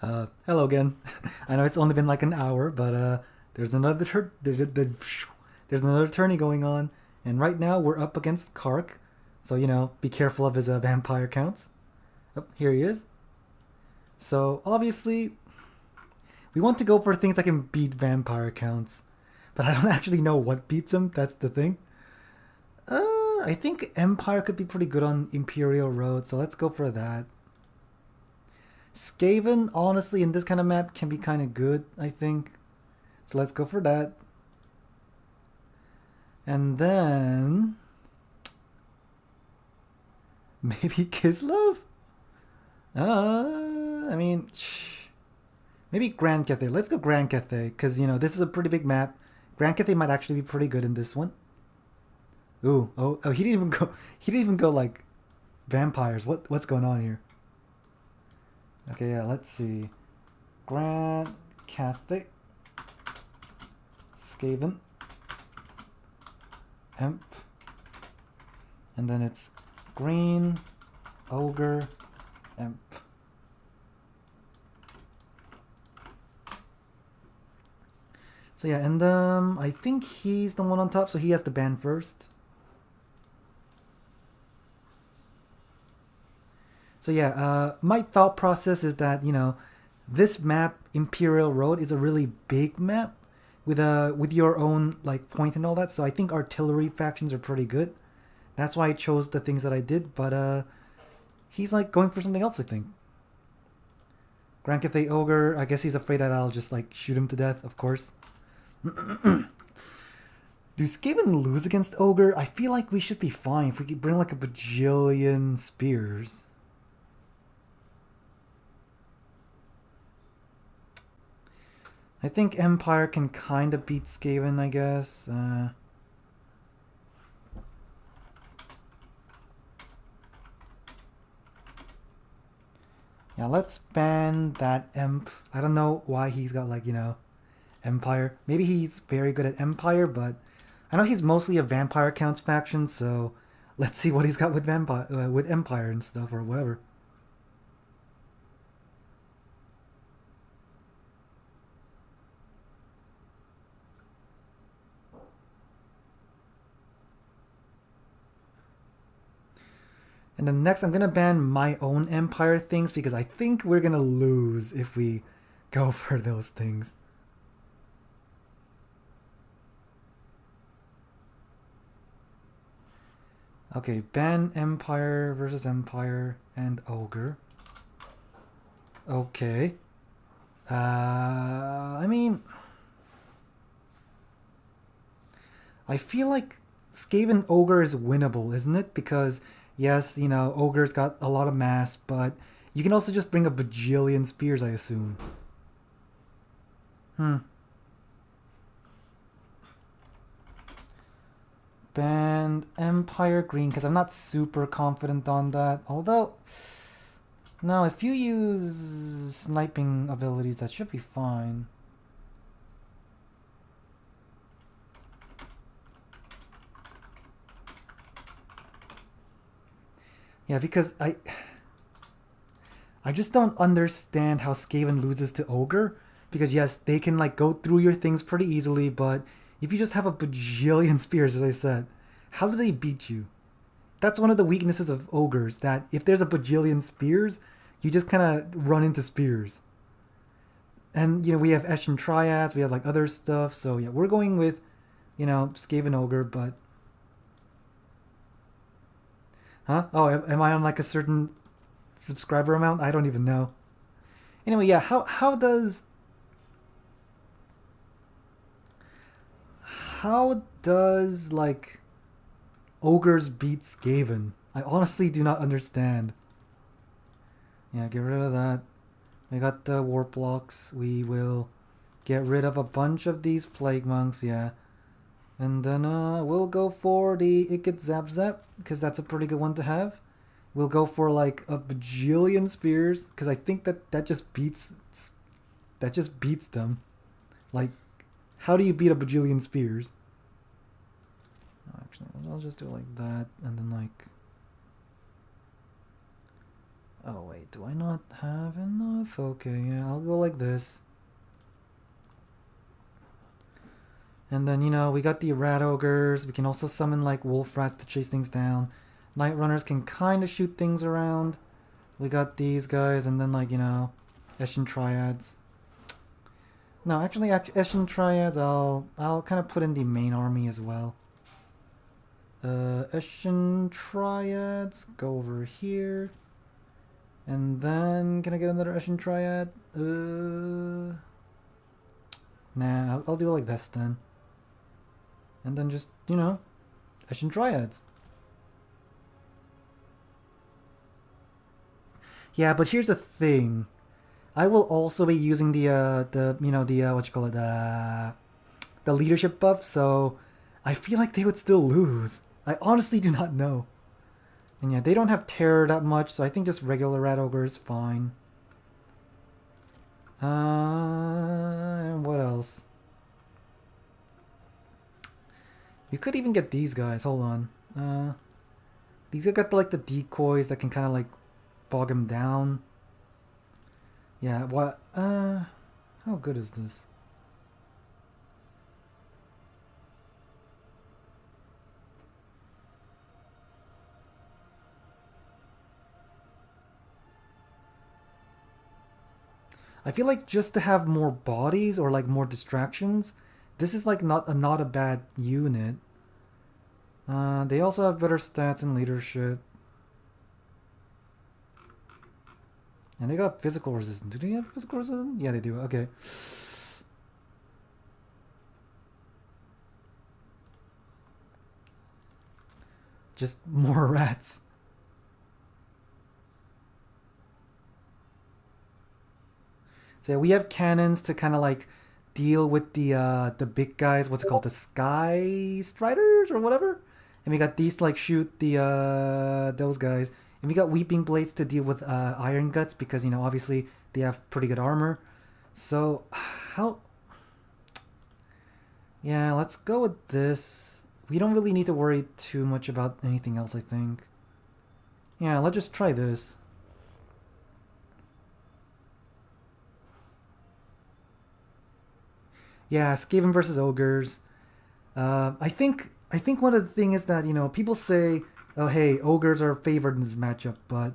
Hello again. I know it's only been like an hour, but there's another tourney going on, and right now we're up against Kark, so be careful of his vampire counts. Oh, here he is. So obviously, we want to go for things that can beat vampire counts, but I don't actually know what beats him. That's the thing. I think Empire could be pretty good on Imperial Road, so let's go for that. Skaven, honestly, in this kind of map can be kind of good, I think. So let's go for that. And then maybe Kislev? I mean, maybe Grand Cathay. Let's go Grand Cathay, because, this is a pretty big map. Grand Cathay might actually be pretty good in this one. Ooh, oh, he didn't even go, like, vampires. What's going on here? Okay, yeah, let's see. Grand Cathay. Skaven. Imp. And then it's green, ogre, imp. So yeah, and I think he's the one on top, so he has to ban first. So yeah, my thought process is that this map, Imperial Road, is a really big map with your own like point and all that. So I think artillery factions are pretty good. That's why I chose the things that I did. But he's like going for something else, I think. Grand Cathay Ogre. I guess he's afraid that I'll just like shoot him to death. Of course. Do Skaven lose against Ogre? I feel like we should be fine if we could bring like a bajillion spears. I think Empire can kind of beat Skaven, I guess. Yeah, let's ban that Emp. I don't know why he's got like, Empire. Maybe he's very good at Empire, but I know he's mostly a Vampire Counts faction, so let's see what he's got with Vampire, with Empire and stuff, or whatever. And then next, I'm going to ban my own Empire things because I think we're going to lose if we go for those things. Okay, ban Empire versus Empire and Ogre. Okay. I mean, I feel like Skaven Ogre is winnable, isn't it? Because yes, Ogre's got a lot of mass, but you can also just bring a bajillion spears, I assume. Band Empire Green, because I'm not super confident on that. Although, no, if you use sniping abilities, that should be fine. Yeah, because I just don't understand how Skaven loses to Ogre. Because yes, they can like go through your things pretty easily, but if you just have a bajillion spears, as I said, how do they beat you? That's one of the weaknesses of Ogres, that if there's a bajillion spears, you just kind of run into spears. And, we have Eshin Triads, we have like other stuff, so yeah, we're going with, Skaven Ogre, but... Huh? Oh, am I on like a certain subscriber amount? I don't even know. Anyway, yeah, how does like Ogres beat Skaven? I honestly do not understand. Yeah, get rid of that. We got the warp blocks. We will get rid of a bunch of these plague monks, yeah. And then we'll go for the Ikit Zap Zap, because that's a pretty good one to have. We'll go for like a bajillion spears, because I think that just beats them. Like, how do you beat a bajillion spears? No, actually, I'll just do it like that, and then like... Oh wait, do I not have enough? Okay, yeah, I'll go like this. And then, you know, we got the rat ogres. We can also summon like wolf rats to chase things down. Night runners can kind of shoot things around. We got these guys, and then like, you know, Eshin triads. No, actually, Eshin triads, I'll kind of put in the main army as well. Eshin triads, go over here. And then, can I get another Eshin triad? Nah, I'll do it like this then. And then just, you know, Eshin triads. Yeah, but here's the thing. I will also be using the what you call it, the leadership buff, so I feel like they would still lose. I honestly do not know. And yeah, they don't have terror that much, so I think just regular rat ogre is fine. And what else? You could even get these guys. Hold on. These guys got like the decoys that can kind of like bog him down. Yeah, what? How good is this? I feel like just to have more bodies or like more distractions, this is like not a bad unit. They also have better stats and leadership. And they got physical resistance. Do they have physical resistance? Yeah, they do. Okay. Just more rats. So yeah, we have cannons to kind of like deal with the big guys. What's it called? The Sky Striders or whatever. And we got these to like shoot the those guys. And we got Weeping Blades to deal with Iron Guts because, you know, obviously they have pretty good armor. So, how... Yeah, let's go with this. We don't really need to worry too much about anything else, I think. Yeah, let's just try this. Yeah, Skaven versus Ogres. I think one of the things is that, you know, people say, oh hey, Ogres are favored in this matchup, but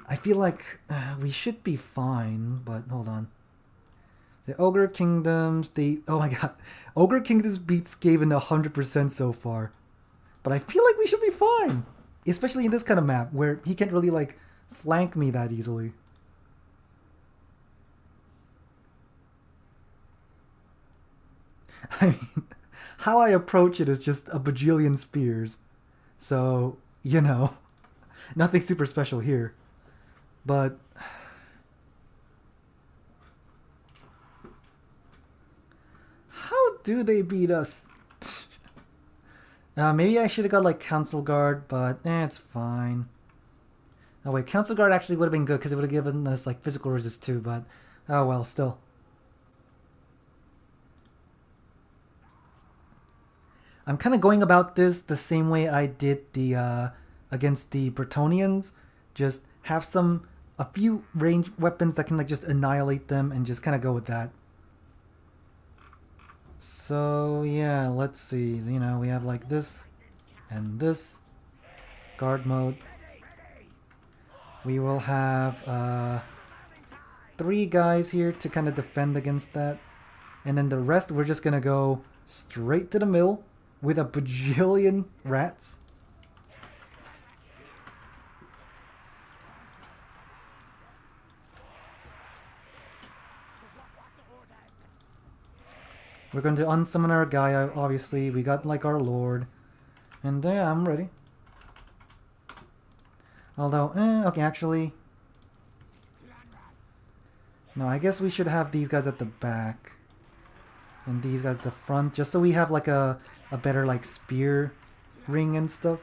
I feel like we should be fine. But hold on. The Ogre Kingdoms, oh my god. Ogre Kingdoms beat Skaven 100% so far. But I feel like we should be fine. Especially in this kind of map where he can't really like flank me that easily. I mean, how I approach it is just a bajillion spears. So, you know, nothing super special here. But how do they beat us? Maybe I should have got like Council Guard, but it's fine. Oh wait, Council Guard actually would have been good because it would have given us like physical resist too, but oh well, still. I'm kind of going about this the same way I did the against the Bretonnians. Just have a few ranged weapons that can like just annihilate them and just kind of go with that. So yeah, let's see. You know, we have like this and this guard mode. We will have 3 guys here to kind of defend against that, and then the rest we're just gonna go straight to the mill with a bajillion rats. We're going to unsummon our guy, obviously. We got like our lord. And yeah, I'm ready. Although, okay, actually. No, I guess we should have these guys at the back. And these guys at the front, just so we have like a better like spear ring and stuff.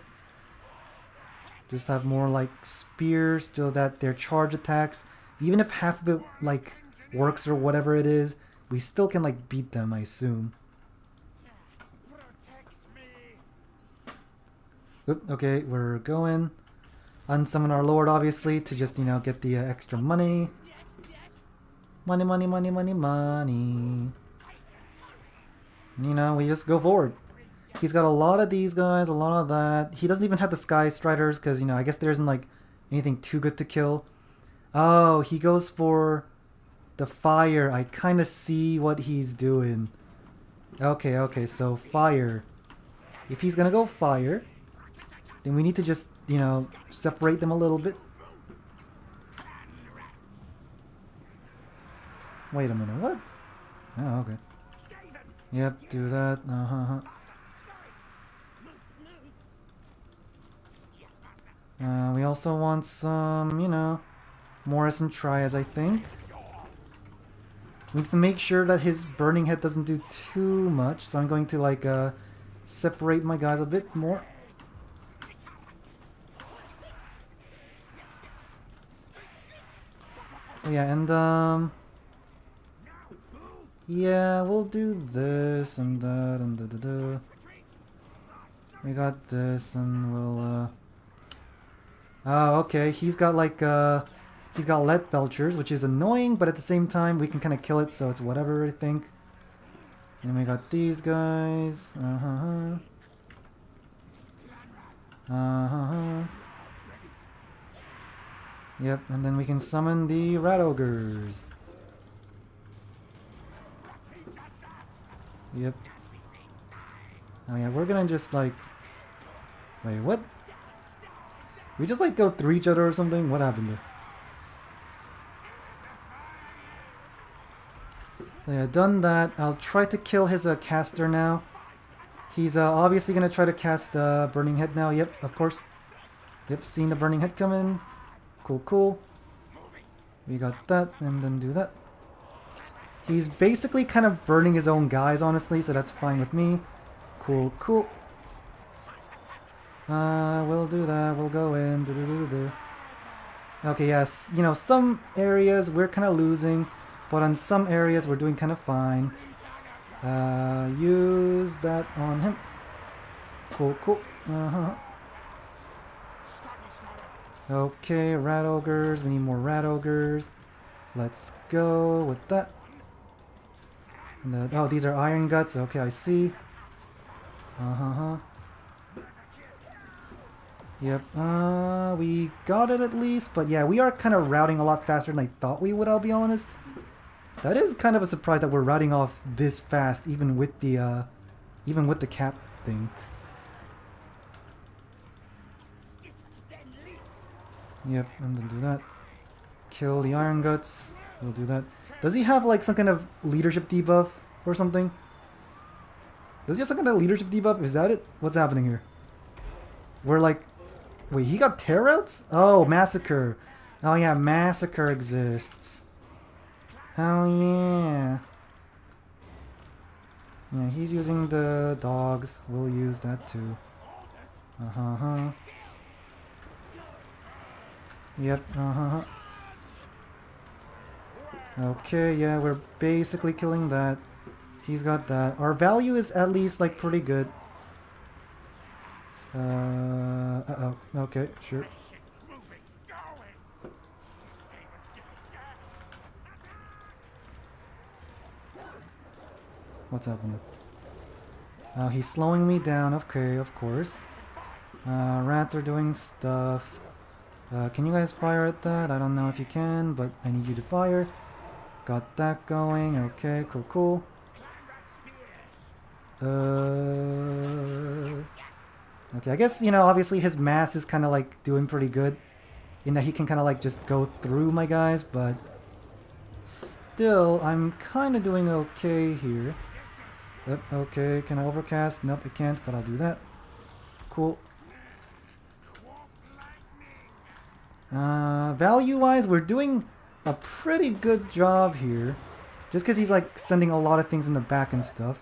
Just have more like spears so that their charge attacks, even if half of it like works or whatever it is, we still can like beat them, I assume. Oop, okay, we're going. unsummon our lord, obviously, to just, you know, get the extra money. Money, money, money, money, money. You know, we just go forward. He's got a lot of these guys, a lot of that. He doesn't even have the Sky Striders because, you know, I guess there isn't like anything too good to kill. Oh, he goes for the fire. I kind of see what he's doing. Okay, okay, so fire. If he's gonna go fire, then we need to just, you know, separate them a little bit. Wait a minute, what? Oh, okay. Yep, do that. We also want some, you know, Morrison Triads, I think. We need to make sure that his Burning Head doesn't do too much, so I'm going to, like, separate my guys a bit more. So yeah, and, yeah, we'll do this and that and da-da-da. We got this and we'll, oh, okay, he's got like, he's got lead belchers, which is annoying, but at the same time, we can kind of kill it, so it's whatever, I think. And we got these guys. Yep, and then we can summon the rat ogres. Yep. Oh yeah, we're gonna just like... Wait, what? We just like go through each other or something? What happened there? So yeah, done that. I'll try to kill his caster now. He's obviously gonna try to cast Burning Head now. Yep, of course. Yep, seen the Burning Head come in. Cool, cool. We got that, and then do that. He's basically kind of burning his own guys, honestly, so that's fine with me. Cool, cool. We'll do that. We'll go in. Okay, yes. You know, some areas we're kind of losing, but on some areas we're doing kind of fine. Use that on him. Cool, cool. Okay, rat ogres. We need more rat ogres. Let's go with that. And oh, these are iron guts. Okay, I see. Yep, we got it at least, but yeah, we are kind of routing a lot faster than I thought we would, I'll be honest. That is kind of a surprise that we're routing off this fast, even with the cap thing. Yep, and then do that. Kill the iron guts. We'll do that. Does he have like some kind of leadership debuff or something? Does he have some kind of leadership debuff? Is that it? What's happening here? We're like... Wait, he got tear outs? Oh, Massacre. Oh yeah, Massacre exists. Oh yeah. Yeah, he's using the dogs. We'll use that too. Yep, Okay, yeah, we're basically killing that. He's got that. Our value is at least like pretty good. Uh-oh. Okay, sure. What's happening? He's slowing me down. Okay, of course. Rats are doing stuff. Can you guys fire at that? I don't know if you can, but I need you to fire. Got that going. Okay, cool, cool. Okay, I guess, you know, obviously his mass is kind of like doing pretty good in that he can kind of like just go through my guys, but still, I'm kind of doing okay here. Yep, okay, can I overcast? Nope, I can't, but I'll do that. Cool. Value-wise, we're doing a pretty good job here. Just because he's like sending a lot of things in the back and stuff.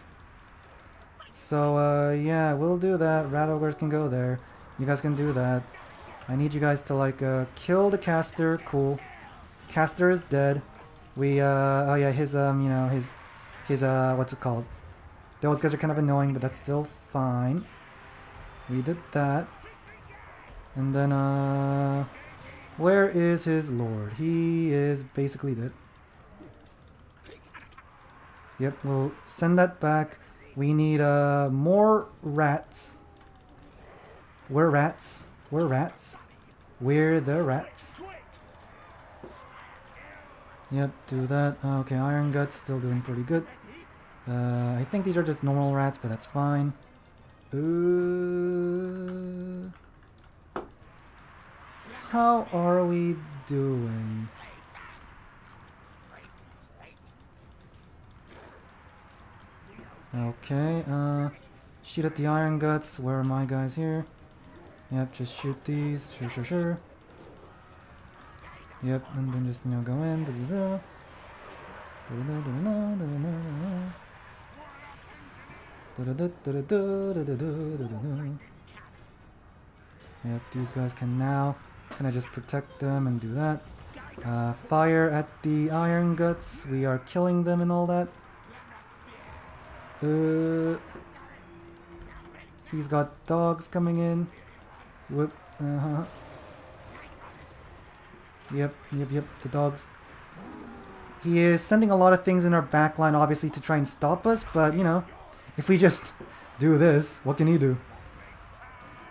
So, yeah, we'll do that. Rat ogres can go there. You guys can do that. I need you guys to, like, kill the caster. Cool. Caster is dead. We, oh yeah, his, you know, his, what's it called? Those guys are kind of annoying, but that's still fine. We did that. And then, where is his lord? He is basically dead. Yep, we'll send that back. We need, more rats. We're rats. We're rats. We're the rats. Yep, do that. Okay, Iron Guts still doing pretty good. I think these are just normal rats, but that's fine. How are we doing? Okay, shoot at the Iron Guts. Where are my guys here? Yep, just shoot these. Sure. Yep, and then just, go in. Yep, these guys can now kind of just protect them and do that. Fire at the Iron Guts. We are killing them and all that. He's got dogs coming in. Whoop. Yep, the dogs. He is sending a lot of things in our backline, obviously, to try and stop us, but, if we just do this, what can he do?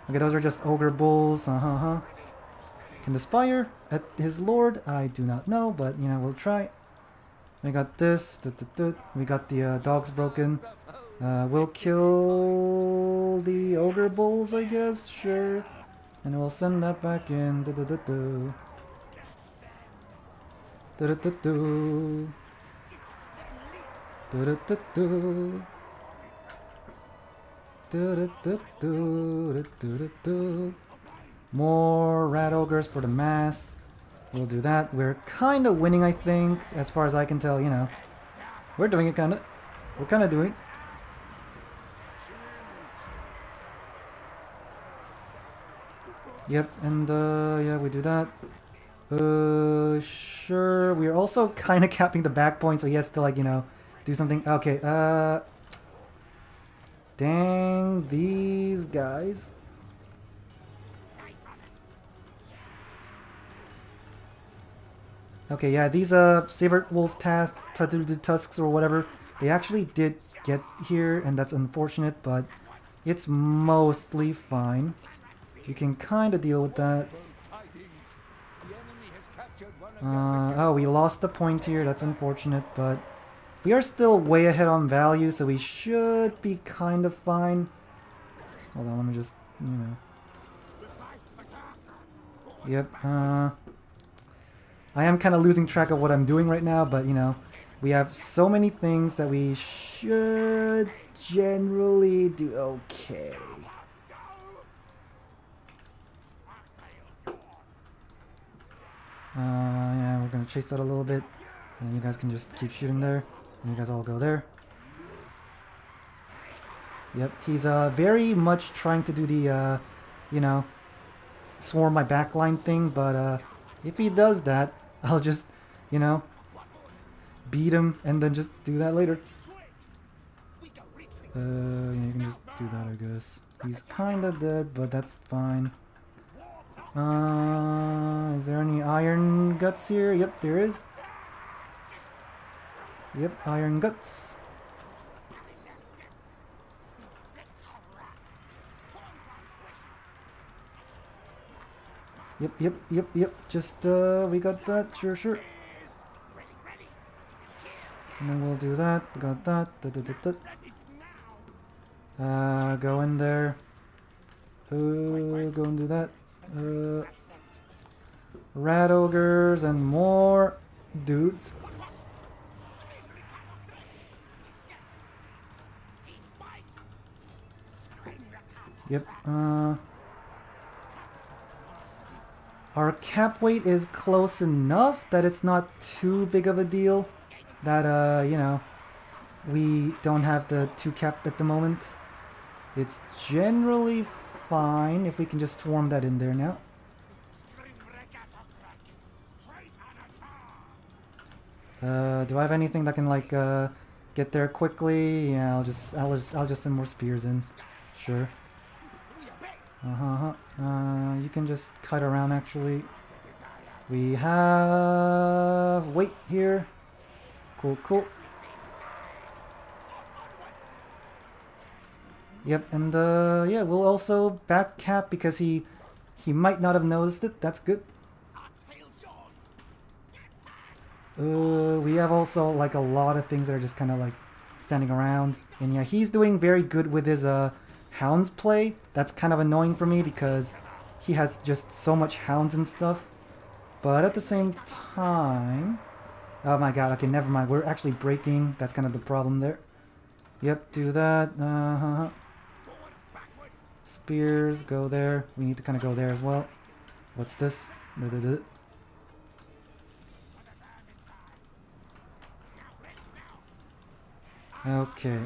Okay, those are just Ogre Bulls, Can this fire at his lord? I do not know, but, we'll try. We got this, we got the dogs broken. We'll kill the Ogre Bulls, I guess, sure. And we'll send that back in. More rat ogres for the mass. We'll do that. We're kind of winning, I think, as far as I can tell. We're doing it kind of. We're kind of doing. Yep, and yeah, we do that. Sure. We're also kind of capping the back point, so he has to, do something. Okay, dang, these guys. Okay, yeah, these, Saber Wolf Tusks or whatever, they actually did get here, and that's unfortunate, but it's mostly fine. You can kind of deal with that. Oh, we lost the point here. That's unfortunate, but we are still way ahead on value, so we should be kind of fine. Hold on, let me just, Yep, I am kind of losing track of what I'm doing right now, but, we have so many things that we should generally do okay. Yeah, we're gonna chase that a little bit, and you guys can just keep shooting there, and you guys all go there. Yep, he's very much trying to do the, swarm my backline thing, but if he does that, I'll just, beat him and then just do that later. Yeah, you can just do that, I guess. He's kinda dead, but that's fine. Is there any Iron Guts here? Yep, there is. Yep, Iron Guts. Yep. Just, we got that. Sure. And then we'll do that. Got that. Go in there. Go and do that. Rat ogres and more dudes. Yep. Our cap weight is close enough that it's not too big of a deal. That we don't have the 2 cap at the moment. It's generally fine if we can just swarm that in there now. Do I have anything that can get there quickly? Yeah, I'll just send more spears in. Sure. You can just kite around actually. We have weight here. Cool, cool. Yep, and yeah, we'll also back cap because he might not have noticed it. That's good. We have also like a lot of things that are just kind of like standing around. And yeah, he's doing very good with his hounds play. That's kind of annoying for me because he has just so much hounds and stuff. But at the same time... Oh my god, okay, never mind. We're actually breaking. That's kind of the problem there. Yep, do that. Spears, go there. We need to kind of go there as well. What's this? Okay,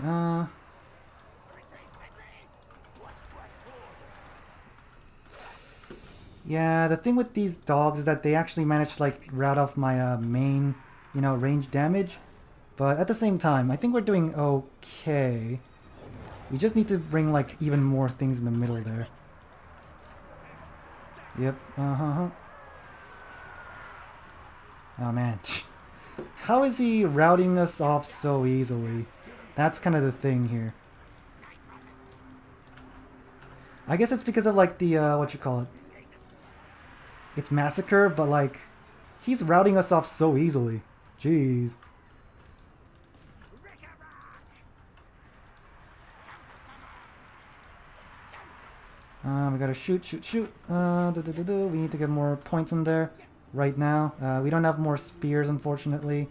yeah, the thing with these dogs is that they actually managed to like rout off my main, range damage. But at the same time, I think we're doing okay. We just need to bring like even more things in the middle there. Yep, Oh man. How is he routing us off so easily? That's kind of the thing here. I guess it's because of like the, what you call it? It's Massacre, but like, he's routing us off so easily. Jeez. We gotta shoot. We need to get more points in there right now. We don't have more spears, unfortunately.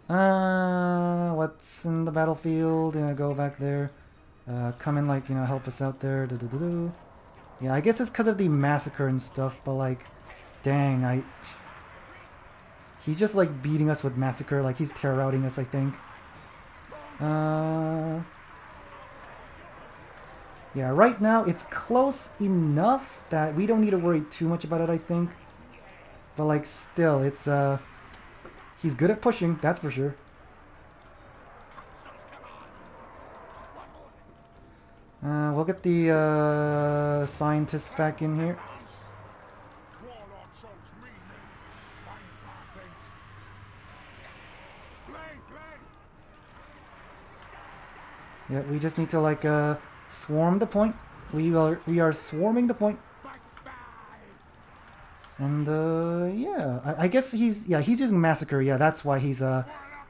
What's in the battlefield? Go back there. Come in, like, help us out there. Yeah, I guess it's because of the massacre and stuff, but like, dang, he's just like beating us with massacre, like he's terror routing us, I think. Yeah, right now it's close enough that we don't need to worry too much about it, I think. But like, still, it's he's good at pushing, that's for sure. We'll get the scientists back in here. Yeah, we just need to like swarm the point. We are swarming the point. And yeah, I guess he's using Massacre. Yeah, that's why he's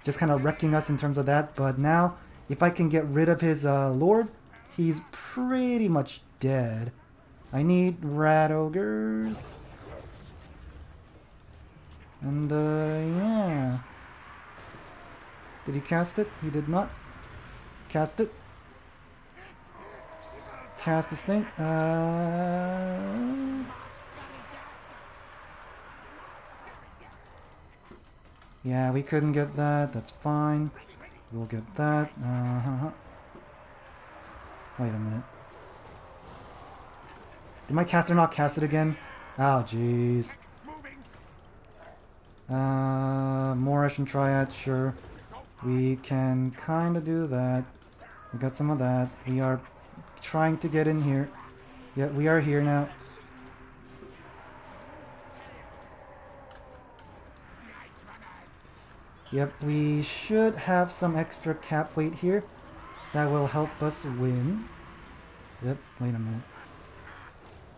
just kind of wrecking us in terms of that. But now, if I can get rid of his Lord, he's pretty much dead. I need Rat Ogres. And yeah. Did he cast it? He did not. Cast it. Cast this thing. Yeah, we couldn't get that. That's fine. We'll get that. Wait a minute. Did my caster not cast it again? Oh, jeez. Moorish and Triad, sure. We can kind of do that. We got some of that. We are trying to get in here. Yeah, we are here now. Yep, we should have some extra cap weight here. That will help us win. Yep, wait a minute.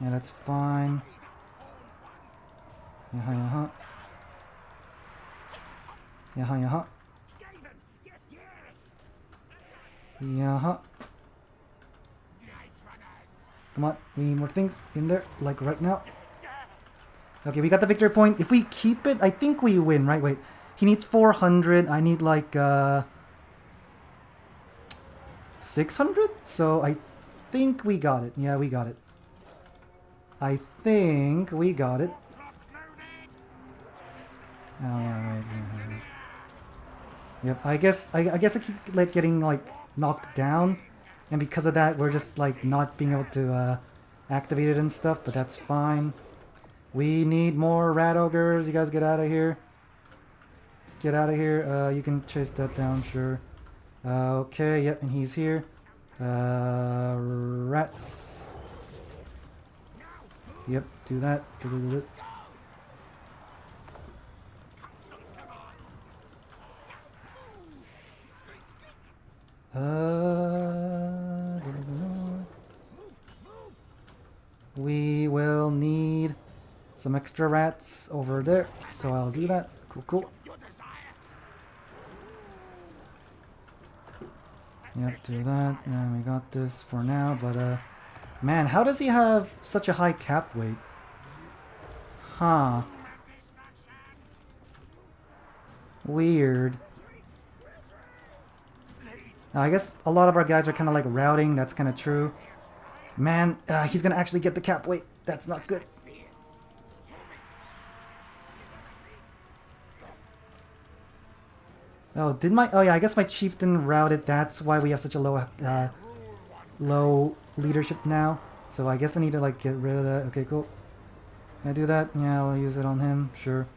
Yeah, that's fine. Yaha. Yaha. Yaha. Come on, we need more things in there, like right now. Okay, we got the victory point. If we keep it, I think we win, right? Wait, he needs 400. I need like 600? So I think we got it. Yeah, we got it. I think we got it. Oh yeah, right. Yep, I guess I keep like getting like knocked down, and because of that we're just like not being able to activate it and stuff, but that's fine. We need more rat ogres. You guys get out of here. Get out of here. You can chase that down, sure. Okay, yep, and he's here. Rats. Yep, do that. We will need some extra rats over there, so I'll do that. Cool. Yep, do that. And we got this for now, but man, how does he have such a high cap weight? Huh. Weird. I guess a lot of our guys are kind of like routing, that's kind of true. Man, he's gonna actually get the cap weight. That's not good. Oh, oh yeah, I guess my chieftain routed. That's why we have such a low leadership now. So I guess I need to like get rid of that. Okay, cool. Can I do that? Yeah, I'll use it on him. Sure.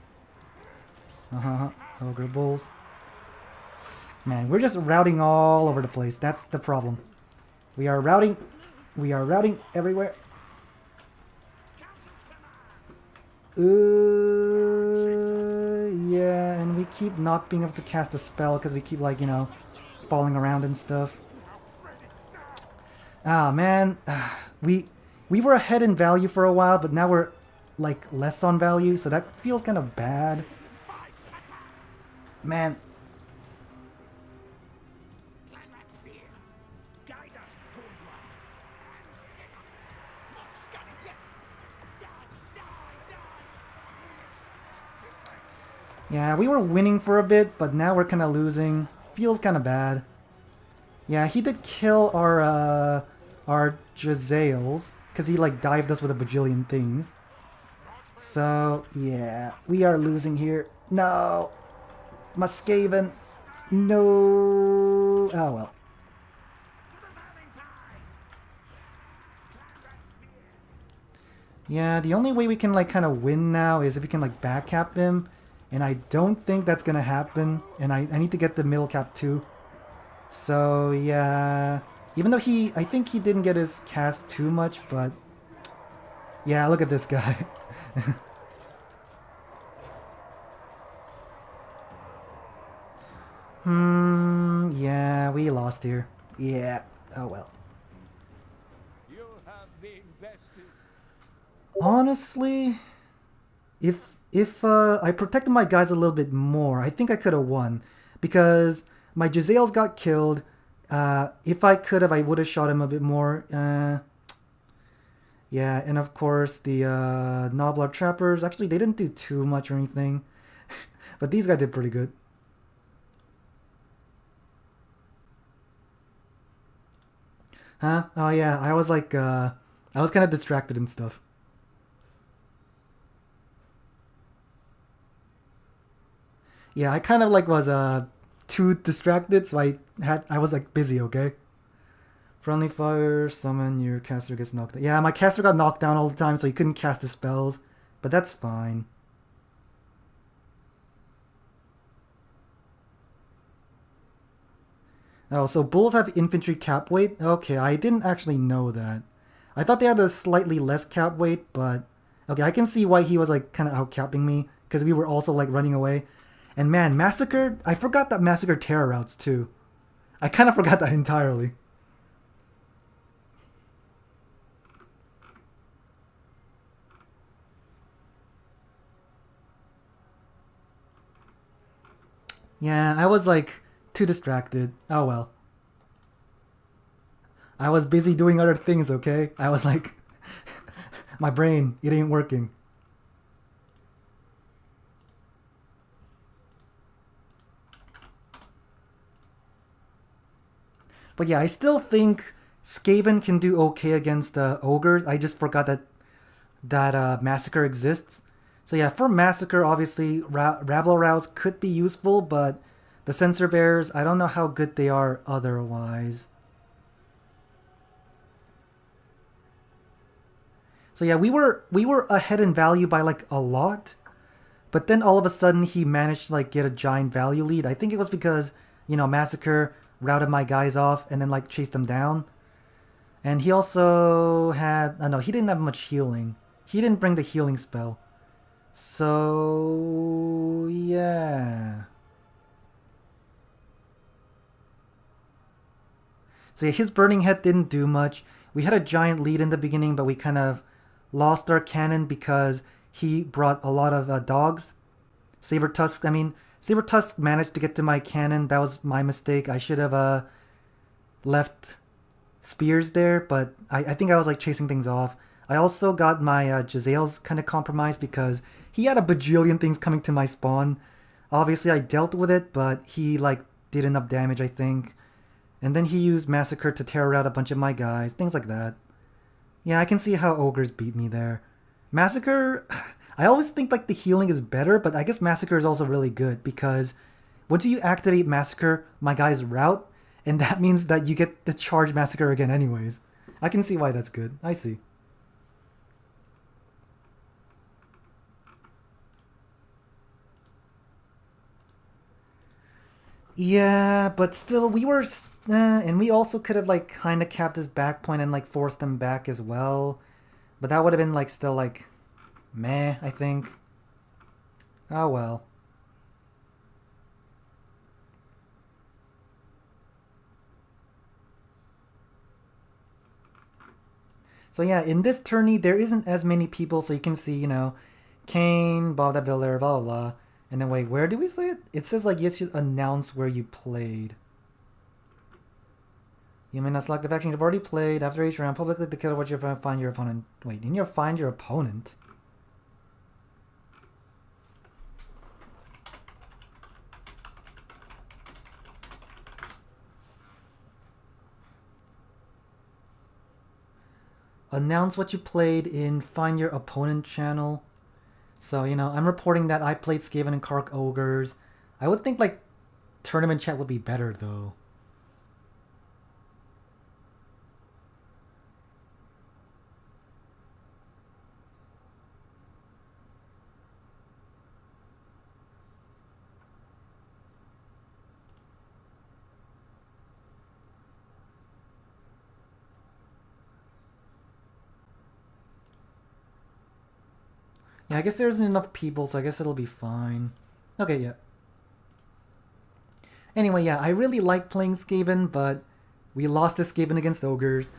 Ogre bulls. Man, we're just routing all over the place. That's the problem. We are routing everywhere. Yeah, and we keep not being able to cast a spell because we keep like, you know, falling around and stuff. Ah, man. We were ahead in value for a while, but now we're like less on value, so that feels kind of bad. Man. Yeah, we were winning for a bit, but now we're kind of losing. Feels kind of bad. Yeah, he did kill our Jezzails, because he like dived us with a bajillion things. So, yeah, we are losing here. No! My Skaven! No! Oh well. Yeah, the only way we can like kind of win now is if we can like backcap him. And I don't think that's gonna happen. And I need to get the middle cap too. So yeah. Even though I think he didn't get his cast too much, but yeah, look at this guy. Yeah, we lost here. Yeah, oh well. Honestly, if I protected my guys a little bit more, I think I could have won. Because my Jezzails got killed. If I could have, I would have shot him a bit more. Yeah, and of course the Noblar Trappers, actually they didn't do too much or anything. But these guys did pretty good. Huh? Oh yeah, I was like, I was kind of distracted and stuff. Yeah, I kind of like was too distracted, so I was like busy, okay? Friendly fire, summon, your caster gets knocked down. Yeah, my caster got knocked down all the time, so he couldn't cast his spells. But that's fine. Oh, so bulls have infantry cap weight? Okay, I didn't actually know that. I thought they had a slightly less cap weight, but... Okay, I can see why he was like kind of outcapping me, because we were also like running away. And man, Massacre, I forgot that Massacre terror routes too. I kind of forgot that entirely. Yeah, I was like too distracted. Oh well. I was busy doing other things, okay? I was like, my brain, it ain't working. But yeah, I still think Skaven can do okay against Ogres. I just forgot that Massacre exists. So yeah, for Massacre, obviously, Rabble Rouse could be useful, but the Censor Bears, I don't know how good they are otherwise. So yeah, we were ahead in value by like a lot, but then all of a sudden he managed to like get a giant value lead. I think it was because, you know, Massacre routed my guys off and then like chased them down. And he also had, no, he didn't have much healing. He didn't bring the healing spell. So yeah. So yeah, his burning head didn't do much. We had a giant lead in the beginning, but we kind of lost our cannon because he brought a lot of dogs. Saber Tusk managed to get to my cannon. That was my mistake. I should have left spears there, but I think I was like chasing things off. I also got my Jezzail's kind of compromised because he had a bajillion things coming to my spawn. Obviously, I dealt with it, but he like did enough damage, I think. And then he used Massacre to tear out a bunch of my guys, things like that. Yeah, I can see how Ogres beat me there. Massacre, I always think like the healing is better, but I guess Massacre is also really good because once you activate Massacre, my guys rout, and that means that you get the charge Massacre again anyways. I can see why that's good. I see. Yeah, but still, and we also could have like kind of capped his back point and like forced them back as well. But that would have been like still like meh, I think. Oh well. So yeah, in this tourney there isn't as many people, so you can see, Kane, Bob the Builder, blah blah blah. And then wait, where do we say it? It says like you should announce where you played. You may not select the faction you've already played. After each round, publicly declare what you find your opponent. Wait, in your find your opponent? Announce what you played in find your opponent channel. So, I'm reporting that I played Skaven and Kark Ogres. I would think like tournament chat would be better though. Yeah, I guess there isn't enough people, so I guess it'll be fine. Okay, yeah. Anyway, yeah, I really like playing Skaven, but we lost this Skaven against Ogres.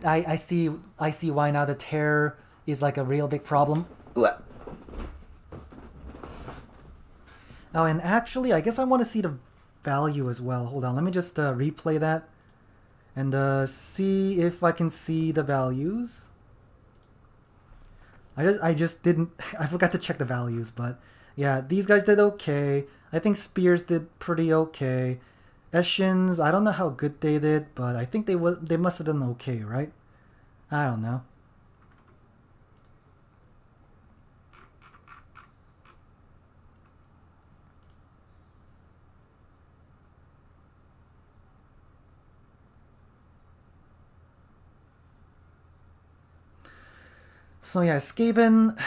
I see why now the terror is like a real big problem. Oh, and actually, I guess I want to see the value as well. Hold on, let me just replay that and see if I can see the values. I just didn't. I forgot to check the values, but yeah, these guys did okay. I think Spears did pretty okay. Eschins, I don't know how good they did, but I think they must have done okay, right? I don't know. So yeah, Skaven,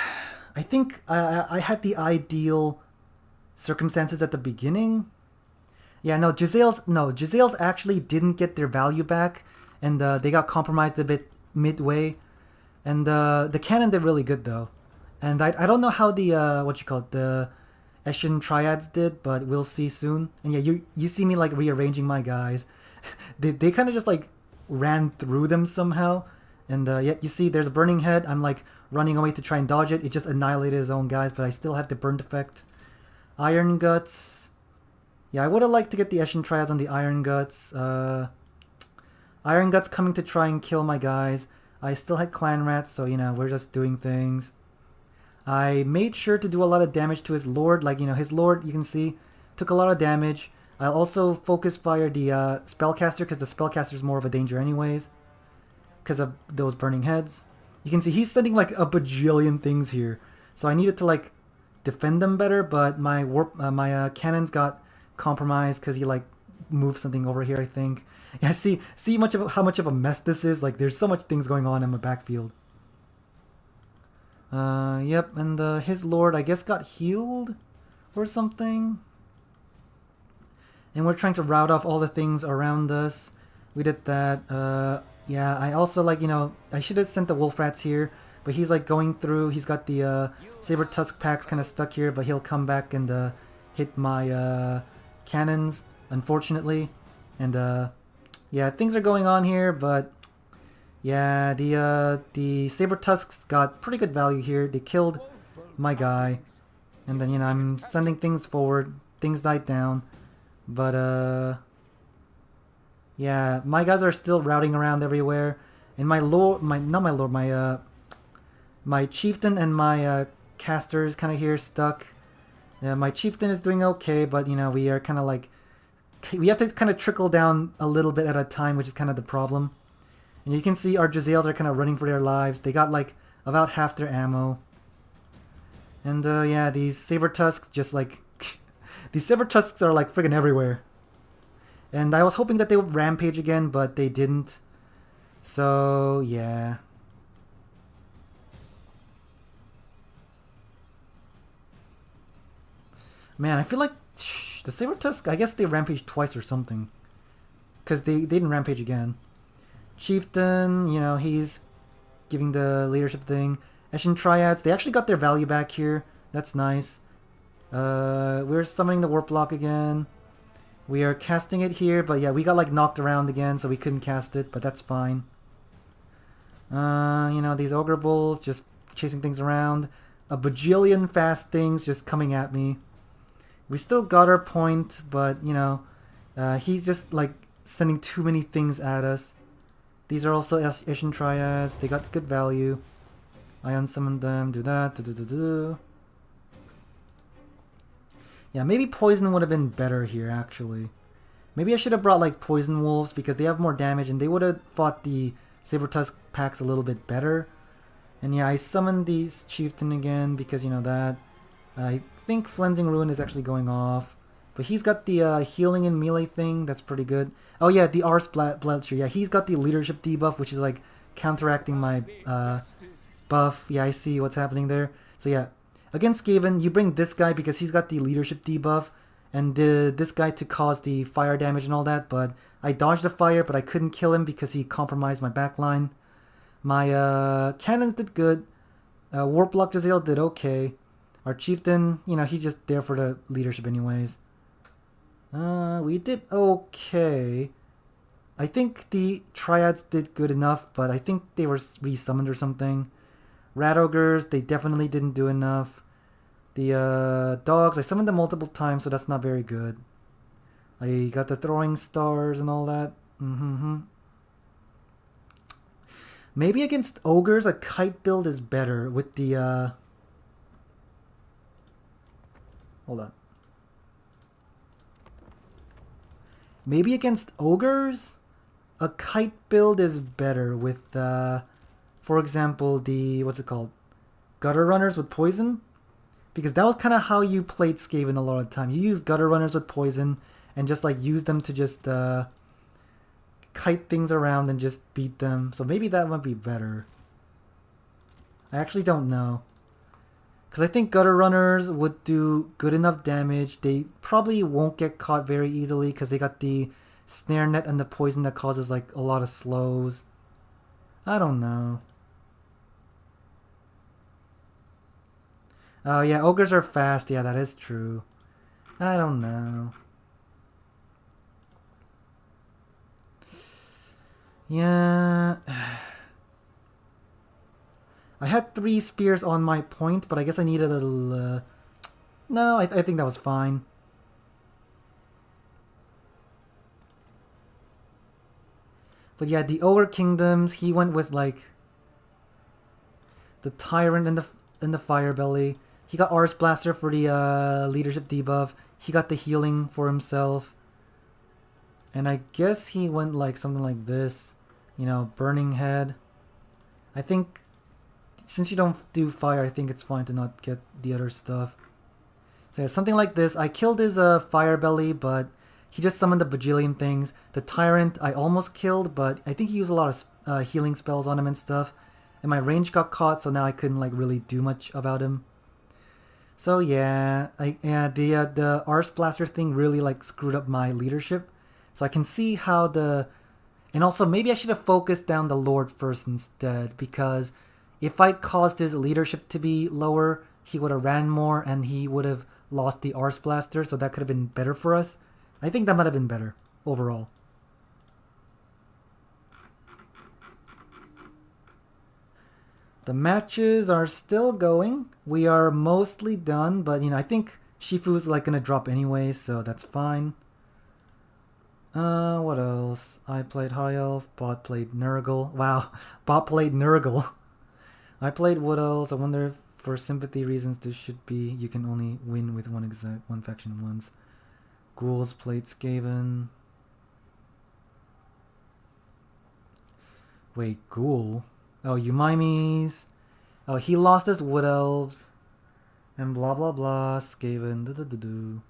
I think I had the ideal circumstances at the beginning. Yeah, Jezzail's actually didn't get their value back, and they got compromised a bit midway. And the cannon did really good though. And I don't know how the the Eshin triads did, but we'll see soon. And yeah, you see me like rearranging my guys. they kind of just like ran through them somehow. And yeah, you see there's a burning head. I'm like running away to try and dodge it. It just annihilated his own guys, but I still have the burnt effect. Iron Guts. Yeah, I would have liked to get the Eshin triads on the Iron Guts. Iron Guts coming to try and kill my guys. I still had clan rats, so we're just doing things. I made sure to do a lot of damage to his lord. Like his lord, you can see, took a lot of damage. I'll also focus fire the spellcaster because the spellcaster is more of a danger anyways, because of those burning heads. You can see he's sending like a bajillion things here, so I needed to like defend them better. But my cannons got compromised because he like moved something over here, I think. Yeah, see how much of a mess this is. Like there's so much things going on in my backfield. Yep, and his lord I guess got healed or something. And we're trying to rout off all the things around us. We did that. Yeah, I also I should have sent the wolf rats here, but he's like going through. He's got the Saber Tusk packs kind of stuck here, but he'll come back and hit my cannons, unfortunately. And yeah, things are going on here, but yeah, the Saber Tusks got pretty good value here. They killed my guy, and then I'm sending things forward. Things died down, but yeah, my guys are still routing around everywhere, and my chieftain and my caster is kind of here stuck. Yeah, my chieftain is doing okay, but we are kind of like, we have to kind of trickle down a little bit at a time, which is kind of the problem. And you can see our Jezzails are kind of running for their lives. They got like about half their ammo. And yeah, these Saber Tusks just like these Saber Tusks are like friggin' everywhere. And I was hoping that they would rampage again, but they didn't. So yeah. Man, I feel like the Saber Tusk, I guess they rampaged twice or something. Because they didn't rampage again. Chieftain, he's giving the leadership thing. Eshin Triads, they actually got their value back here. That's nice. We're summoning the Warp Block again. We are casting it here, but yeah, we got like knocked around again, so we couldn't cast it, but that's fine. These Ogre Bulls just chasing things around. A bajillion fast things just coming at me. We still got our point, but, he's just like sending too many things at us. These are also Eshin Triads. They got good value. I unsummoned them. Do that. Yeah, maybe Poison would have been better here, actually. Maybe I should have brought, like, Poison Wolves, because they have more damage, and they would have fought the Saber Tusk packs a little bit better. And yeah, I summoned these Chieftain again, because, that. I think Flensing Ruin is actually going off. But he's got the healing and melee thing. That's pretty good. Oh yeah, the Ars Bletcher. Yeah, he's got the leadership debuff, which is like counteracting my buff. Yeah, I see what's happening there. So yeah, against Skaven, you bring this guy because he's got the leadership debuff. And this guy to cause the fire damage and all that. But I dodged the fire, but I couldn't kill him because he compromised my backline. My cannons did good. Warp Block Jezzail did okay. Our Chieftain, he's just there for the leadership anyways. We did okay. I think the Triads did good enough, but I think they were resummoned or something. Rat Ogres, they definitely didn't do enough. The dogs, I summoned them multiple times, so that's not very good. I got the throwing stars and all that. Maybe against Ogres, a kite build is better with the... Hold on. Maybe against Ogres, a kite build is better with, for example, the, what's it called? Gutter Runners with Poison? Because that was kind of how you played Skaven a lot of the time. You use Gutter Runners with Poison and just like use them to just kite things around and just beat them. So maybe that might be better. I actually don't know. Because I think Gutter Runners would do good enough damage. They probably won't get caught very easily because they got the Snare Net and the Poison that causes like a lot of slows. I don't know. Oh yeah, Ogres are fast. Yeah, that is true. I don't know. Yeah... I had 3 spears on my point, but I guess I needed a little... No, I think that was fine. But yeah, the Ogre Kingdoms, he went with like... the Tyrant and the Fire Belly. He got Ars Blaster for the leadership debuff. He got the healing for himself. And I guess he went like something like this. Burning Head. I think... since you don't do fire, I think it's fine to not get the other stuff. So yeah, something like this. I killed his Fire Belly, but he just summoned a bajillion things. The Tyrant I almost killed, but I think he used a lot of healing spells on him and stuff. And my range got caught, so now I couldn't like really do much about him. So yeah, the Ars Blaster thing really like screwed up my leadership. So I can see how the... And also maybe I should have focused down the Lord first instead, because if I caused his leadership to be lower, he would have ran more and he would have lost the Arse Blaster, so that could have been better for us. I think that might have been better overall. The matches are still going. We are mostly done, but I think Shifu's like gonna drop anyway, so that's fine. What else? I played High Elf, bot played Nurgle. Wow, bot played Nurgle. I played Wood Elves. I wonder if for sympathy reasons this should be you can only win with one faction once. Ghouls played Skaven. Wait, Ghoul? Oh, Umaimis. Oh, he lost his Wood Elves. And blah blah blah. Skaven. Do.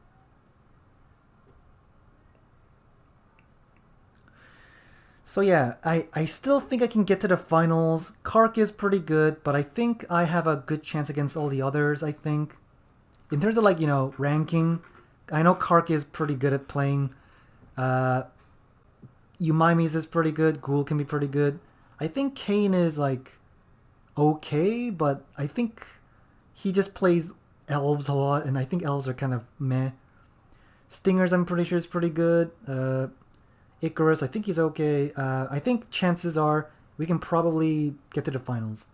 So yeah, I still think I can get to the finals. Kark is pretty good, but I think I have a good chance against all the others, I think. In terms of like, ranking, I know Kark is pretty good at playing. Umaimis is pretty good. Ghoul can be pretty good. I think Kane is like okay, but I think he just plays Elves a lot, and I think Elves are kind of meh. Stingers, I'm pretty sure, is pretty good. Icarus, I think he's okay. I think chances are we can probably get to the finals.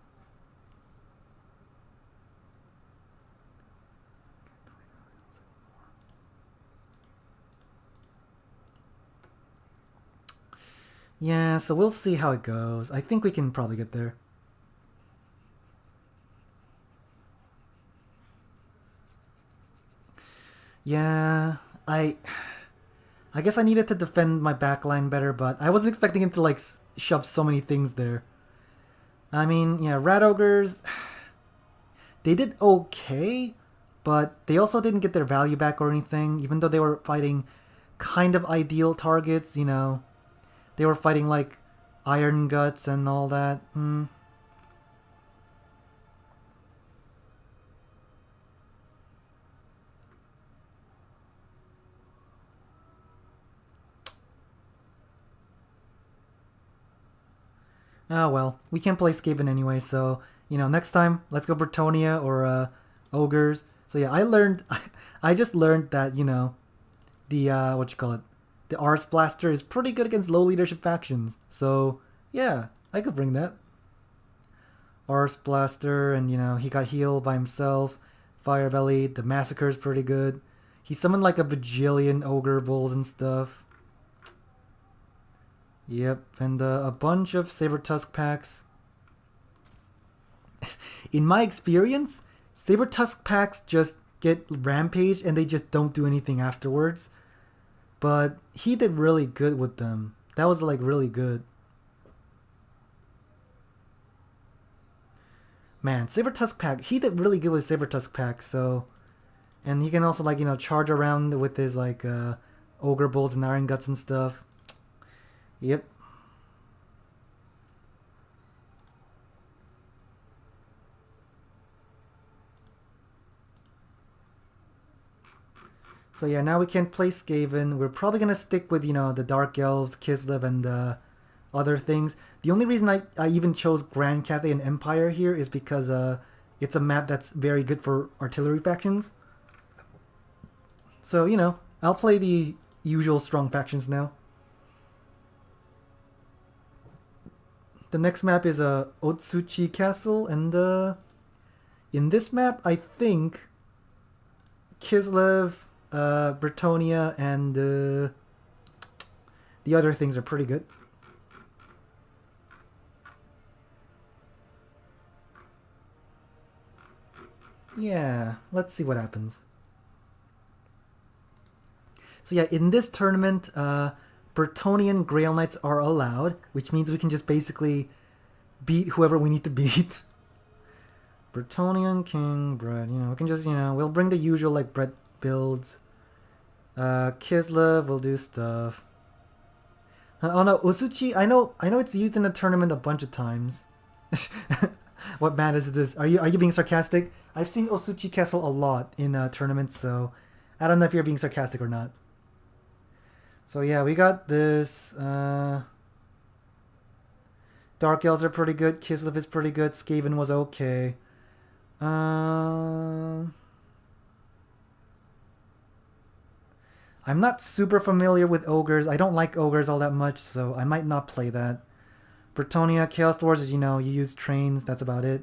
Yeah, so we'll see how it goes. I think we can probably get there. Yeah, I guess I needed to defend my backline better, but I wasn't expecting him to like shove so many things there. I mean, yeah, Rat Ogres, they did okay, but they also didn't get their value back or anything, even though they were fighting kind of ideal targets, They were fighting like Iron Guts and all that. Oh well, we can't play Skaven anyway, so next time let's go Bretonnia or Ogres. So yeah, I just learned that the what you call it, the Arse Blaster is pretty good against low leadership factions. So yeah, I could bring that. Arse Blaster, and he got healed by himself. Fire Belly, the Massacre is pretty good. He summoned like a bajillion Ogre Bulls and stuff. Yep, and a bunch of Saber Tusk packs. In my experience, Saber Tusk packs just get rampage and they just don't do anything afterwards. But he did really good with them. That was like really good. Man, Saber Tusk pack, he did really good with Saber Tusk pack, so. And he can also like, charge around with his like Ogre Bulls and Iron Guts and stuff. Yep. So yeah, now we can play Skaven. We're probably gonna stick with the Dark Elves, Kislev, and other things. The only reason I even chose Grand Cathay and Empire here is because it's a map that's very good for artillery factions. So I'll play the usual strong factions now. The next map is Otsuchi Castle, and in this map, I think Kislev, Bretonnia, and the other things are pretty good. Yeah, let's see what happens. So yeah, in this tournament, Bretonnian Grail Knights are allowed, which means we can just basically beat whoever we need to beat. Bretonnian King, Brett, we can just, we'll bring the usual, like, Brett builds. Kislev will do stuff. Oh no, Usuchi, I know it's used in the tournament a bunch of times. What man is this? Are you being sarcastic? I've seen Osuchi Castle a lot in tournaments, so I don't know if you're being sarcastic or not. So yeah, we got this. Dark Elves are pretty good. Kislev is pretty good. Skaven was okay. I'm not super familiar with Ogres. I don't like Ogres all that much, so I might not play that. Bretonnia, Chaos Dwarves, as you know, you use trains. That's about it.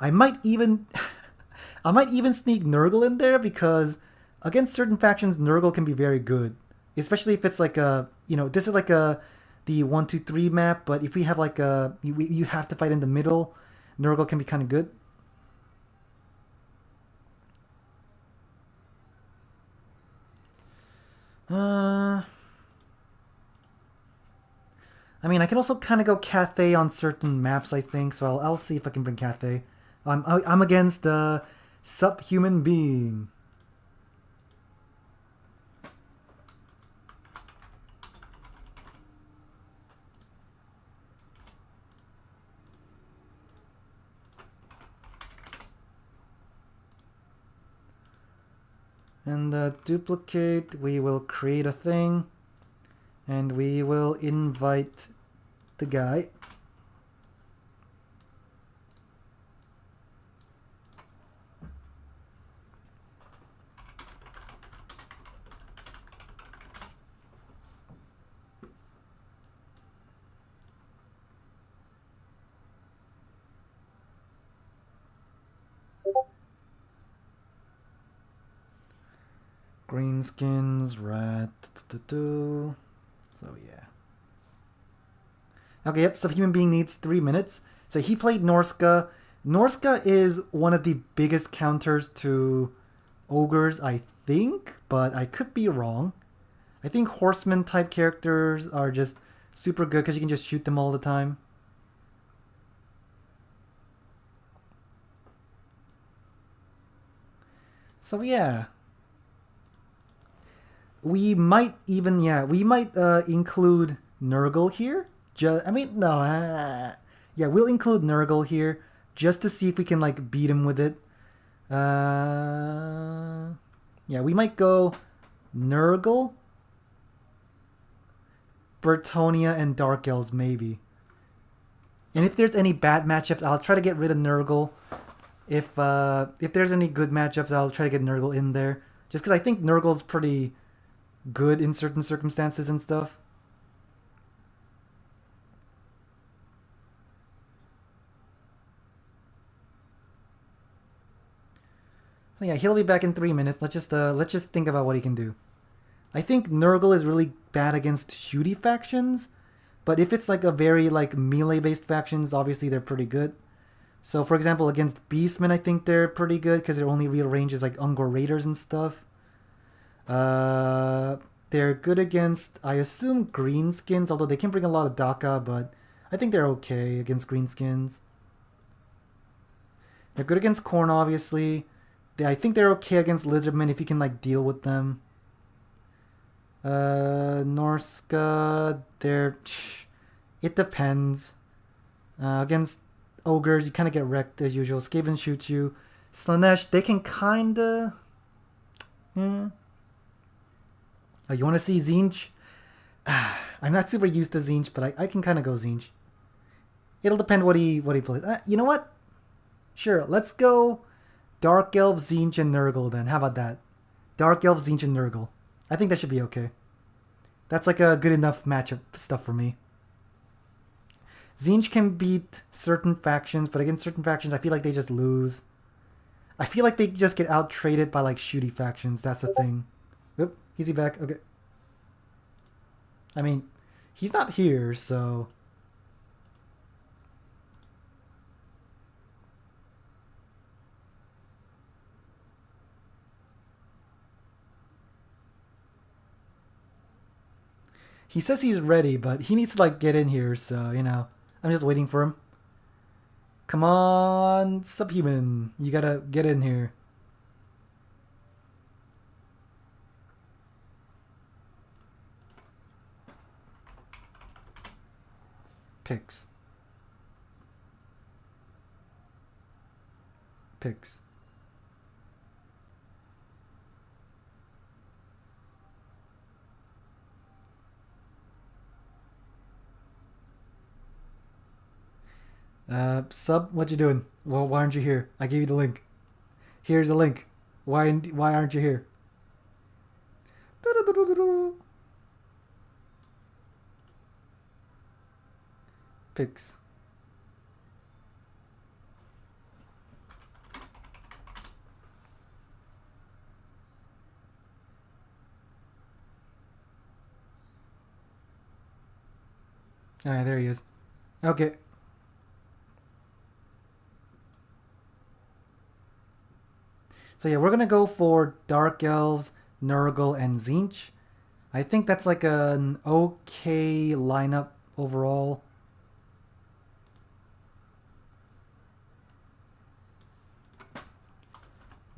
I might even, I might even sneak Nurgle in there because against certain factions, Nurgle can be very good, especially if it's like a, this is like a the 1-2-3 map. But if we have like a, you have to fight in the middle, Nurgle can be kind of good. I mean, I can also kind of go Cathay on certain maps, I think. So I'll see if I can bring Cathay. I'm against Subhuman Being. And duplicate, we will create a thing. And we will invite the guy. Greenskins, rat. So yeah. Okay, yep, Subhuman Being needs 3 minutes. So he played Norska. Norska is one of the biggest counters to Ogres, I think, but I could be wrong. I think Horseman type characters are just super good because you can just shoot them all the time. So yeah. We might even, include Nurgle here. We'll include Nurgle here just to see if we can like beat him with it. We might go Nurgle, Bretonnia, and Dark Elves maybe. And if there's any bad matchups, I'll try to get rid of Nurgle. If there's any good matchups, I'll try to get Nurgle in there. Just because I think Nurgle's pretty good in certain circumstances and stuff. So yeah, he'll be back in 3 minutes. Let's just think about what he can do. I think Nurgle is really bad against shooty factions, but if it's like a very like melee based factions, obviously they're pretty good. So for example, against Beastmen, I think they're pretty good because their only real range is like Ungor Raiders and stuff. They're good against, I assume, Greenskins, although they can bring a lot of Daka, but I think they're okay against Greenskins. They're good against Khorne, obviously. I think they're okay against Lizardmen if you can like deal with them. Norska, it depends. Against Ogres, you kind of get wrecked as usual. Skaven shoots you. Slaanesh, they can kinda... Yeah. Oh, you want to see Tzeentch? I'm not super used to Tzeentch, but I can kind of go Tzeentch. It'll depend what he plays. You know what? Sure, let's go Dark Elf, Tzeentch, and Nurgle then. How about that? Dark Elf, Tzeentch, and Nurgle. I think that should be okay. That's like a good enough matchup stuff for me. Tzeentch can beat certain factions, but against certain factions, I feel like they just lose. I feel like they just get out-traded by like shooty factions. That's the thing. Oop, is he back? Okay. I mean, he's not here, so... He says he's ready, but he needs to like get in here, so, I'm just waiting for him. Come on, Subhuman. You gotta get in here. Picks. Picks. Sub, what you doing? Well, why aren't you here? I gave you the link. Here's the link. Why aren't you here? Picks. Alright, there he is. Okay. So yeah, we're gonna go for Dark Elves, Nurgle, and Tzeentch. I think that's like an okay lineup overall.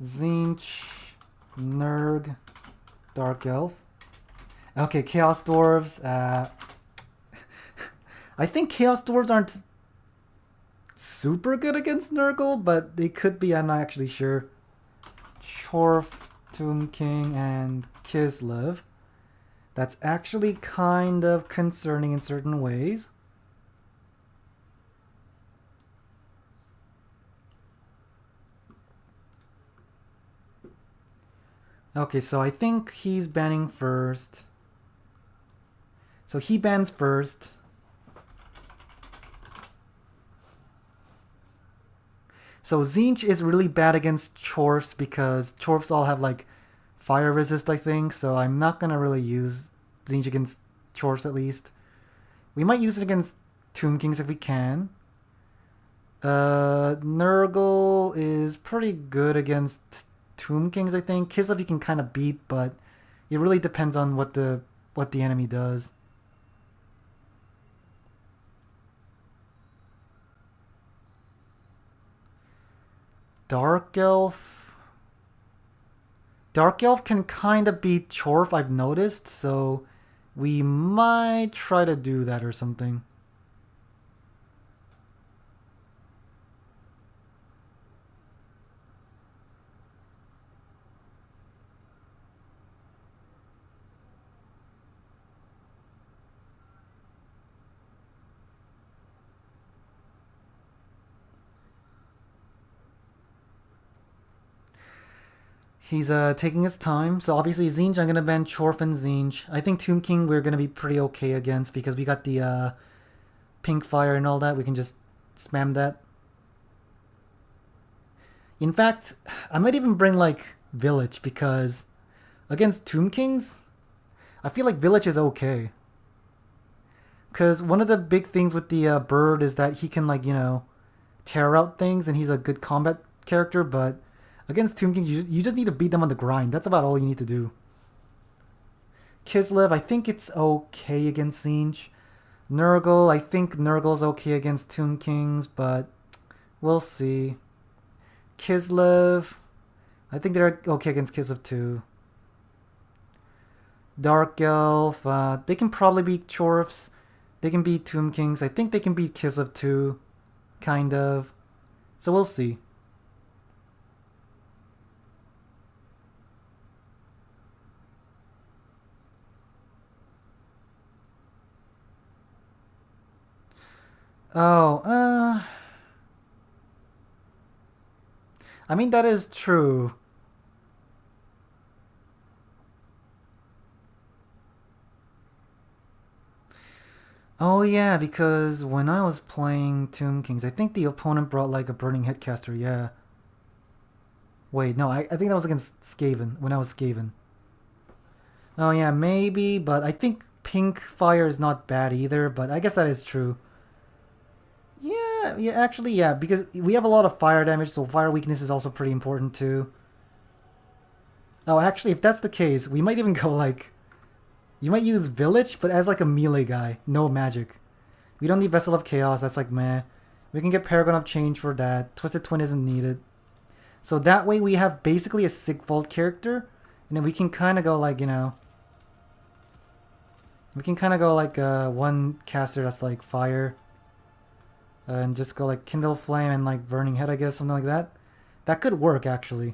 Tzeentch, Nurg, Dark Elf. Okay, Chaos Dwarves. I think Chaos Dwarves aren't super good against Nurgle, but they could be, I'm not actually sure. Chorf, Tomb King, and Kislev. That's actually kind of concerning in certain ways. Okay, so I think he's banning first. So he bans first. So Tzeentch is really bad against Chorfs because Chorfs all have like fire resist, I think. So I'm not gonna really use Tzeentch against Chorfs at least. We might use it against Tomb Kings if we can. Nurgle is pretty good against Tomb Kings, I think. Kislev you can kind of beat, but it really depends on what the enemy does. Dark Elf. Dark Elf can kind of beat Chorf, I've noticed, so we might try to do that or something. He's taking his time. So obviously Tzeentch, I'm gonna ban Chorf and Tzeentch. I think Tomb King we're gonna be pretty okay against because we got the pink fire and all that. We can just spam that. In fact, I might even bring like Village because against Tomb Kings, I feel like Village is okay. Because one of the big things with the bird is that he can like, tear out things and he's a good combat character, but against Tomb Kings, you just need to beat them on the grind. That's about all you need to do. Kislev, I think it's okay against Tzeentch. Nurgle, I think Nurgle's okay against Tomb Kings, but we'll see. Kislev, I think they're okay against Kislev too. Dark Elf, they can probably beat Chorfs. They can beat Tomb Kings. I think they can beat Kislev too. Kind of. So we'll see. Oh, I mean, that is true. Oh yeah, because when I was playing Tomb Kings, I think the opponent brought like a Burning Headcaster, yeah. Wait, no, I think that was against Skaven, when I was Skaven. Oh yeah, maybe, but I think Pink Fire is not bad either, but I guess that is true. Yeah, actually, yeah, because we have a lot of fire damage, so fire weakness is also pretty important too. Oh, actually, if that's the case, we might even go like... You might use Village, but as like a melee guy. No magic. We don't need Vessel of Chaos, that's like meh. We can get Paragon of Change for that. Twisted Twin isn't needed. So that way we have basically a Sigvald character, and then we can kind of go like, We can kind of go like one caster that's like fire. And just go like Kindle Flame and like Burning Head, I guess, something like that. That could work, actually.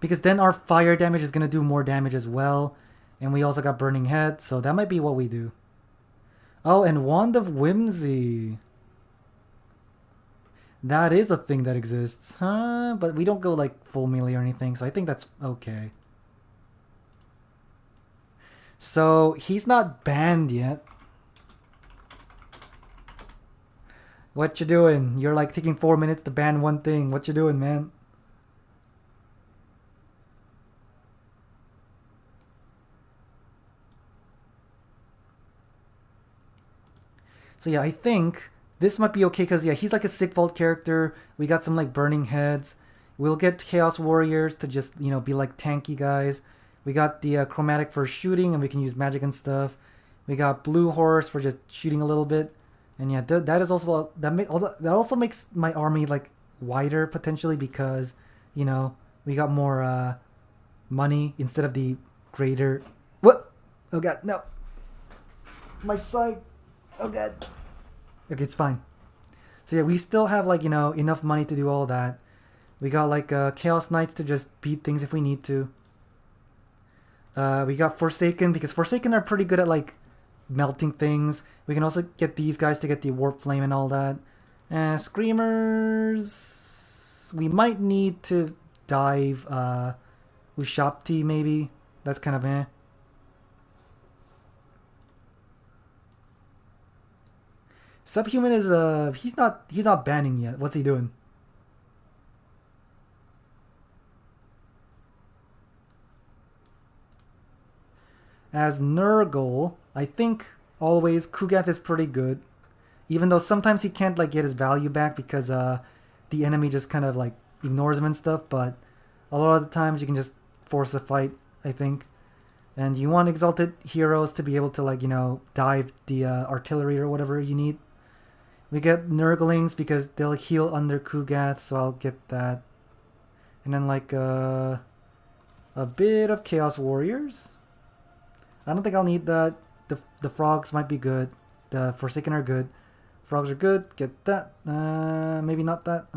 Because then our fire damage is going to do more damage as well. And we also got Burning Head, so that might be what we do. Oh, and Wand of Whimsy. That is a thing that exists, huh? But we don't go like full melee or anything, so I think that's okay. So he's not banned yet. What you doing? You're like taking 4 minutes to ban one thing. What you doing, man? So yeah, I think this might be okay because yeah, he's like a sick vault character. We got some like burning heads. We'll get Chaos Warriors to just be like tanky guys. We got the chromatic for shooting, and we can use magic and stuff. We got Blue Horse for just shooting a little bit, and yeah, that is also that also makes my army like wider potentially because we got more money instead of the greater. What? Oh god, no! My side. Oh god. Okay, it's fine. So yeah, we still have like enough money to do all that. We got like Chaos Knights to just beat things if we need to. We got Forsaken because Forsaken are pretty good at like melting things. We can also get these guys to get the Warp Flame and all that. Screamers, we might need to dive Ushapti maybe. That's kind of eh. Subhuman is he's not banning yet. What's he doing? As Nurgle, I think always Kugath is pretty good. Even though sometimes he can't like get his value back because the enemy just kind of like ignores him and stuff, but a lot of the times you can just force a fight, I think. And you want exalted heroes to be able to like, dive the artillery or whatever you need. We get Nurglings because they'll heal under Kugath, so I'll get that. And then like a bit of Chaos Warriors. I don't think I'll need that. The frogs might be good. The Forsaken are good. Frogs are good. Get that. Maybe not that.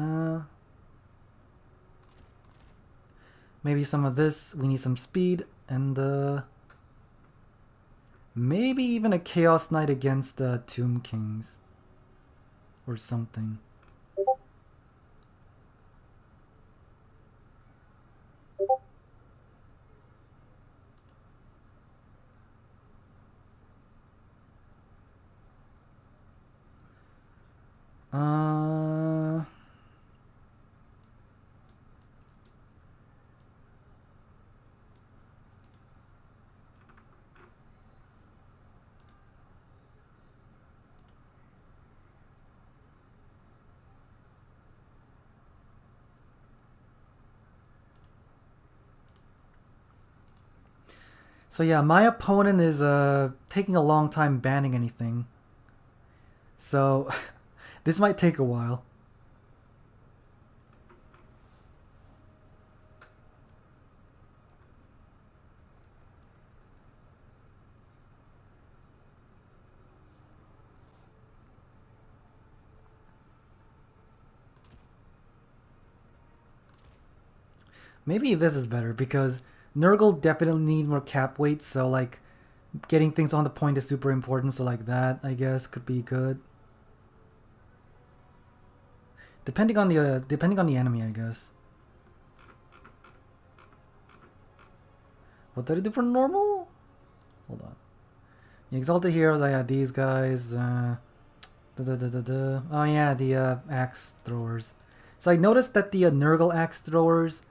Maybe some of this. We need some speed. And maybe even a Chaos Knight against Tomb Kings. Or something. So yeah, my opponent is taking a long time banning anything. So this might take a while. Maybe this is better because Nurgle definitely need more cap weight, so like getting things on the point is super important, so like that I guess could be good. Depending on the enemy, I guess. What did I do for normal? Hold on. The Exalted Heroes, I had these guys. Oh yeah, the axe throwers. So I noticed that the Nurgle axe throwers,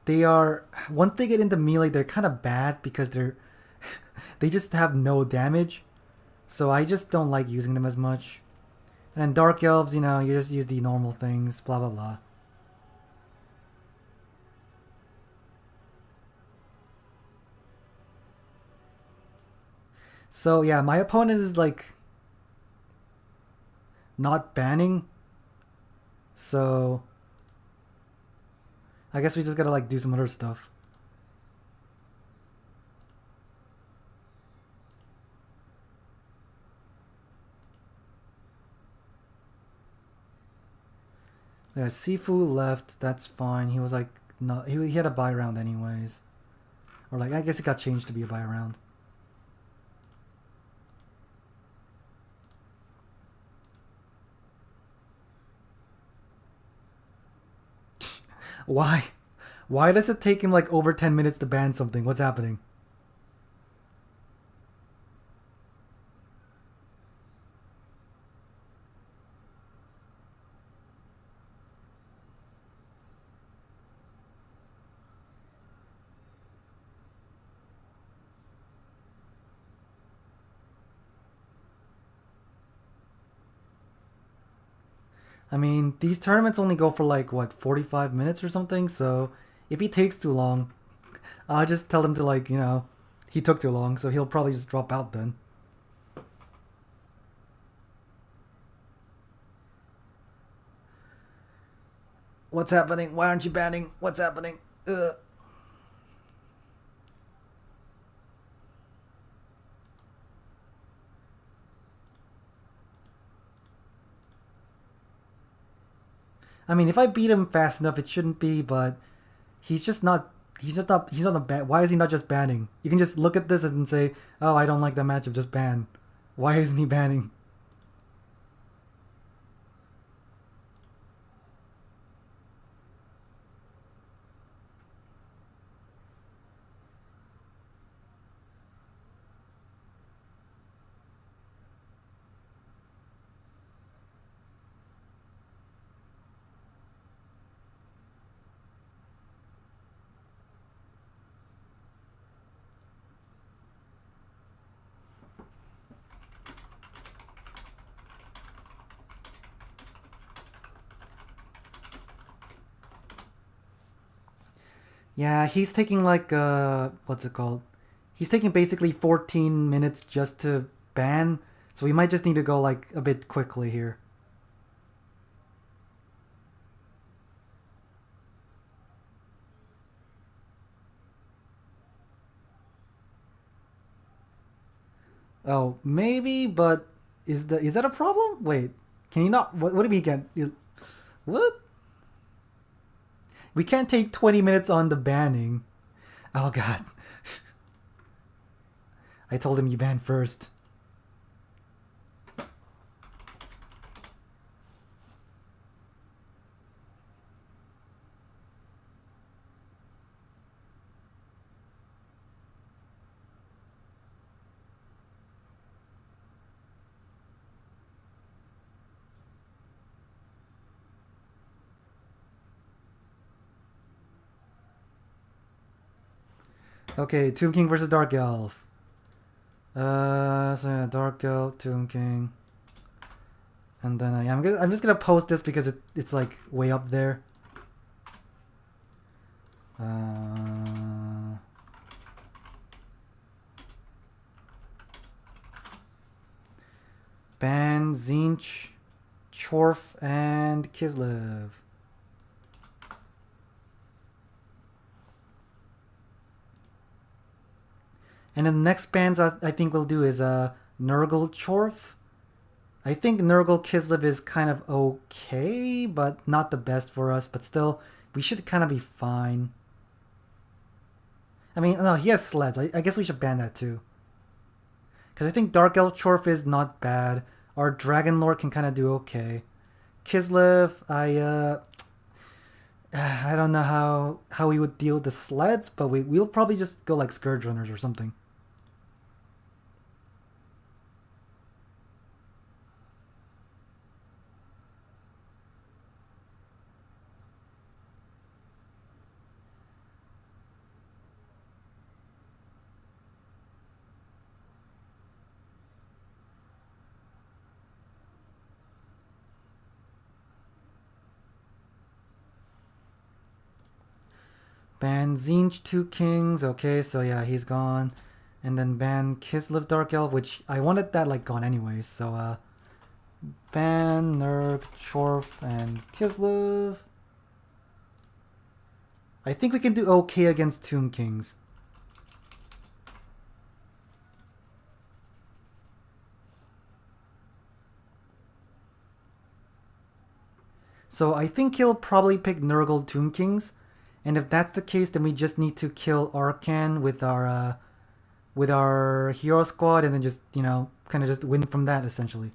they are once they get into melee, they're kind of bad because they just have no damage. So I just don't like using them as much. And then Dark Elves, you just use the normal things, blah blah blah. So yeah, my opponent is like not banning. So I guess we just gotta like do some other stuff. Yeah, Sifu left. That's fine. He was like not. He had a buy round anyways, or like I guess it got changed to be a buy round. Why? Why does it take him like over 10 minutes to ban something? What's happening? I mean, these tournaments only go for like, what, 45 minutes or something? So if he takes too long, I'll just tell him to, like, he took too long, so he'll probably just drop out then. What's happening? Why aren't you banning? What's happening? Ugh. I mean, if I beat him fast enough, it shouldn't be, but he's just not. He's not a ban. Why is he not just banning? You can just look at this and say, "Oh, I don't like that matchup. Just ban." Why isn't he banning? Yeah, he's taking like what's it called? He's taking basically 14 minutes just to ban, so we might just need to go like a bit quickly here. Oh, maybe, but is that a problem? Wait, can you not? What do we get? What? We can't take 20 minutes on the banning. Oh god, I told him you ban first. Okay, Tomb King versus Dark Elf. So yeah, Dark Elf, Tomb King, and then I'm just gonna post this because it's like way up there. Uh, Ban, Tzeentch, Chorf, and Kislev. And then the next bands I think we'll do is Nurgle, Chorf. I think Nurgle Kislev is kind of okay, but not the best for us. But still, we should kind of be fine. I mean, no, he has sleds. I guess we should ban that too. Because I think Dark Elf Chorf is not bad. Our Dragon Lord can kind of do okay. Kislev, I don't know how we would deal with the sleds, but we'll probably just go like Scourge Runners or something. Ban Tzeentch, two kings. Okay, so yeah, he's gone. And then ban Kislev Dark Elf, which I wanted that like gone anyways. So ban Nurg, Chorf, and Kislev. I think we can do okay against Tomb Kings. So I think he'll probably pick Nurgle Tomb Kings. And if that's the case, then we just need to kill Arcan with our hero squad, and then just kind of just win from that essentially.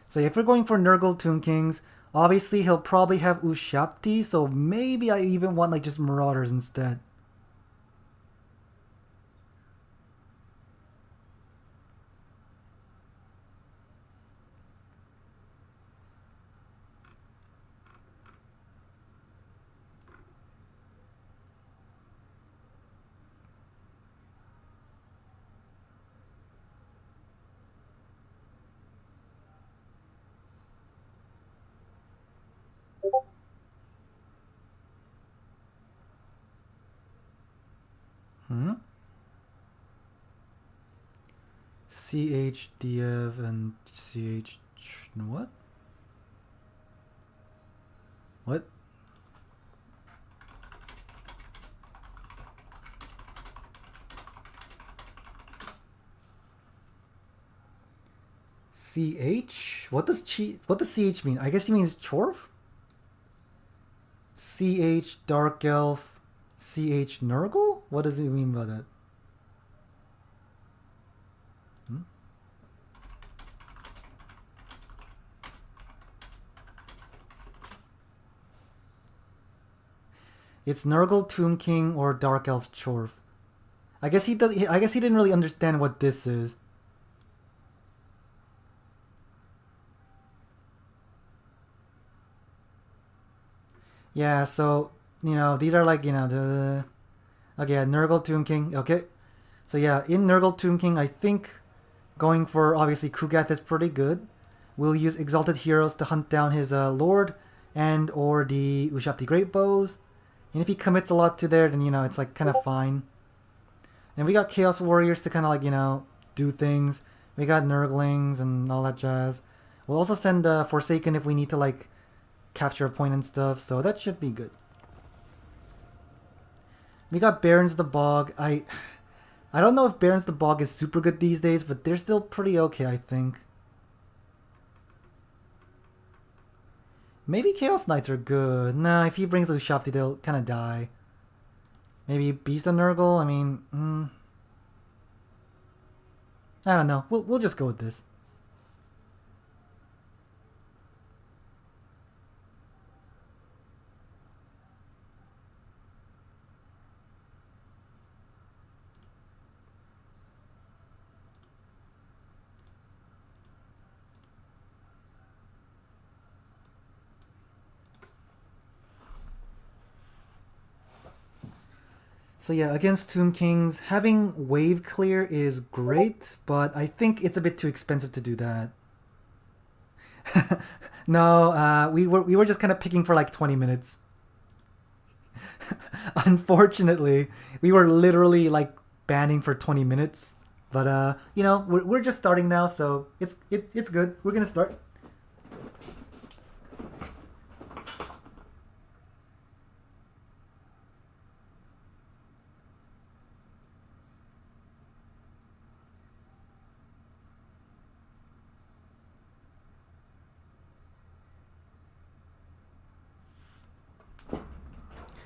So if we're going for Nurgle Tomb Kings, Obviously, he'll probably have Ushabti, so maybe I even want like just Marauders instead. Hmm? CHDF and CH... What? What? CH? What does CH mean? I guess he means Chorf? CH Dark Elf, CH Nurgle? What does it mean by that? Hmm? It's Nurgle Tomb King or Dark Elf Chorf. I guess he does. I guess he didn't really understand what this is. Yeah, so these are like the okay, yeah, Nurgle Tomb King. Okay, so yeah, in Nurgle Tomb King, I think going for obviously Kugath is pretty good. We'll use Exalted Heroes to hunt down his Lord and or the Ushabti Great Bows. And if he commits a lot to there, then it's like kind of fine. And we got Chaos Warriors to kind of like do things. We got Nurglings and all that jazz. We'll also send Forsaken if we need to like capture a point and stuff, so that should be good. We got Barons of the Bog. I don't know if Barons of the Bog is super good these days, but they're still pretty okay, I think. Maybe Chaos Knights are good. Nah, if he brings Ushabti, they'll kind of die. Maybe Beast of Nurgle? I mean, I don't know. We'll just go with this. So yeah, against Tomb Kings, having wave clear is great, but I think it's a bit too expensive to do that. No, we were just kind of picking for like 20 minutes. Unfortunately, we were literally like banning for 20 minutes. But we're just starting now, so it's good. We're gonna start.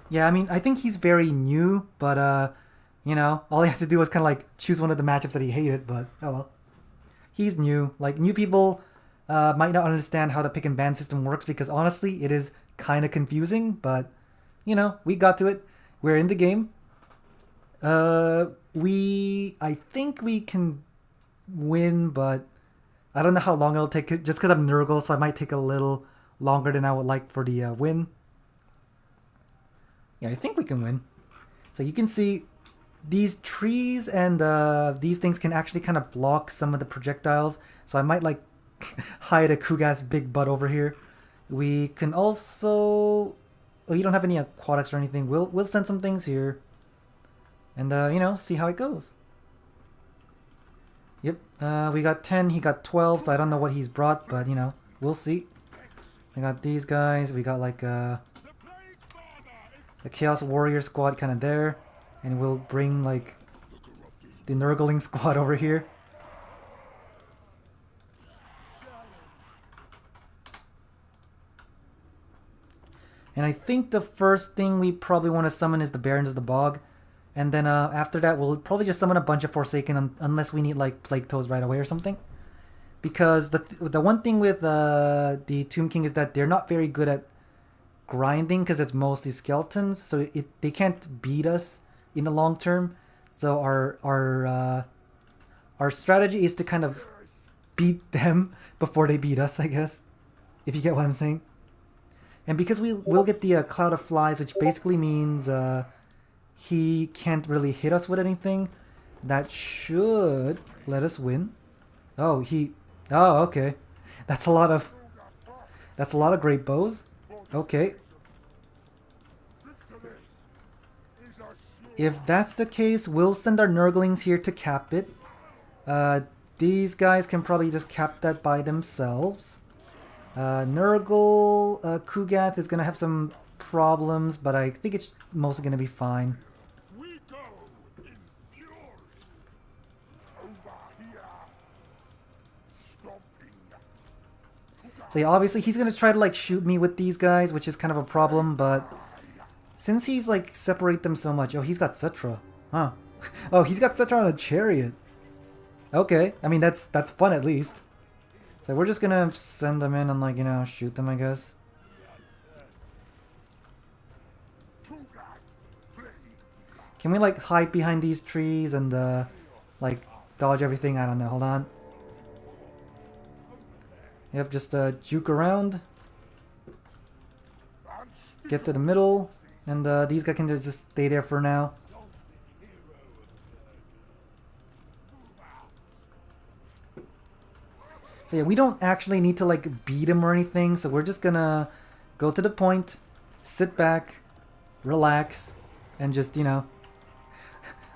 Yeah, I mean, I think he's very new, but all he had to do was kind of like choose one of the matchups that he hated. But oh well, he's new. Like new people might not understand how the pick and ban system works because honestly, it is kind of confusing. But we got to it. We're in the game. I think we can win, but I don't know how long it'll take. Just because I'm Nurgle, so I might take a little longer than I would like for the win. Yeah, I think we can win. So you can see these trees and these things can actually kind of block some of the projectiles. So I might like hide a Kugath's big butt over here. We can also... Oh, you don't have any aquatics or anything. We'll send some things here. And, see how it goes. Yep, we got 10, he got 12, so I don't know what he's brought, but, we'll see. We got these guys, we got like the Chaos Warrior squad kind of there, and we'll bring like the Nurgling squad over here. And I think the first thing we probably want to summon is the Barons of the Bog. And then after that, we'll probably just summon a bunch of Forsaken unless we need like Plague Toads right away or something. because the one thing with the Tomb King is that they're not very good at grinding because it's mostly skeletons, so they can't beat us in the long term. So our strategy is to kind of beat them before they beat us, I guess, if you get what I'm saying. And because we will get the Cloud of Flies, which basically means he can't really hit us with anything, that should let us win. Oh, okay. That's a lot of great bows. Okay. If that's the case, we'll send our Nurglings here to cap it. These guys can probably just cap that by themselves. Nurgle, Kugath is gonna have some problems, but I think it's mostly gonna be fine. So yeah, obviously he's gonna try to like shoot me with these guys, which is kind of a problem, but since he's like separate them so much, oh, he's got Cetra, huh? Oh, he's got Cetra on a chariot. Okay, I mean that's fun at least. So we're just gonna send them in and like, you know, shoot them, I guess. Can we like hide behind these trees and like dodge everything? I don't know. Hold on. Yep, just juke around. Get to the middle, and these guys can just stay there for now. So yeah, we don't actually need to like beat him or anything, so we're just gonna go to the point, sit back, relax, and just, you know,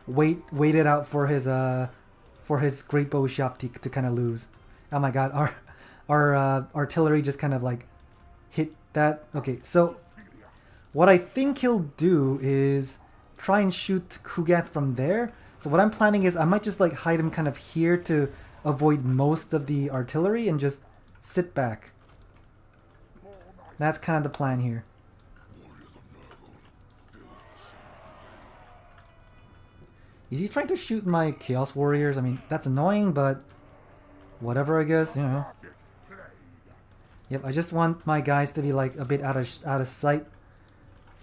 wait it out for his great bow shop to kind of lose. Oh my god, our artillery just kind of like hit that. Okay, so what I think he'll do is try and shoot Kugath from there. So what I'm planning is I might just like hide him kind of here to avoid most of the artillery and just sit back. That's kind of the plan here. Is he trying to shoot my Chaos Warriors? I mean, that's annoying, but whatever, I guess, you know. Yep, I just want my guys to be like a bit out of sight.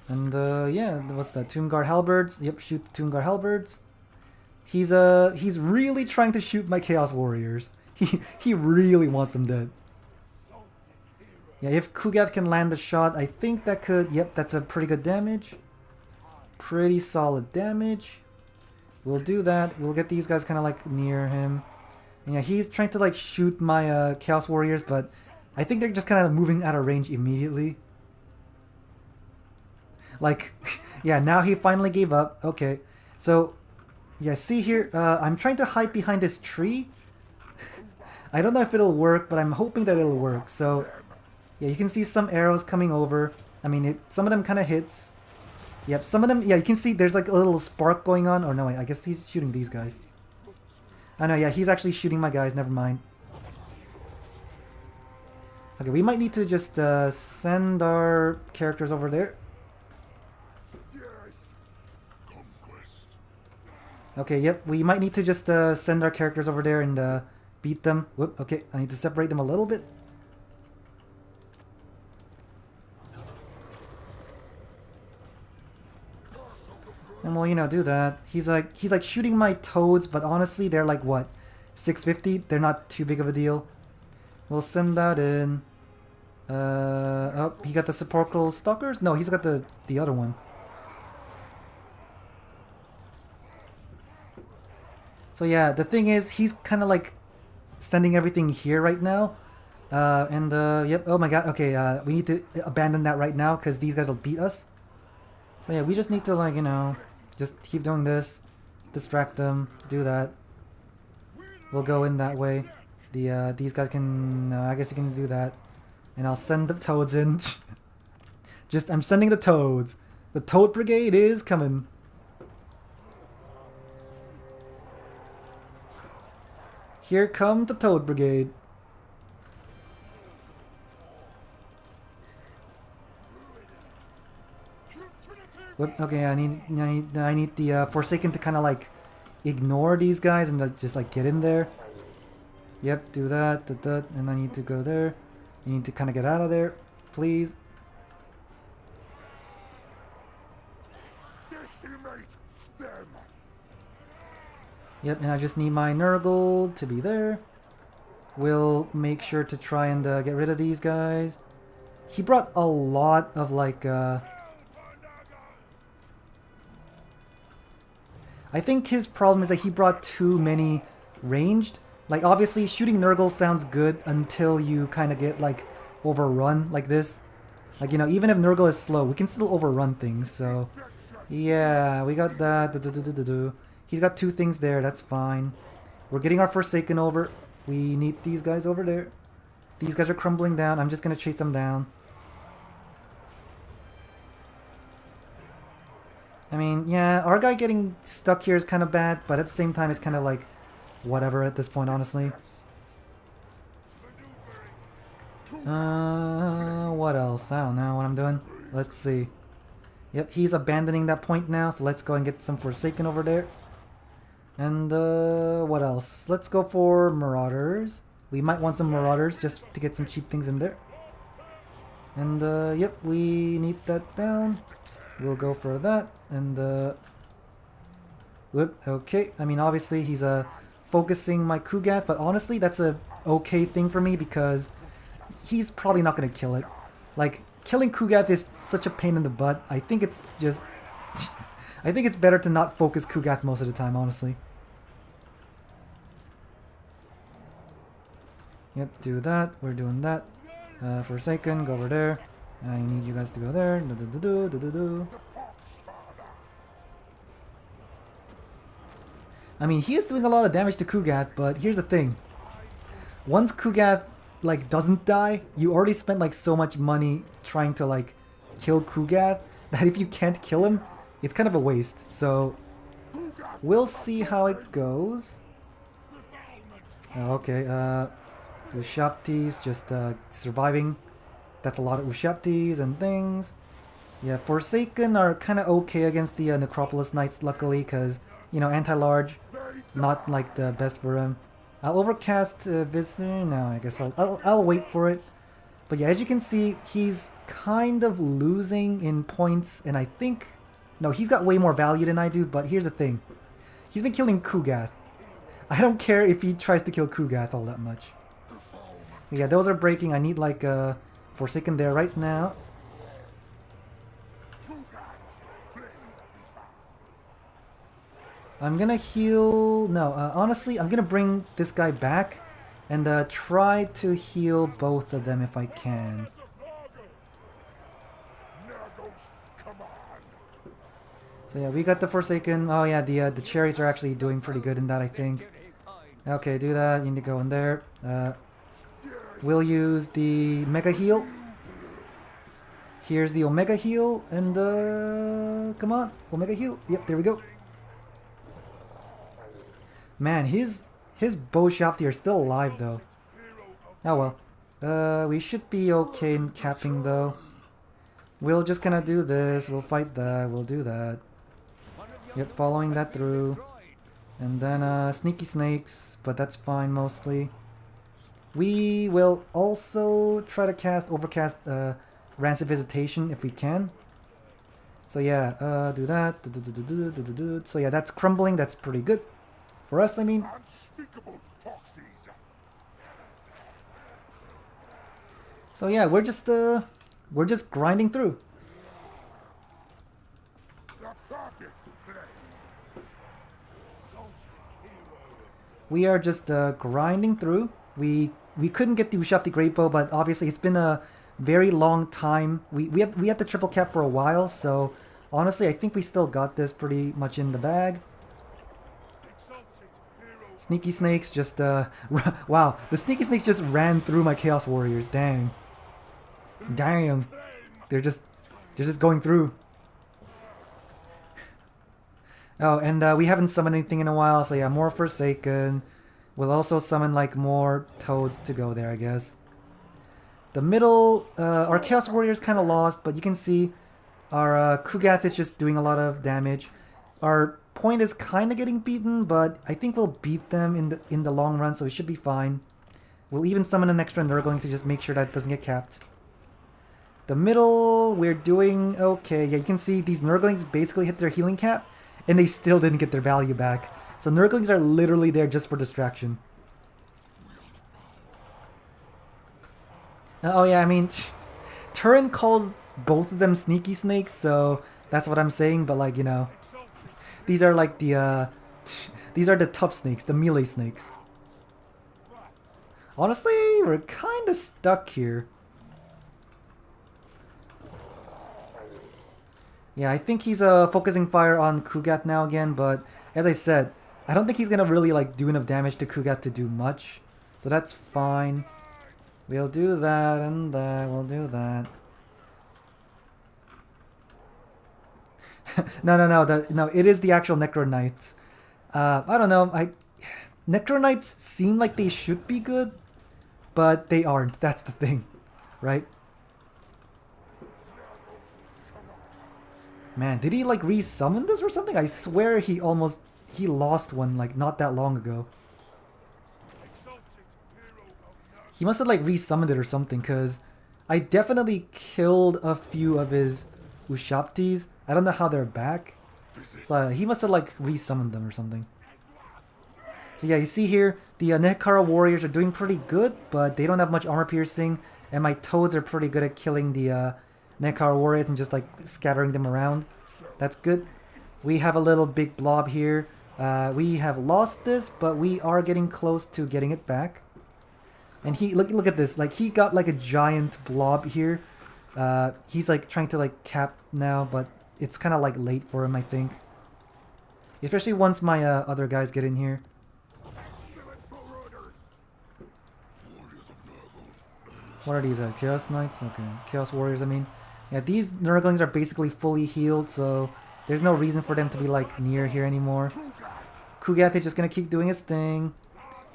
And yeah, what's that? Tomb Guard Halberds. Yep, shoot the Tomb Guard Halberds. He's really trying to shoot my Chaos Warriors. He really wants them dead. Yeah, if Kugath can land the shot, I think that could. Yep, that's a pretty good damage. Pretty solid damage. We'll do that. We'll get these guys kind of like near him. And yeah, he's trying to like shoot my Chaos Warriors, but I think they're just kind of moving out of range immediately. Like, yeah, now he finally gave up. Okay, so yeah, see here, I'm trying to hide behind this tree. I don't know if it'll work, but I'm hoping that it'll work. So yeah, you can see some arrows coming over. I mean, some of them kind of hits. Yep, some of them, yeah, you can see there's like a little spark going on. Or no, wait, I guess he's shooting these guys. I know, yeah, he's actually shooting my guys. Never mind. Okay, we might need to just send our characters over there. Okay, yep, we might need to just send our characters over there and beat them. Whoop, okay, I need to separate them a little bit. And we'll, you know, do that. He's like shooting my toads, but honestly, they're like, what, 650? They're not too big of a deal. We'll send that in. Oh, he got the sepulchral stalkers? No, he's got the other one. So yeah, the thing is, he's kind of like sending everything here right now. Yep, oh my god, okay, we need to abandon that right now because these guys will beat us. So yeah, we just need to, like, you know, just keep doing this, distract them, do that. We'll go in that way. These guys can, I guess you can do that. And I'll send the toads in. I'm sending the toads. The Toad Brigade is coming. Here come the Toad Brigade. What? Okay, I need the Forsaken to kind of like ignore these guys and just like get in there. Yep, do that, and I need to go there. You need to kind of get out of there, please. Yep, and I just need my Nurgle to be there. We'll make sure to try and get rid of these guys. He brought a lot of like... I think his problem is that he brought too many ranged. Like, obviously, shooting Nurgle sounds good until you kind of get, like, overrun like this. Like, you know, even if Nurgle is slow, we can still overrun things, so... Yeah, we got that. He's got 2 things there, that's fine. We're getting our Forsaken over. We need these guys over there. These guys are crumbling down. I'm just gonna chase them down. I mean, yeah, our guy getting stuck here is kind of bad, but at the same time, it's kind of like... whatever at this point, honestly. What else? I don't know what I'm doing. Let's see. Yep, he's abandoning that point now, so let's go and get some Forsaken over there. And, what else? Let's go for Marauders. We might want some Marauders just to get some cheap things in there. And, yep, we need that down. We'll go for that. And, whoop, okay. I mean, obviously, he's, focusing my Kugath, but honestly, that's a okay thing for me because he's probably not going to kill it. Like, killing Kugath is such a pain in the butt. I think it's just... I think it's better to not focus Kugath most of the time, honestly. Yep, do that. We're doing that. Forsaken, go over there. And I need you guys to go there. I mean, he is doing a lot of damage to Kugath, but here's the thing. Once Kugath, like, doesn't die, you already spent, like, so much money trying to, like, kill Kugath that if you can't kill him, it's kind of a waste. So, we'll see how it goes. Okay, Ushaptis just, surviving. That's a lot of Ushaptis and things. Yeah, Forsaken are kind of okay against the Necropolis Knights, luckily, because, you know, anti-large. Not like the best for him. I'll overcast Visitor. No, I guess I'll wait for it. But yeah, as you can see, he's kind of losing in points, and I think... No, he's got way more value than I do, but here's the thing. He's been killing Kugath. I don't care if he tries to kill Kugath all that much. But yeah, those are breaking. I need like a Forsaken there right now. I'm gonna heal... No, honestly, I'm gonna bring this guy back and try to heal both of them if I can. So yeah, we got the Forsaken. Oh yeah, the cherries are actually doing pretty good in that, I think. Okay, do that. You need to go in there. We'll use the Mega Heal. Here's the Omega Heal, and come on, Omega Heal. Yep, there we go. Man, his Bowshafty are still alive though. Oh well. We should be okay in capping though. We'll just kind of do this. We'll fight that. We'll do that. Yep, following that through. And then Sneaky Snakes, but that's fine mostly. We will also try to overcast Rancid Visitation if we can. So yeah, do that. So yeah, that's crumbling. That's pretty good. For us, I mean. So yeah, we're just grinding through. We are just grinding through. We couldn't get the Ushapti Great Bow, but obviously it's been a very long time. We had the triple cap for a while, so honestly I think we still got this pretty much in the bag. Sneaky Snakes just wow, the Sneaky Snakes just ran through my Chaos Warriors. Dang. They're just going through. Oh, and we haven't summoned anything in a while, so yeah, more Forsaken. We'll also summon like more Toads to go there, I guess. The middle, our Chaos Warrior is kind of lost, but you can see our Kugath is just doing a lot of damage. Our point is kind of getting beaten, but I think we'll beat them in the long run, so it should be fine. We'll even summon an extra Nurgling to just make sure that it doesn't get capped. The middle, we're doing okay. Yeah, you can see these Nurglings basically hit their healing cap, and they still didn't get their value back. So Nurglings are literally there just for distraction. Oh yeah, I mean, Turin calls both of them sneaky snakes, so that's what I'm saying, but like, you know, these are like the, these are the tough snakes, the melee snakes. Honestly, we're kind of stuck here. Yeah, I think he's focusing fire on Kugat now again, but as I said, I don't think he's gonna really like do enough damage to Kugat to do much. So that's fine. We'll do that and that, we'll do that. No, it is the actual Necro Knights. I don't know, Necro Knights seem like they should be good, but they aren't, that's the thing, right? Man, did he like resummon this or something? I swear he lost one like not that long ago. He must have like resummoned it or something, because I definitely killed a few of his Ushaptis. I don't know how they're back. So he must have like resummoned them or something. So yeah, you see here, the Nekara warriors are doing pretty good, but they don't have much armor piercing, and my toads are pretty good at killing the Nekara warriors and just like scattering them around. That's good. We have a little big blob here. We have lost this, but we are getting close to getting it back. And he look at this, like he got like a giant blob here. He's like trying to like cap now, but it's kind of like late for him, I think. Especially once my other guys get in here. What are these guys? Chaos Knights? Okay. Chaos Warriors, I mean. Yeah, these Nurglings are basically fully healed, so there's no reason for them to be like near here anymore. Kugath is just gonna keep doing his thing.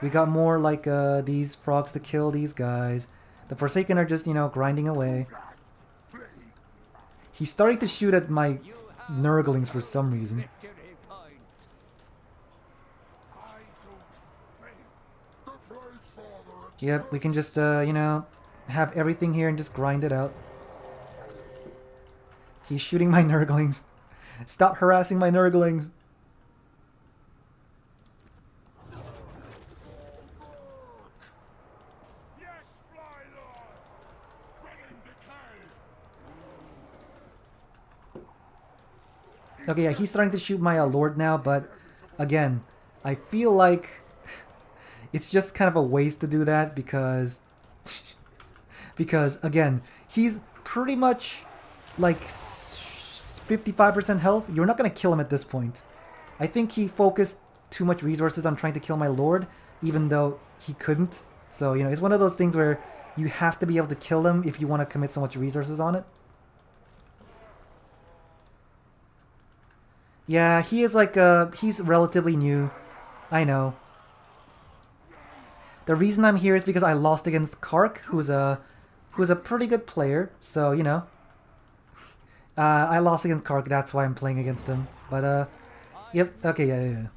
We got more like these frogs to kill these guys. The Forsaken are just, you know, grinding away. He's starting to shoot at my Nurglings for some reason. Yep, we can just, you know, have everything here and just grind it out. He's shooting my Nurglings. Stop harassing my Nurglings. Okay, yeah, he's starting to shoot my Lord now, but again, I feel like it's just kind of a waste to do that because again, he's pretty much like 55% health. You're not going to kill him at this point. I think he focused too much resources on trying to kill my Lord, even though he couldn't. So, you know, it's one of those things where you have to be able to kill him if you want to commit so much resources on it. Yeah, he is like, he's relatively new. I know. The reason I'm here is because I lost against Kark, who's a pretty good player. So, you know. I lost against Kark, that's why I'm playing against him. But, yep, okay, yeah.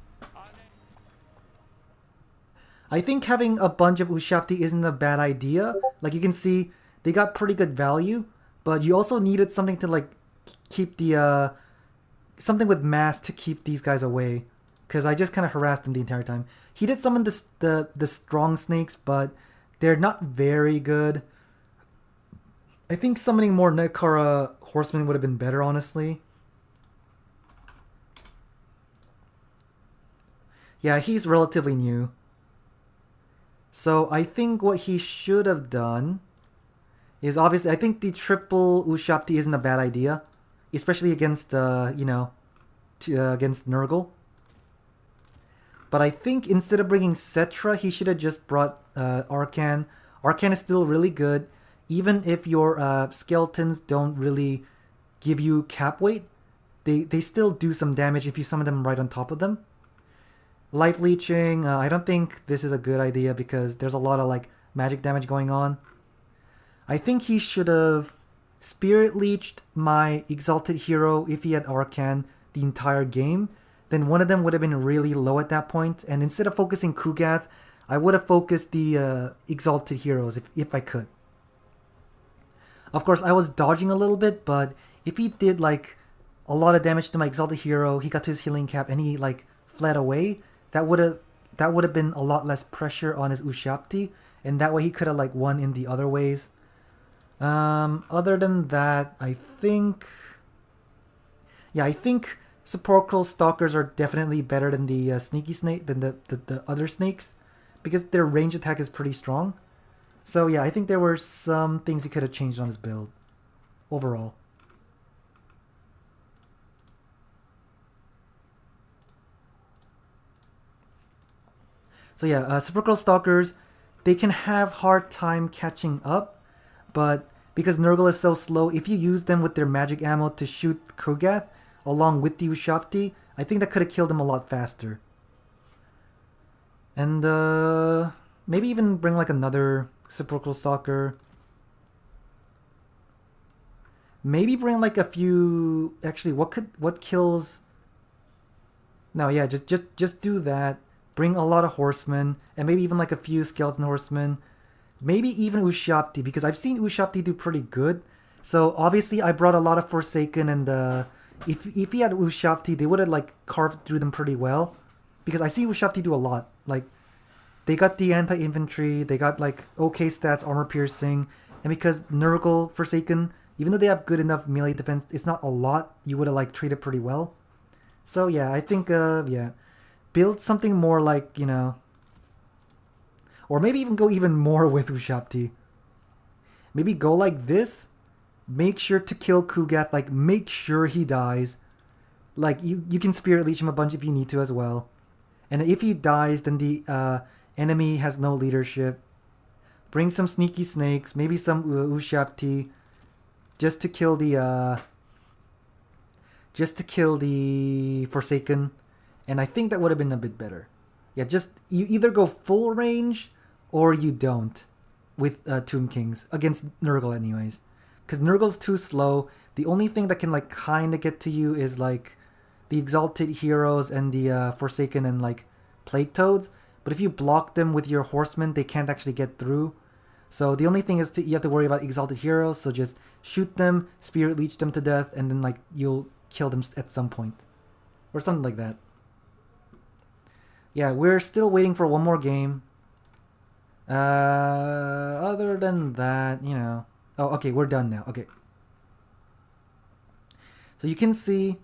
I think having a bunch of Ushapti isn't a bad idea. Like, you can see, they got pretty good value. But you also needed something to, like, keep the, something with mass to keep these guys away. Because I just kind of harassed him the entire time. He did summon the strong snakes, but they're not very good. I think summoning more Nekara horsemen would have been better, honestly. Yeah, he's relatively new. So I think what he should have done is obviously, I think the triple Ushapti isn't a bad idea. Especially against, you know, against Nurgle. But I think instead of bringing Cetra, he should have just brought Arcan. Arcan is still really good. Even if your skeletons don't really give you cap weight, they still do some damage if you summon them right on top of them. Life leeching, I don't think this is a good idea because there's a lot of like magic damage going on. I think he should have Spirit Leeched my Exalted Hero if he had Arcan the entire game. Then one of them would have been really low at that point. And instead of focusing Kugath, I would have focused the Exalted Heroes if I could. Of course, I was dodging a little bit, but if he did like a lot of damage to my Exalted Hero, he got to his healing cap and he like fled away, that would have been a lot less pressure on his Ushabti, and that way he could have like won in the other ways. Other than that, I think Sepulchral Stalkers are definitely better than the Sneaky Snake, than the other snakes, because their range attack is pretty strong. So yeah, I think there were some things he could have changed on his build overall. So yeah, Sepulchral Stalkers, they can have hard time catching up, but because Nurgle is so slow, if you use them with their magic ammo to shoot Kogath along with the Ushabti, I think that could have killed him a lot faster. And maybe even bring like another Sepulchral Stalker. Maybe bring like a few. Actually, what kills? No, yeah, just do that. Bring a lot of horsemen, and maybe even like a few skeleton horsemen. Maybe even Ushabti, because I've seen Ushabti do pretty good. So obviously I brought a lot of Forsaken, and if he had Ushabti, they would have like carved through them pretty well. Because I see Ushabti do a lot. Like, they got the anti-infantry, they got like okay stats, armor piercing, and because Nurgle Forsaken, even though they have good enough melee defense, it's not a lot, you would have like traded pretty well. So yeah, I think yeah. Build something more like, you know, or maybe even go even more with Ushabti. Maybe go like this. Make sure to kill Kugat. Like, make sure he dies. Like, you can Spirit Leech him a bunch if you need to as well. And if he dies, then the enemy has no leadership. Bring some Sneaky Snakes. Maybe some Ushabti. Just to kill the Forsaken. And I think that would have been a bit better. Yeah, just you either go full range or you don't with Tomb Kings against Nurgle anyways. Because Nurgle's too slow. The only thing that can like kind of get to you is like the Exalted Heroes and the Forsaken and like Plague Toads. But if you block them with your Horsemen, they can't actually get through. So the only thing is you have to worry about Exalted Heroes. So just shoot them, Spirit Leech them to death, and then like you'll kill them at some point. Or something like that. Yeah, we're still waiting for one more game. Other than that, you know. Oh, okay, we're done now. Okay. So you can see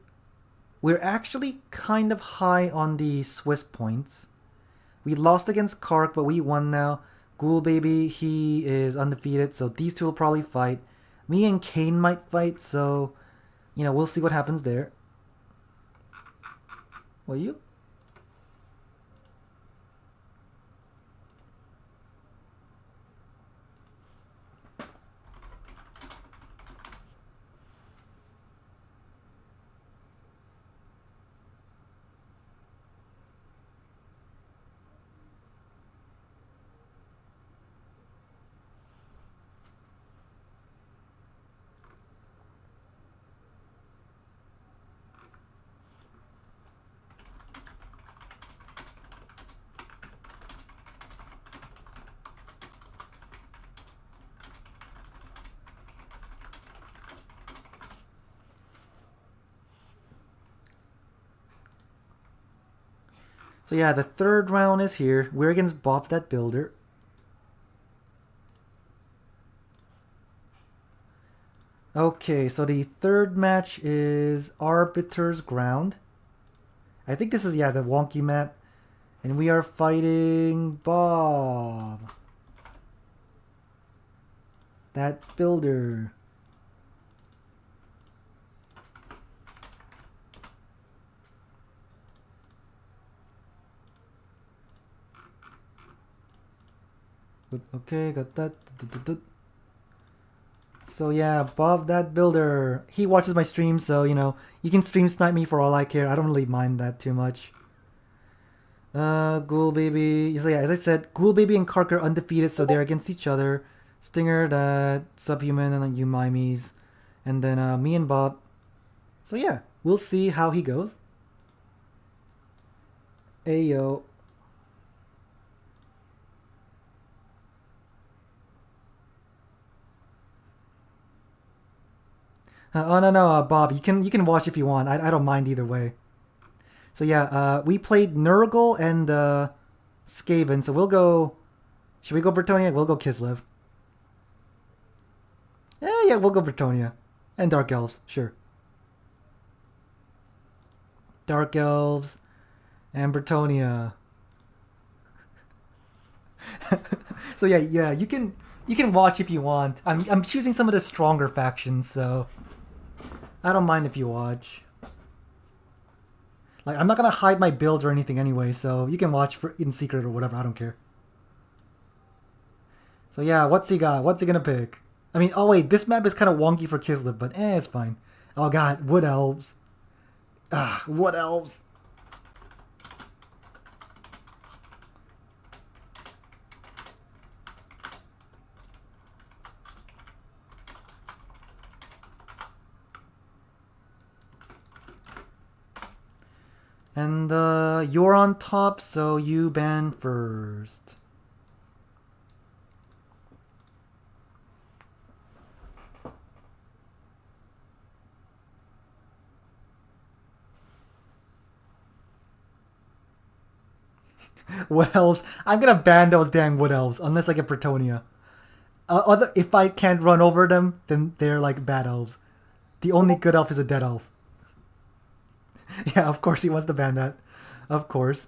we're actually kind of high on the Swiss points. We lost against Kark, but we won now. Ghoul Baby, he is undefeated, so these two will probably fight. Me and Kane might fight, so, you know, we'll see what happens there. Will you? So yeah, the third round is here. We're against Bob that Builder. Okay, so the third match is Arbiter's Ground. I think this is, yeah, the wonky map. And we are fighting Bob that Builder. Okay, got that. So yeah, Bob that Builder. He watches my stream, so you know, you can stream snipe me for all I care. I don't really mind that too much. Ghoul Baby. So yeah, as I said, Ghoul Baby and Kark are undefeated, so they're against each other. Stinger, that Subhuman, and then you Mimes. And then me and Bob. So yeah, we'll see how he goes. Ayo. Oh no no, Bob, you can watch if you want. I don't mind either way. So yeah, we played Nurgle and Skaven. So we'll go. Should we go Bretonnia? We'll go Kislev. Yeah, we'll go Bretonnia and Dark Elves. Sure. Dark Elves and Bretonnia. So yeah, you can watch if you want. I'm choosing some of the stronger factions, so I don't mind if you watch. Like I'm not gonna hide my builds or anything anyway, so you can watch in secret or whatever. I don't care. So yeah, what's he got? What's he gonna pick? I mean, oh wait, this map is kind of wonky for Kislev, but it's fine. Oh god, Wood Elves. Wood Elves. And you're on top, so you ban first. Wood Elves. I'm gonna ban those dang Wood Elves unless I get Bretonnia. If I can't run over them, then they're like bad elves. The only good elf is a dead elf. Yeah, of course he wants to ban that. Of course.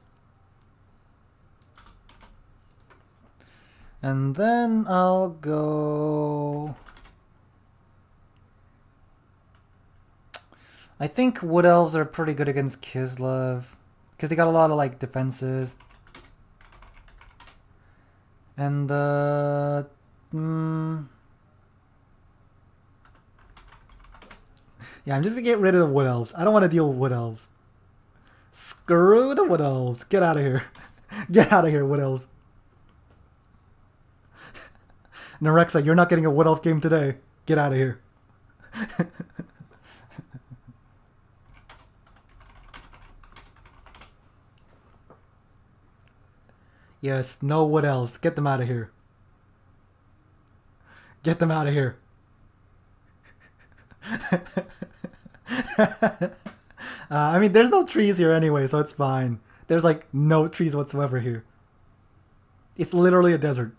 And then I'll go... I think Wood Elves are pretty good against Kislev. Because they got a lot of like defenses. And yeah, I'm just gonna get rid of the Wood Elves. I don't want to deal with Wood Elves. Screw the Wood Elves. Get out of here. Get out of here, Wood Elves. Narexa, you're not getting a Wood Elf game today. Get out of here. Yes, no Wood Elves. Get them out of here. Get them out of here. I mean, there's no trees here anyway, so it's fine. There's like no trees whatsoever here. It's literally a desert.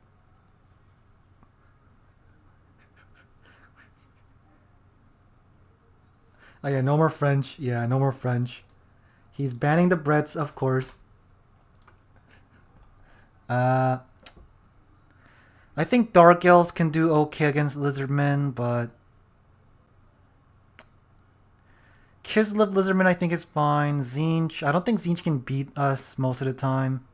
Oh yeah, no more French. Yeah, no more French. He's banning the Brets, of course. I think Dark Elves can do okay against Lizardmen, but Kislev Lizardmen I think is fine. Tzeentch, I don't think Tzeentch can beat us most of the time.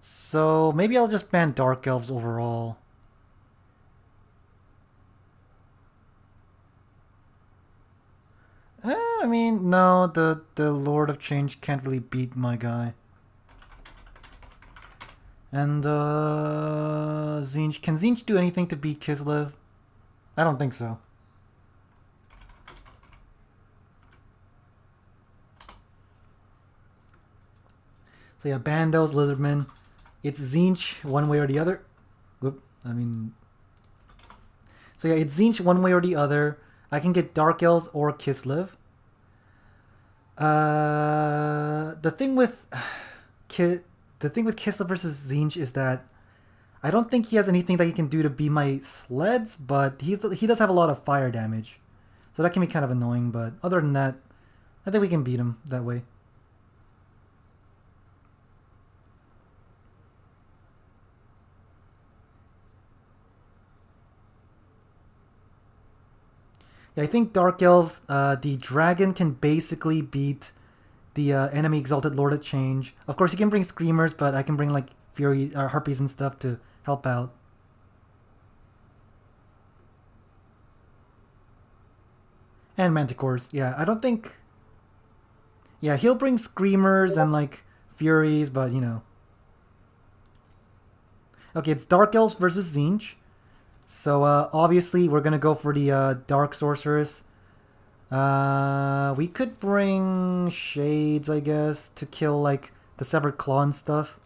So maybe I'll just ban Dark Elves overall. I mean, no, the Lord of Change can't really beat my guy. And Tzeentch, can Tzeentch do anything to beat Kislev? I don't think so. So yeah, ban those Lizardmen. It's Tzeentch one way or the other. Whoop, I mean... So yeah, it's Tzeentch one way or the other. I can get Dark Elves or Kislev. The thing with Kislev versus Tzeentch is that I don't think he has anything that he can do to beat my sleds, but he does have a lot of fire damage. So that can be kind of annoying, but other than that, I think we can beat him that way. Yeah, I think Dark Elves, the dragon can basically beat the enemy Exalted Lord of Change. Of course, you can bring Screamers, but I can bring like Fury, Harpies and stuff to help out. And Manticores. Yeah, I don't think... Yeah, he'll bring Screamers and like Furies, but you know. Okay, it's Dark Elves versus Tzeentch. So obviously we're gonna go for the Dark Sorceress. We could bring Shades, I guess, to kill like the Severed Claw and stuff.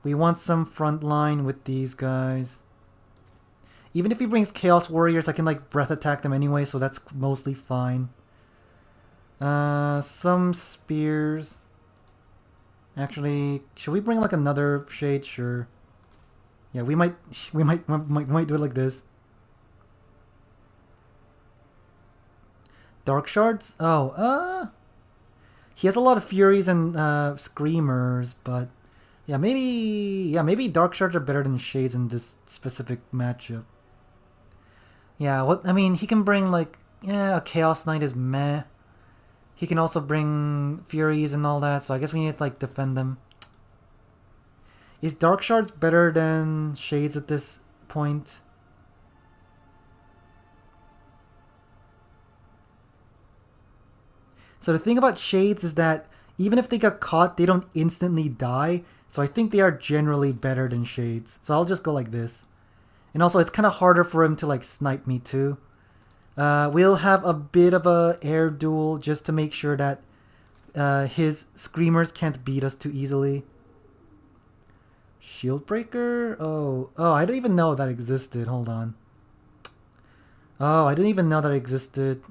We want some front line with these guys. Even if he brings Chaos Warriors, I can like breath attack them anyway, so that's mostly fine. Some spears. Actually, should we bring like another shade? Sure. Yeah, we might do it like this. Dark Shards? Oh, he has a lot of Furies and Screamers, but maybe Dark Shards are better than Shades in this specific matchup. Yeah, he can bring like, a Chaos Knight is meh. He can also bring Furies and all that, so I guess we need to like defend them. Is Dark Shards better than Shades at this point? So the thing about Shades is that even if they get caught, they don't instantly die. So I think they are generally better than Shades. So I'll just go like this. And also, it's kind of harder for him to like snipe me too. We'll have a bit of a air duel just to make sure that his Screamers can't beat us too easily. Shield Breaker? Oh, I didn't even know that existed. Hold on. Oh, I didn't even know that existed.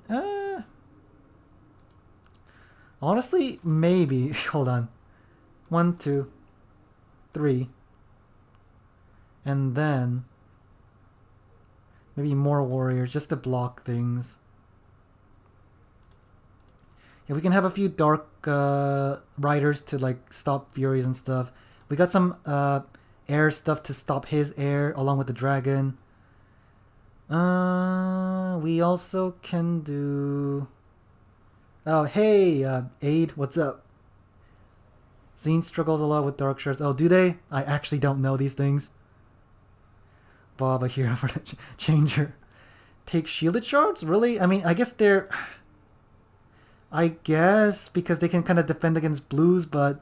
Honestly, maybe. Hold on. 1, 2, 3. And then maybe more warriors just to block things. Yeah, we can have a few dark riders to like stop furies and stuff. We got some air stuff to stop his air along with the dragon. We also can do... Oh, hey, Aid, what's up? Tzeentch struggles a lot with Dark Shards. Oh, do they? I actually don't know these things. Bob, a hero for the changer. Take shielded shards? Really? I mean, I guess they're... I guess, because they can kind of defend against blues, but...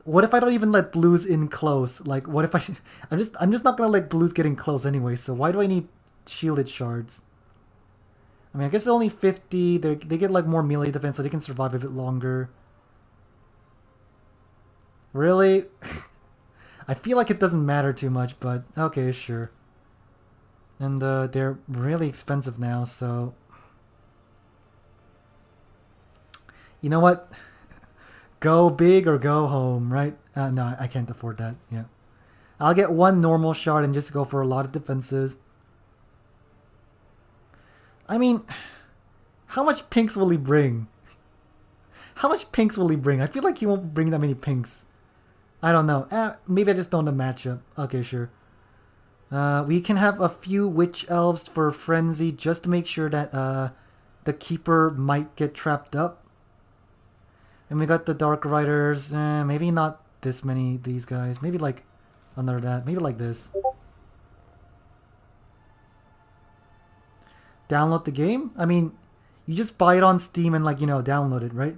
What if I don't even let blues in close? Like, what if I... I'm just not gonna let blues get in close anyway, so why do I need shielded shards? I mean, I guess it's only 50. They get like more melee defense, so they can survive a bit longer. Really? I feel like it doesn't matter too much, but okay, sure. And they're really expensive now, so... You know what? Go big or go home, right? No, I can't afford that, yeah. I'll get one normal shard and just go for a lot of defenses. I mean, how much pinks will he bring? How much pinks will he bring? I feel like he won't bring that many pinks. I don't know. Maybe I just don't know the matchup. Okay, sure. We can have a few Witch Elves for Frenzy just to make sure that the Keeper might get trapped up. And we got the Dark Riders. Maybe not this many, these guys. Maybe like under that. Maybe like this. Download the game? I mean, you just buy it on Steam and like, download it, right?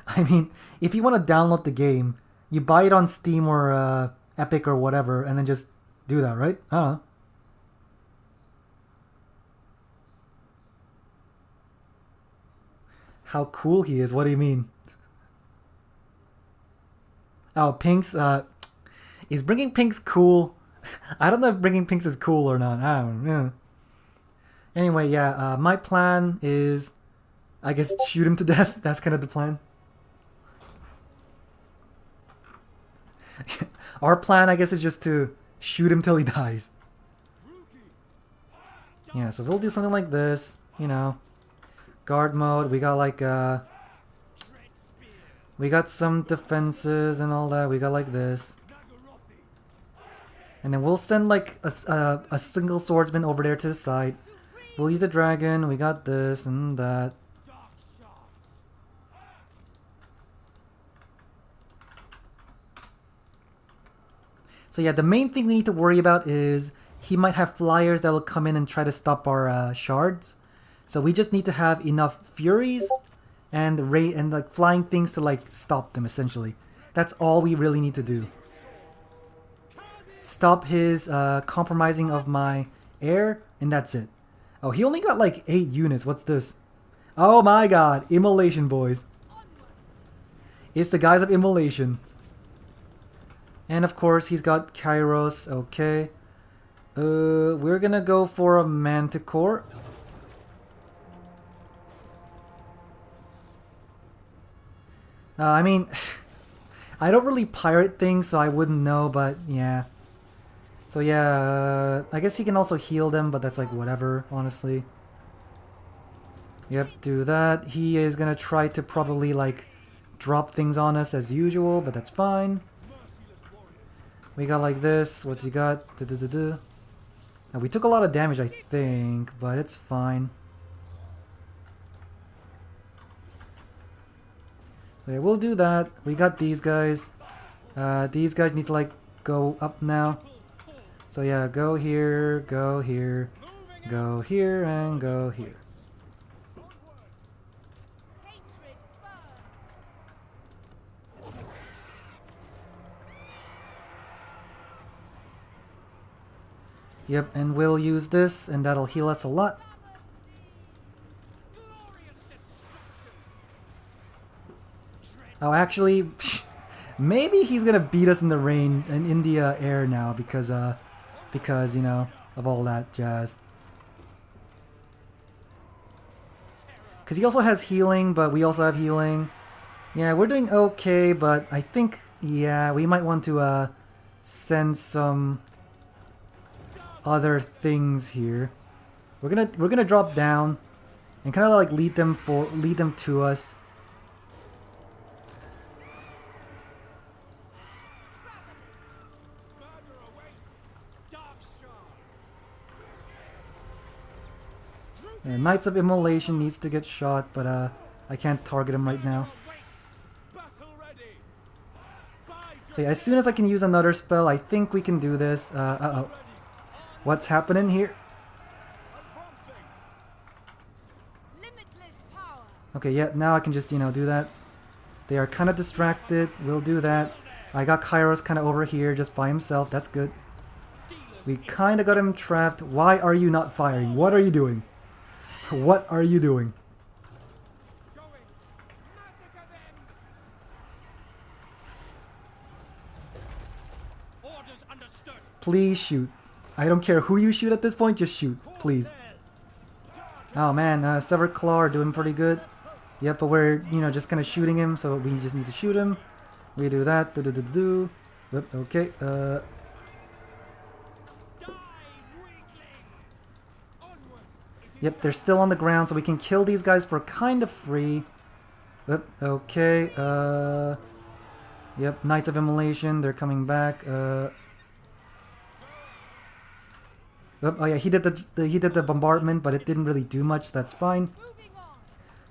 I mean, if you want to download the game, you buy it on Steam or Epic or whatever, and then just do that, right? I don't know. How cool he is, what do you mean? Oh, pinks, is bringing pinks cool? I don't know if bringing pinks is cool or not, I don't know. Anyway, yeah, my plan is, I guess, shoot him to death. That's kind of the plan. Our plan, I guess, is just to shoot him till he dies. Yeah, so we'll do something like this, Guard mode, we got like, we got some defenses and all that, we got like this. And then we'll send like a single swordsman over there to the side. We'll use the dragon, we got this and that. So yeah, the main thing we need to worry about is he might have flyers that will come in and try to stop our shards. So we just need to have enough furies and like flying things to like stop them essentially. That's all we really need to do. Stop his compromising of my air, and that's it. Oh, he only got like 8 units. What's this? Oh my god, immolation, boys. It's the guise of immolation. And of course, he's got Kairos. Okay. We're gonna go for a Manticore. I mean, I don't really pirate things, so I wouldn't know, but yeah. So yeah, I guess he can also heal them, but that's like whatever, honestly. Yep, do that. He is gonna try to probably like drop things on us as usual, but that's fine. We got like this. What's he got? Now, we took a lot of damage, I think, but it's fine. Okay, we'll do that. We got these guys. These guys need to like go up now. So yeah, go here, go here, go here, and go here. Yep, and we'll use this, and that'll heal us a lot. Oh, actually, maybe he's gonna beat us in the rain and in the air now because you know, of all that jazz. Because he also has healing, but we also have healing. Yeah, we're doing okay, but I think, yeah, we might want to send some other things here. We're gonna drop down and kind of like lead them to us. Knights of Immolation needs to get shot, but I can't target him right now. So yeah, as soon as I can use another spell, I think we can do this. Uh-oh. What's happening here? Okay, yeah, now I can just, you know, do that. They are kind of distracted. We'll do that. I got Kairos kind of over here just by himself. That's good. We kind of got him trapped. Why are you not firing? What are you doing? What are you doing? Please shoot. I don't care who you shoot at this point, just shoot. Please. Oh man, Severed Claw are doing pretty good. Yep, but we're, you know, just kind of shooting him, so we just need to shoot him. We do that. Yep, okay, Yep, they're still on the ground, so we can kill these guys for kind of free. Yep, okay, Yep, Knights of Immolation, they're coming back. Yep, oh yeah, he did the bombardment, but it didn't really do much, that's fine.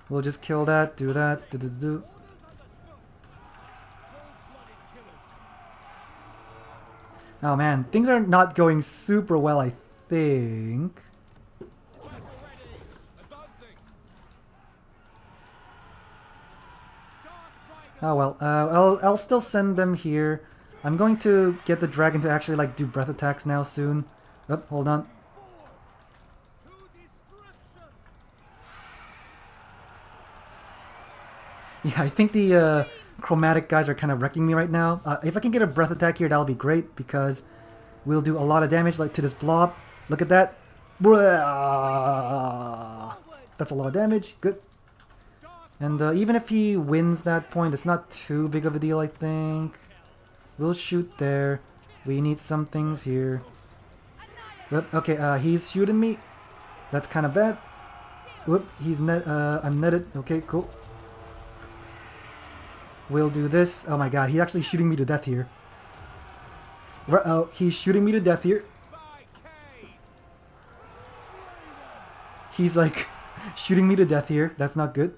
We'll just kill that, do that, Oh man, things are not going super well, I think. Oh well, I'll still send them here. I'm going to get the dragon to actually like do breath attacks now soon. Oh, hold on. Yeah, I think the chromatic guys are kind of wrecking me right now. If I can get a breath attack here, that'll be great because we'll do a lot of damage like to this blob. Look at that. That's a lot of damage. Good. And even if he wins that point, it's not too big of a deal, I think. We'll shoot there. We need some things here. Whoop, okay, he's shooting me. That's kind of bad. Whoop, he's I'm netted. Okay, cool. We'll do this. Oh my god, he's actually shooting me to death here. Oh, he's shooting me to death here. He's like shooting me to death here. That's not good.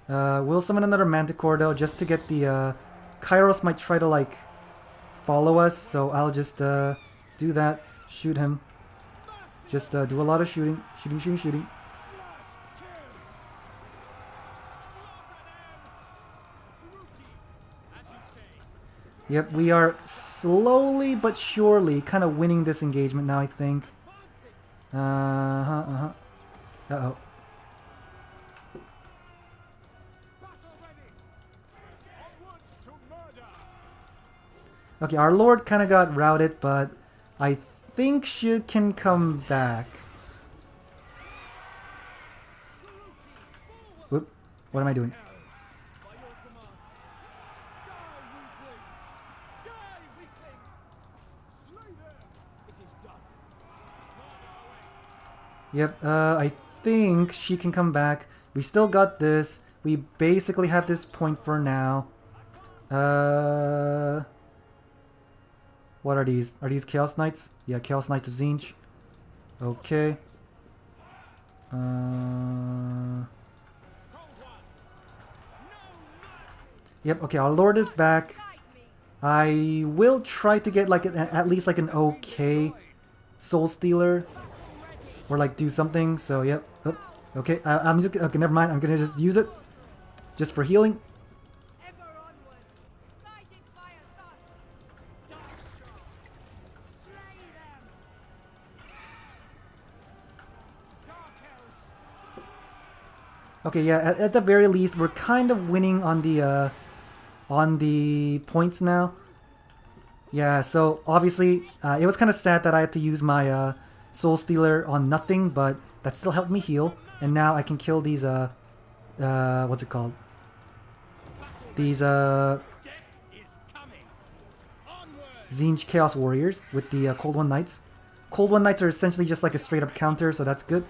We'll summon another Manticore though, just to get the, Kairos might try to like, follow us, so I'll just, do that, shoot him. Just, do a lot of shooting. Shooting. Yep, we are slowly but surely kind of winning this engagement now, I think. Uh-oh. Okay, our Lord kind of got routed, but I think she can come back. Whoop. What am I doing? Yep, I think she can come back. We still got this. We basically have this point for now. What are these? Are these Chaos Knights? Yeah, Chaos Knights of Tzeentch. Okay. Yep, okay, our Lord is back. I will try to get like at least like an okay Soul Stealer. Or like do something, so yep. Oh, okay, I'm just, okay, never mind. I'm gonna just use it. Just for healing. Okay, yeah, at the very least, we're kind of winning on the points now. Yeah, so obviously, it was kind of sad that I had to use my Soul Stealer on nothing, but that still helped me heal. And now I can kill these, what's it called? These, Tzeentch Chaos Warriors with the Cold One Knights. Cold One Knights are essentially just like a straight up counter, so that's good.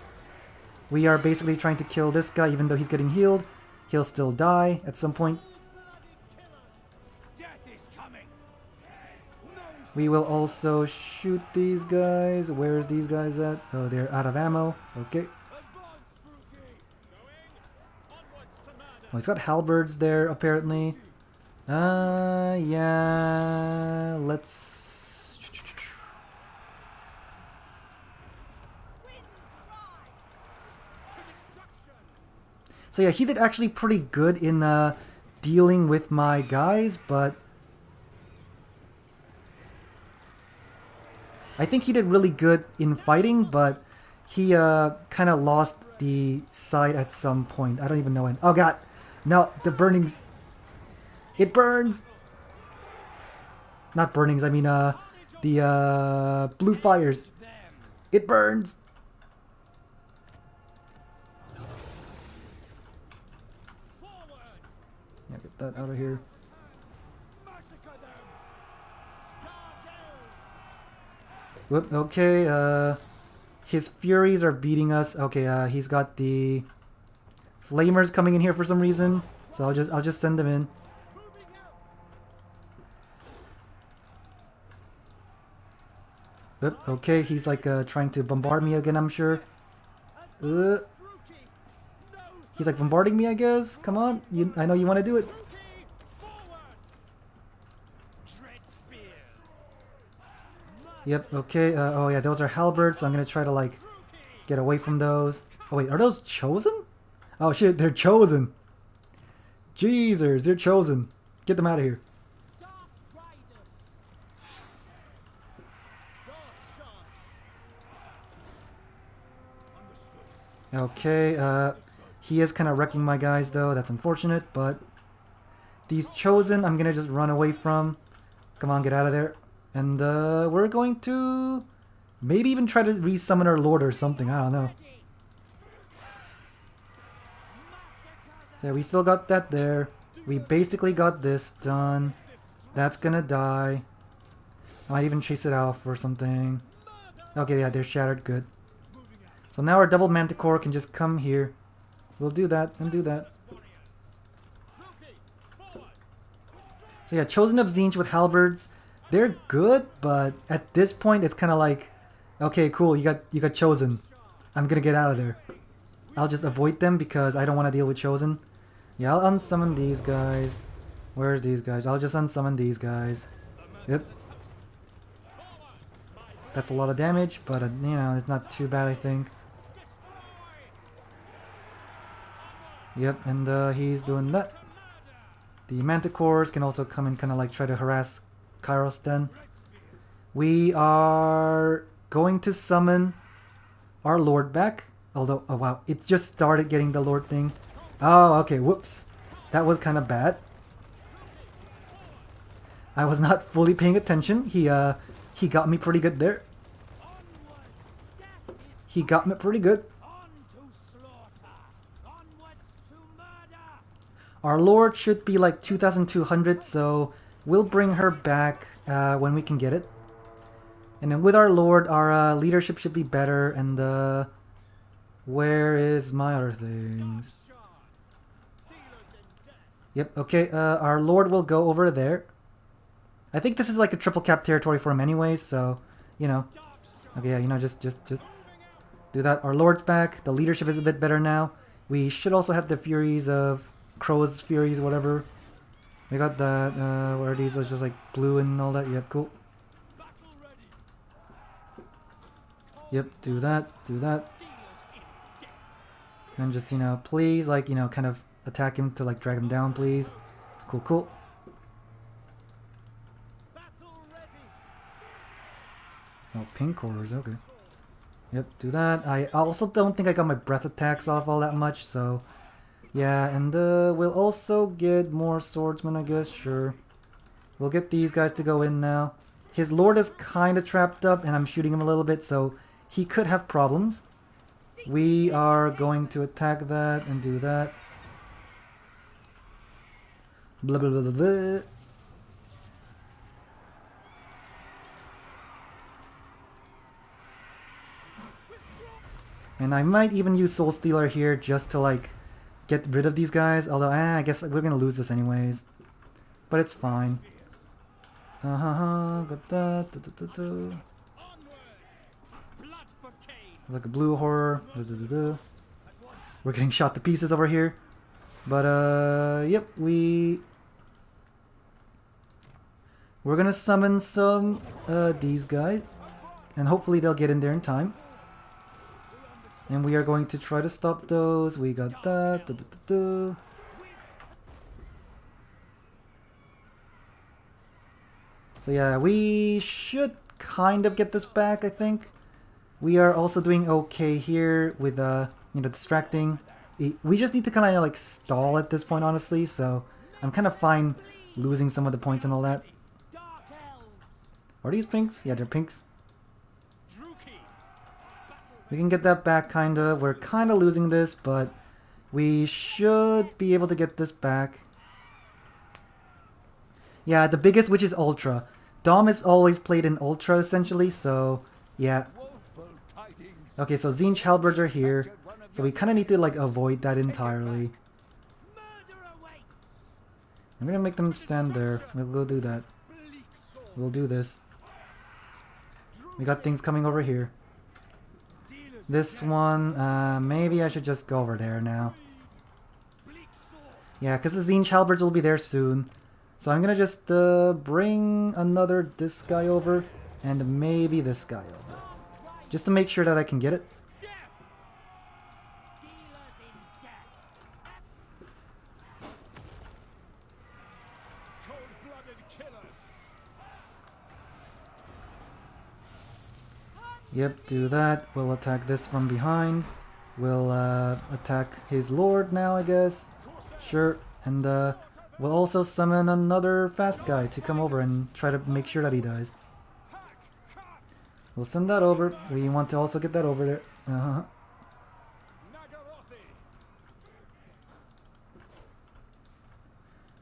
We are basically trying to kill this guy, even though he's getting healed. He'll still die at some point. We will also shoot these guys. Where's these guys at? Oh, they're out of ammo. Okay. Oh, he's got halberds there, apparently. Yeah. Let's... So yeah, he did actually pretty good in dealing with my guys, but... I think he did really good in fighting, but he kind of lost the sight at some point. I don't even know when. Oh god! No, the burnings... It burns! Not burnings, I mean the blue fires. It burns! Yeah, get that out of here. Whoop, okay, his Furies are beating us. Okay, he's got the Flamers coming in here for some reason. So I'll just send them in. Whoop, okay, he's like trying to bombard me again, I'm sure. He's like bombarding me, I guess. Come on, I know you want to do it. Yep, okay, oh yeah, those are halberds, so I'm gonna try to like get away from those. Oh wait, are those chosen? Oh shit, they're chosen. Jeezers, they're chosen. Get them out of here. Okay, he is kind of wrecking my guys though, that's unfortunate, but these chosen I'm gonna just run away from. Come on, get out of there. And we're going to maybe even try to resummon our Lord or something, I don't know. Yeah, we still got that there. We basically got this done. That's gonna die. I might even chase it off or something. Okay, yeah, they're shattered, good. So now our double Manticore can just come here. We'll do that and do that. So yeah, Chosen of Tzeentch with halberds. They're good, but at this point it's kind of like, okay, cool, you got Chosen. I'm gonna get out of there. I'll just avoid them because I don't want to deal with Chosen. Yeah, I'll unsummon these guys. Where's these guys? I'll just unsummon these guys. Yep. That's a lot of damage, but you know, it's not too bad, I think. Yep, and he's doing that. The Manticores can also come and kind of like try to harass Kairos then. We are going to summon our Lord back. Although, oh wow, it just started getting the Lord thing. Oh, okay, whoops. That was kind of bad. I was not fully paying attention. He got me pretty good there. He got me pretty good. Our Lord should be like 2,200, so we'll bring her back when we can get it. And then with our Lord, our leadership should be better. And where is my other things? Yep, okay, our Lord will go over there. I think this is like a triple cap territory for him anyways, so, you know. Okay, yeah, you know, just do that. Our Lord's back. The leadership is a bit better now. We should also have the Furies of... Crow's Furies, whatever. We got that, what are these? It's just like blue and all that. Yep, cool. Yep, do that, do that. And just, you know, please, like, you know, kind of attack him to, like, drag him down, please. Cool, cool. Oh, pink cores, okay. Yep, do that. I also don't think I got my breath attacks off all that much, so... Yeah, and we'll also get more swordsmen, I guess, sure. We'll get these guys to go in now. His lord is kind of trapped up, and I'm shooting him a little bit, so he could have problems. We are going to attack that and do that. Blah, blah, blah, blah, blah. And I might even use Soul Stealer here just to, like, get rid of these guys. Although, I guess we're gonna lose this anyways. But it's fine. Got that. Like a blue horror. We're getting shot to pieces over here. But, yep, we're gonna summon some, these guys. And hopefully they'll get in there in time. And we are going to try to stop those. We got that. So yeah, we should kind of get this back, I think. We are also doing okay here with, you know, distracting. We just need to kind of like stall at this point, honestly. So I'm kind of fine losing some of the points and all that. Are these pinks? Yeah, they're pinks. We can get that back, kind of. We're kind of losing this, but we should be able to get this back. Yeah, the biggest, which is Ultra. Dom is always played in Ultra, essentially, so yeah. Okay, so Tzeentch Halberds are here, so we kind of need to, like, avoid that entirely. I'm gonna make them stand there. We'll go do that. We'll do this. We got things coming over here. This one, maybe I should just go over there now. Yeah, because the Tzeentch Halberds will be there soon. So I'm gonna just bring this guy over, and maybe this guy over. Just to make sure that I can get it. Yep, do that. We'll attack this from behind. We'll attack his lord now, I guess. Sure. And we'll also summon another fast guy to come over and try to make sure that he dies. We'll send that over. We want to also get that over there.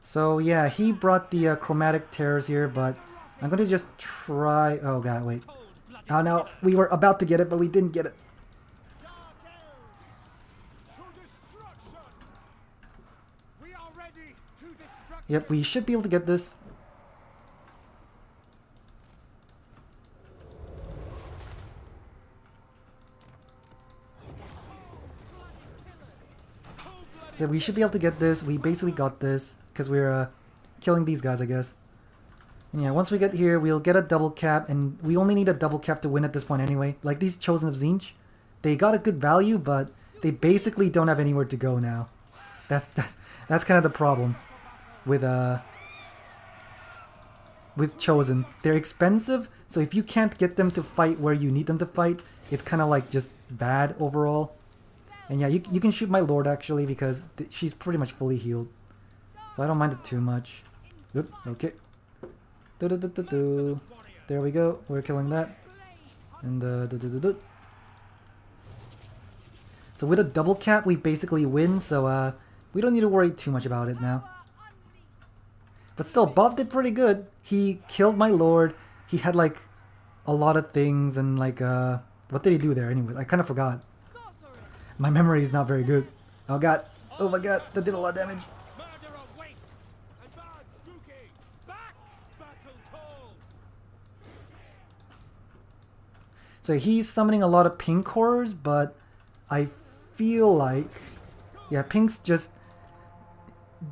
So yeah, he brought the chromatic tears here, but I'm going to just try... Oh god, wait. Oh no, we were about to get it, but we didn't get it. Yep, we should be able to get this. So we should be able to get this. We basically got this because we're killing these guys, I guess. And yeah, once we get here, we'll get a double cap, and we only need a double cap to win at this point anyway. Like these Chosen of Tzeentch, they got a good value, but they basically don't have anywhere to go now. That's kind of the problem with Chosen. They're expensive, so if you can't get them to fight where you need them to fight, it's kind of like just bad overall. And yeah, you can shoot my lord actually, because she's pretty much fully healed, so I don't mind it too much. Oop, okay. Do-do-do-do-do. There we go. We're killing that. And do-do-do-do. So with a double cap, we basically win. So we don't need to worry too much about it now. But still, Bob did pretty good. He killed my lord. He had like a lot of things and like what did he do there anyway? I kind of forgot. My memory is not very good. Oh god. Oh my god, that did a lot of damage. So he's summoning a lot of pink horrors, but I feel like, yeah, pinks just,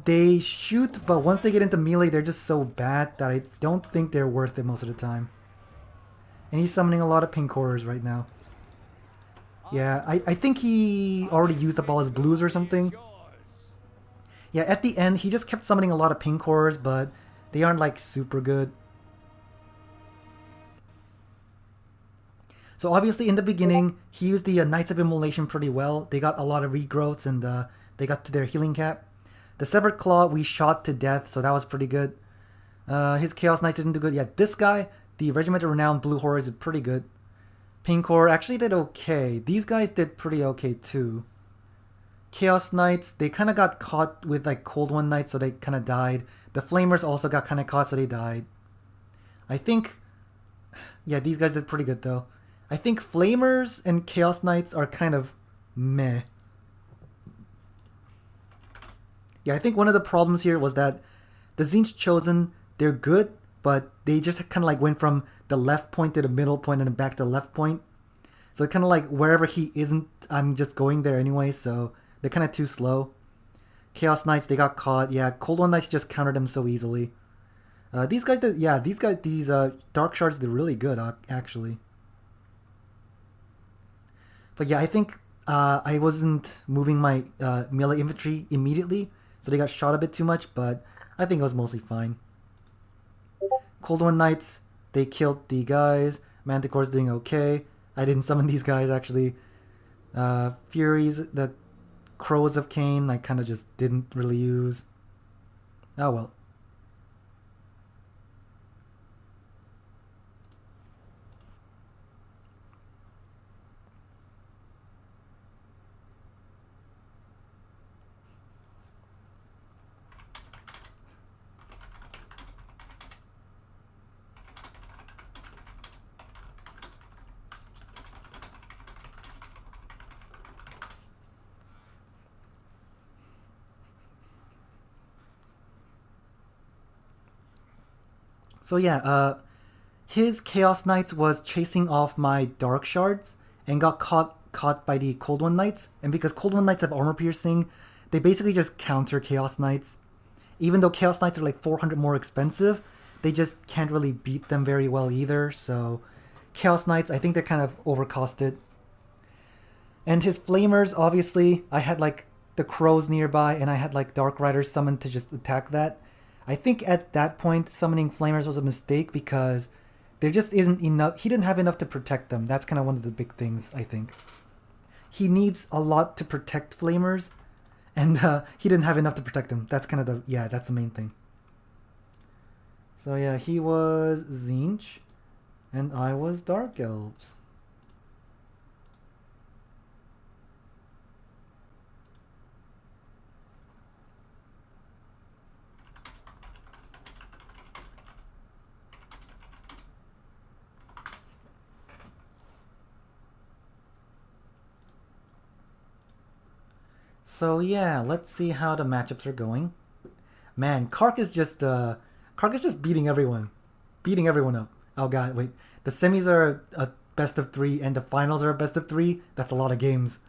they shoot, but once they get into melee, they're just so bad that I don't think they're worth it most of the time. And he's summoning a lot of pink horrors right now. Yeah, I think he already used up all his blues or something. Yeah, at the end, he just kept summoning a lot of pink horrors, but they aren't like super good. So obviously in the beginning, he used the Knights of Immolation pretty well. They got a lot of regrowths and they got to their healing cap. The Severed Claw we shot to death, so that was pretty good. His Chaos Knights didn't do good. Yeah, this guy, the Regimented Renown Blue Horrors, is pretty good. Pink Horror actually did okay. These guys did pretty okay too. Chaos Knights, they kind of got caught with like Cold One Knights, so they kind of died. The Flamers also got kind of caught, so they died. I think, yeah, these guys did pretty good though. I think Flamers and Chaos Knights are kind of meh. Yeah, I think one of the problems here was that the Tzeentch Chosen, they're good, but they just kind of like went from the left point to the middle point and then back to the left point. So kind of like wherever he isn't, I'm just going there anyway, so they're kind of too slow. Chaos Knights, they got caught. Yeah, Cold One Knights just countered them so easily. These guys did, yeah, these Dark Shards did really good, actually. But yeah, I think I wasn't moving my melee infantry immediately, so they got shot a bit too much, but I think it was mostly fine. Cold One Knights, they killed the guys. Manticore's doing okay. I didn't summon these guys, actually. Furies, the Crows of Cain, I kind of just didn't really use. Oh well. So yeah, his Chaos Knights was chasing off my Dark Shards and got caught by the Cold One Knights. And because Cold One Knights have armor piercing, they basically just counter Chaos Knights. Even though Chaos Knights are like 400 more expensive, they just can't really beat them very well either. So Chaos Knights, I think they're kind of overcosted. And his Flamers, obviously, I had like the Crows nearby and I had like Dark Riders summoned to just attack that. I think at that point, summoning Flamers was a mistake because there just isn't enough. He didn't have enough to protect them. That's kind of one of the big things, I think. He needs a lot to protect Flamers, and he didn't have enough to protect them. That's kind of the, yeah, that's the main thing. So yeah, he was Tzeentch, and I was Dark Elves. So yeah, let's see how the matchups are going. Man, Kark is just beating everyone, up. Oh god, wait, the semis are a best of 3 and the finals are a best of 3. That's a lot of games.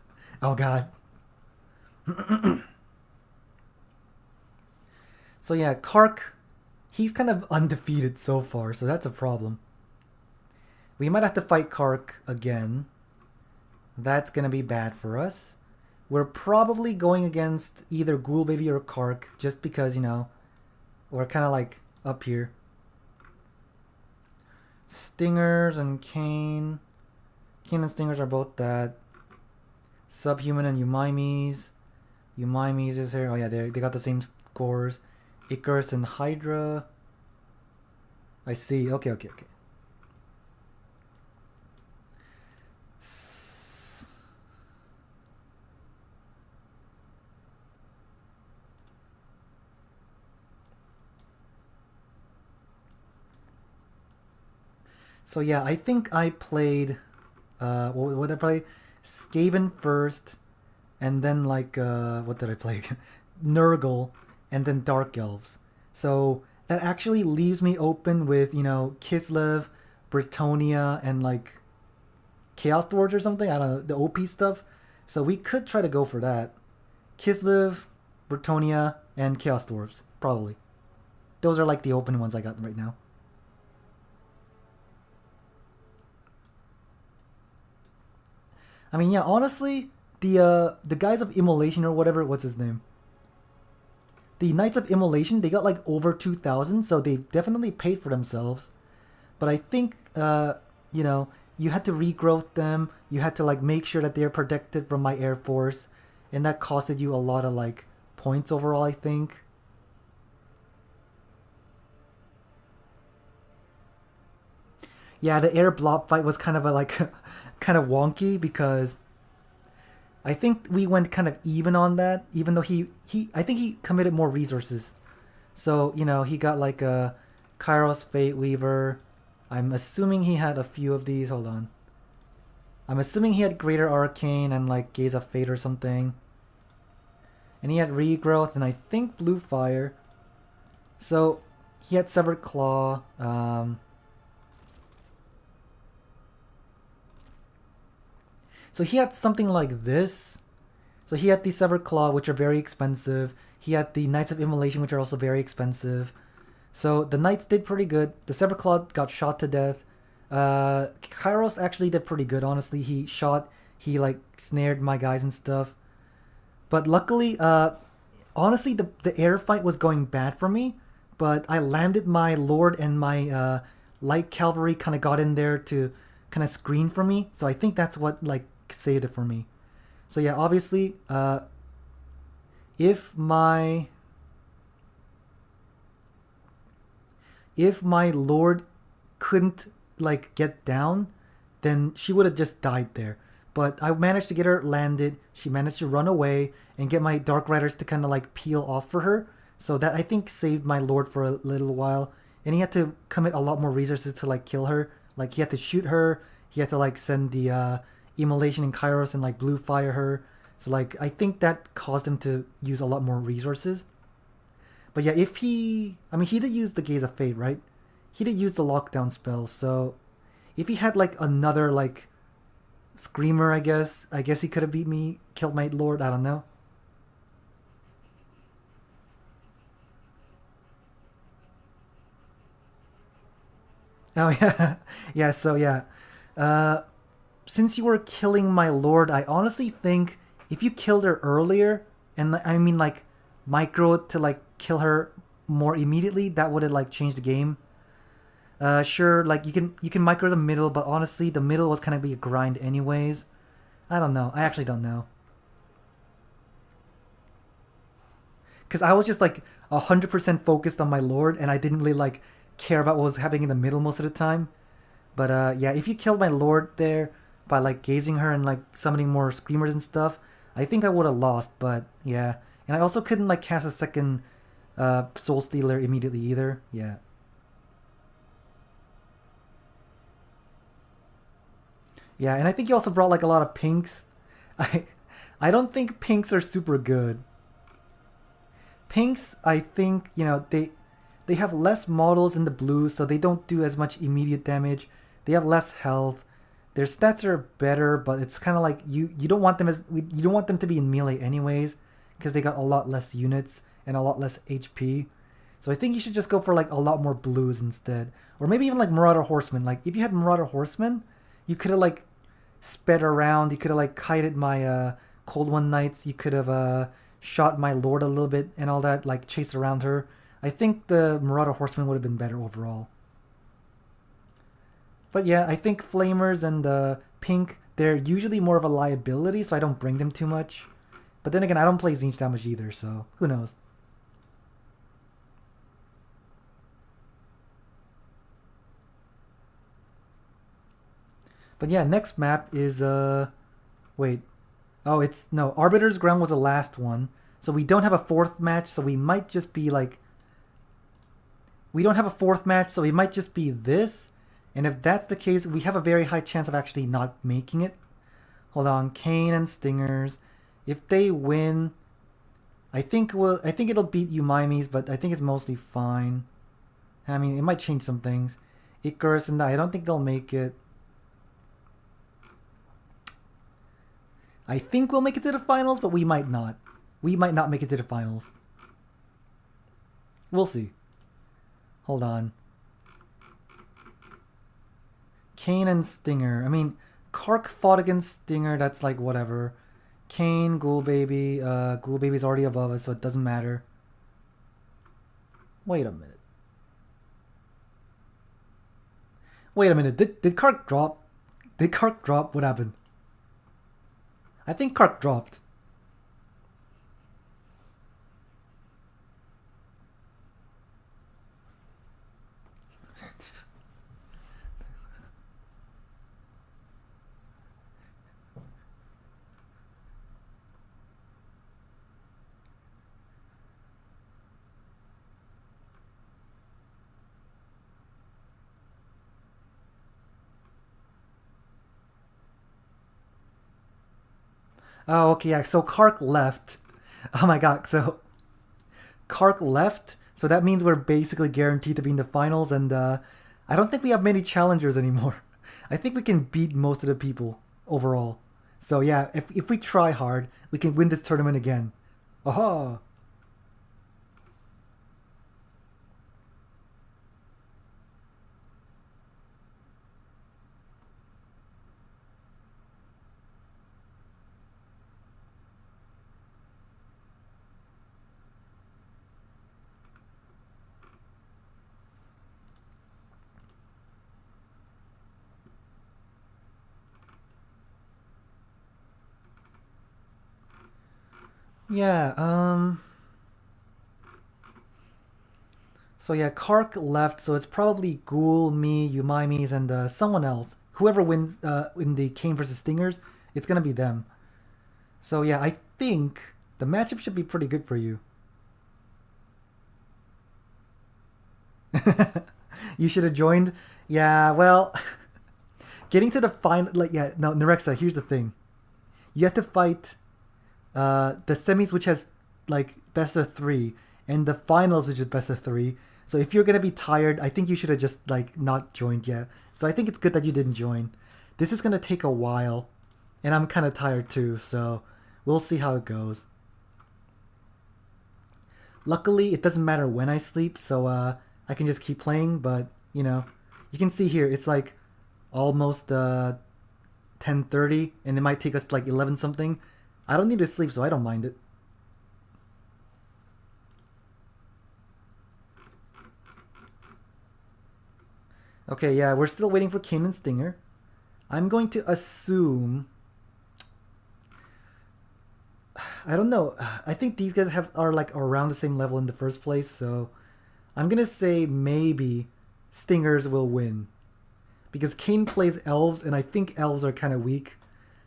Oh god. So yeah, Kark, he's kind of undefeated so far, so that's a problem. We might have to fight Kark again. That's gonna be bad for us. We're probably going against either Ghoul Baby or Kark, just because, you know, we're kind of like up here. Stingers and Cain. Cain and Stingers are both that. Subhuman and Eumimes. Eumimes is here. Oh yeah, they got the same scores. Icarus and Hydra. I see. Okay. So yeah, I think I played what did I play? Skaven first, and then like what did I play? Nurgle, and then Dark Elves. So that actually leaves me open with, Kislev, Bretonnia, and like Chaos Dwarves or something. I don't know, the OP stuff. So we could try to go for that. Kislev, Bretonnia, and Chaos Dwarves, probably. Those are like the open ones I got right now. I mean, yeah, honestly, the guys of Immolation or whatever, what's his name? The Knights of Immolation, they got like over 2,000, so they definitely paid for themselves. But I think, you know, you had to regrowth them. You had to like make sure that they're protected from my Air Force, and that costed you a lot of like points overall, I think. Yeah, the air blob fight was kind of a like kind of wonky because I think we went kind of even on that, even though he I think he committed more resources. So, he got like a Kairos Fate Weaver. I'm assuming he had a few of these. Hold on. I'm assuming he had Greater Arcane and like Gaze of Fate or something. And he had Regrowth and I think Blue Fire. So he had Severed Claw. So he had something like this. So he had the Severed Claw, which are very expensive. He had the Knights of Immolation, which are also very expensive. So the Knights did pretty good. The Severed Claw got shot to death. Kairos actually did pretty good, honestly. He like snared my guys and stuff. But luckily, honestly, the air fight was going bad for me. But I landed my Lord and my light cavalry kind of got in there to kind of screen for me. So I think that's what like saved it for me. So yeah, obviously, if my Lord couldn't like get down, then she would have just died there. But I managed to get her landed. She managed to run away and get my Dark Riders to kind of like peel off for her. So that I think saved my Lord for a little while. And he had to commit a lot more resources to like kill her. Like he had to shoot her. He had to like send the Immolation and Kairos and like Blue Fire her. So like I think that caused him to use a lot more resources. But yeah, he did use the Gaze of Fate, right? He did use the lockdown spell. So if he had like another like Screamer, I guess he could have beat me, killed my Lord. I don't know. Oh yeah, yeah. So yeah, uh, since you were killing my Lord, I honestly think if you killed her earlier, and I mean like micro to like kill her more immediately, that would have like changed the game. Sure, like you can micro the middle, but honestly, the middle was kind of be a grind anyways. I don't know. I actually don't know because I was just like 100% focused on my Lord, and I didn't really like care about what was happening in the middle most of the time. But yeah, if you killed my Lord there by like gazing her and like summoning more screamers and stuff, I think I would have lost. But yeah, and I also couldn't like cast a second Soul Stealer immediately either. Yeah. Yeah, and I think you also brought like a lot of pinks. I I don't think pinks are super good. Pinks, I think, they have less models than the blues, so they don't do as much immediate damage. They have less health. Their stats are better, but it's kind of like you don't want them you don't want them to be in melee anyways, because they got a lot less units and a lot less HP. So I think you should just go for like a lot more blues instead, or maybe even like Marauder Horsemen. Like if you had Marauder Horsemen, you could have like sped around. You could have like kited my Cold One Knights. You could have shot my Lord a little bit and all that, like chased around her. I think the Marauder Horseman would have been better overall. But yeah, I think Flamers and Pink, they're usually more of a liability, so I don't bring them too much. But then again, I don't play Tzeentch damage either, so who knows? But yeah, next map is wait. Oh, it's no, Arbiter's Ground was the last one. So we don't have a fourth match, so we might just be like we don't have a fourth match, so it might just be this. And if that's the case, we have a very high chance of actually not making it. Hold on, Kane and Stingers. If they win, I think it'll beat Umaimis, but I think it's mostly fine. I mean, it might change some things. Icarus and I don't think they'll make it. I think we'll make it to the finals, but we might not. We might not make it to the finals. We'll see. Hold on. Kane and Stinger. I mean, Kark fought against Stinger. That's like whatever. Kane, Ghoul Baby. Ghoul Baby's already above us, so it doesn't matter. Wait a minute. Wait a minute. Did Kark drop? Did Kark drop? What happened? I think Kark dropped. Oh, okay, yeah. So Kark left. Oh my god. So Kark left. So that means we're basically guaranteed to be in the finals, and I don't think we have many challengers anymore. I think we can beat most of the people overall. So yeah, if we try hard, we can win this tournament again. Aha! Yeah, so yeah, Kark left, so it's probably Ghoul, me, Umaimis, and someone else. Whoever wins in the Kane versus Stingers, it's gonna be them. So yeah, I think the matchup should be pretty good for you. You should have joined. Yeah, well, getting to the final, like yeah, no, Nerexa. Here's the thing: you have to fight the semis, which has like best of three, and the finals, which is best of three. So if you're gonna be tired, I think you should have just like not joined yet. So I think it's good that you didn't join. This is gonna take a while, and I'm kind of tired too. So we'll see how it goes. Luckily, it doesn't matter when I sleep, so I can just keep playing. But you know, you can see here it's like almost 10:30, and it might take us like 11 something. I don't need to sleep, so I don't mind it. Okay, yeah, we're still waiting for Kane and Stinger. I'm going to assume. I don't know. I think these guys are like around the same level in the first place, so I'm gonna say maybe Stingers will win because Kane plays Elves, and I think Elves are kind of weak,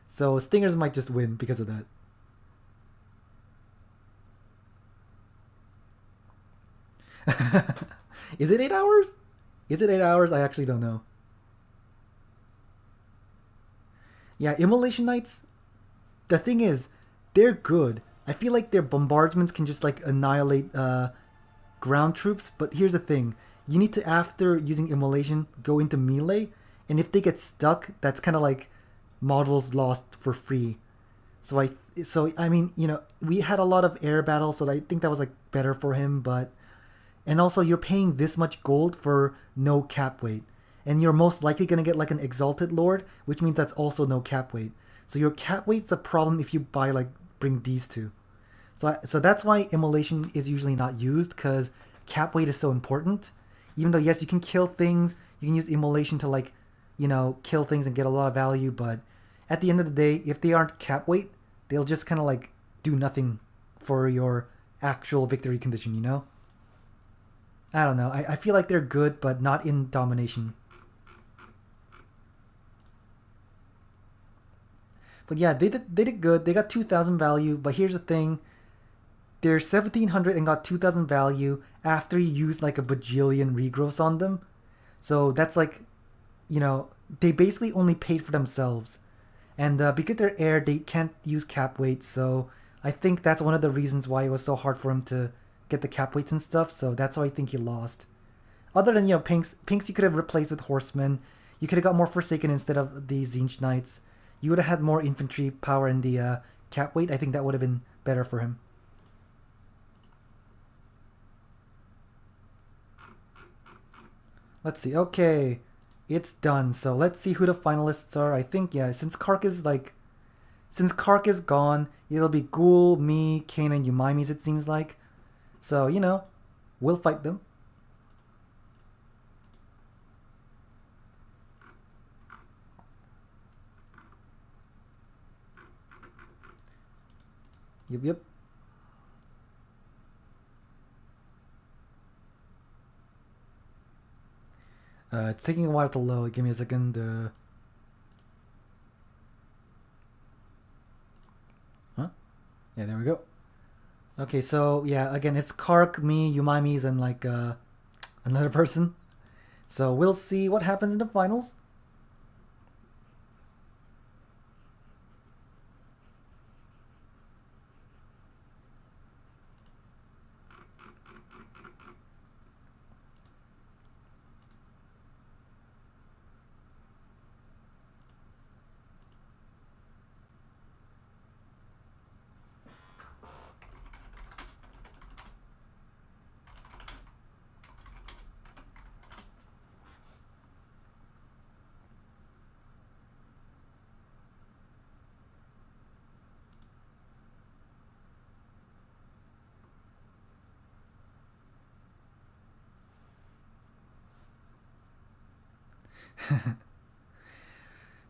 so Stingers might just win because of that. Is it 8 hours? Is it 8 hours? I actually don't know. Yeah, Immolation Knights. The thing is, they're good. I feel like their bombardments can just like annihilate ground troops. But here's the thing: you need to, after using Immolation, go into melee, and if they get stuck, that's kind of like models lost for free. So I mean, you know, we had a lot of air battles, so I think that was like better for him. But and also, you're paying this much gold for no cap weight. And you're most likely going to get like an Exalted Lord, which means that's also no cap weight. So your cap weight's a problem if you buy like bring these two. So that's why Immolation is usually not used, because cap weight is so important. Even though yes, you can kill things, you can use Immolation to like, you know, kill things and get a lot of value, but at the end of the day, if they aren't cap weight, they'll just kind of like do nothing for your actual victory condition, you know? I don't know. I feel like they're good, but not in domination. But yeah, they did good. They got 2,000 value. But here's the thing: they're 1,700 and got 2,000 value after you used like a bajillion regrowths on them. So that's like, you know, they basically only paid for themselves. And because they're air, they can't use cap weights. So I think that's one of the reasons why it was so hard for him to get the cap weights and stuff. So that's why I think he lost. Other than, you know, pinks you could have replaced with horsemen. You could have got more Forsaken instead of the Tzeentch Knights. You would have had more infantry power in the cap weight. I think that would have been better for him. Let's see. Okay, it's done. So let's see who the finalists are. I think, yeah, since Kark is gone, it'll be Ghoul, me, Kane, and Umaimis, it seems like. So, you know, we'll fight them. Yep. It's taking a while to load. Give me a second. Huh? Yeah, there we go. Okay, so yeah, again, it's Kark, me, Umaimis, and like another person. So we'll see what happens in the finals.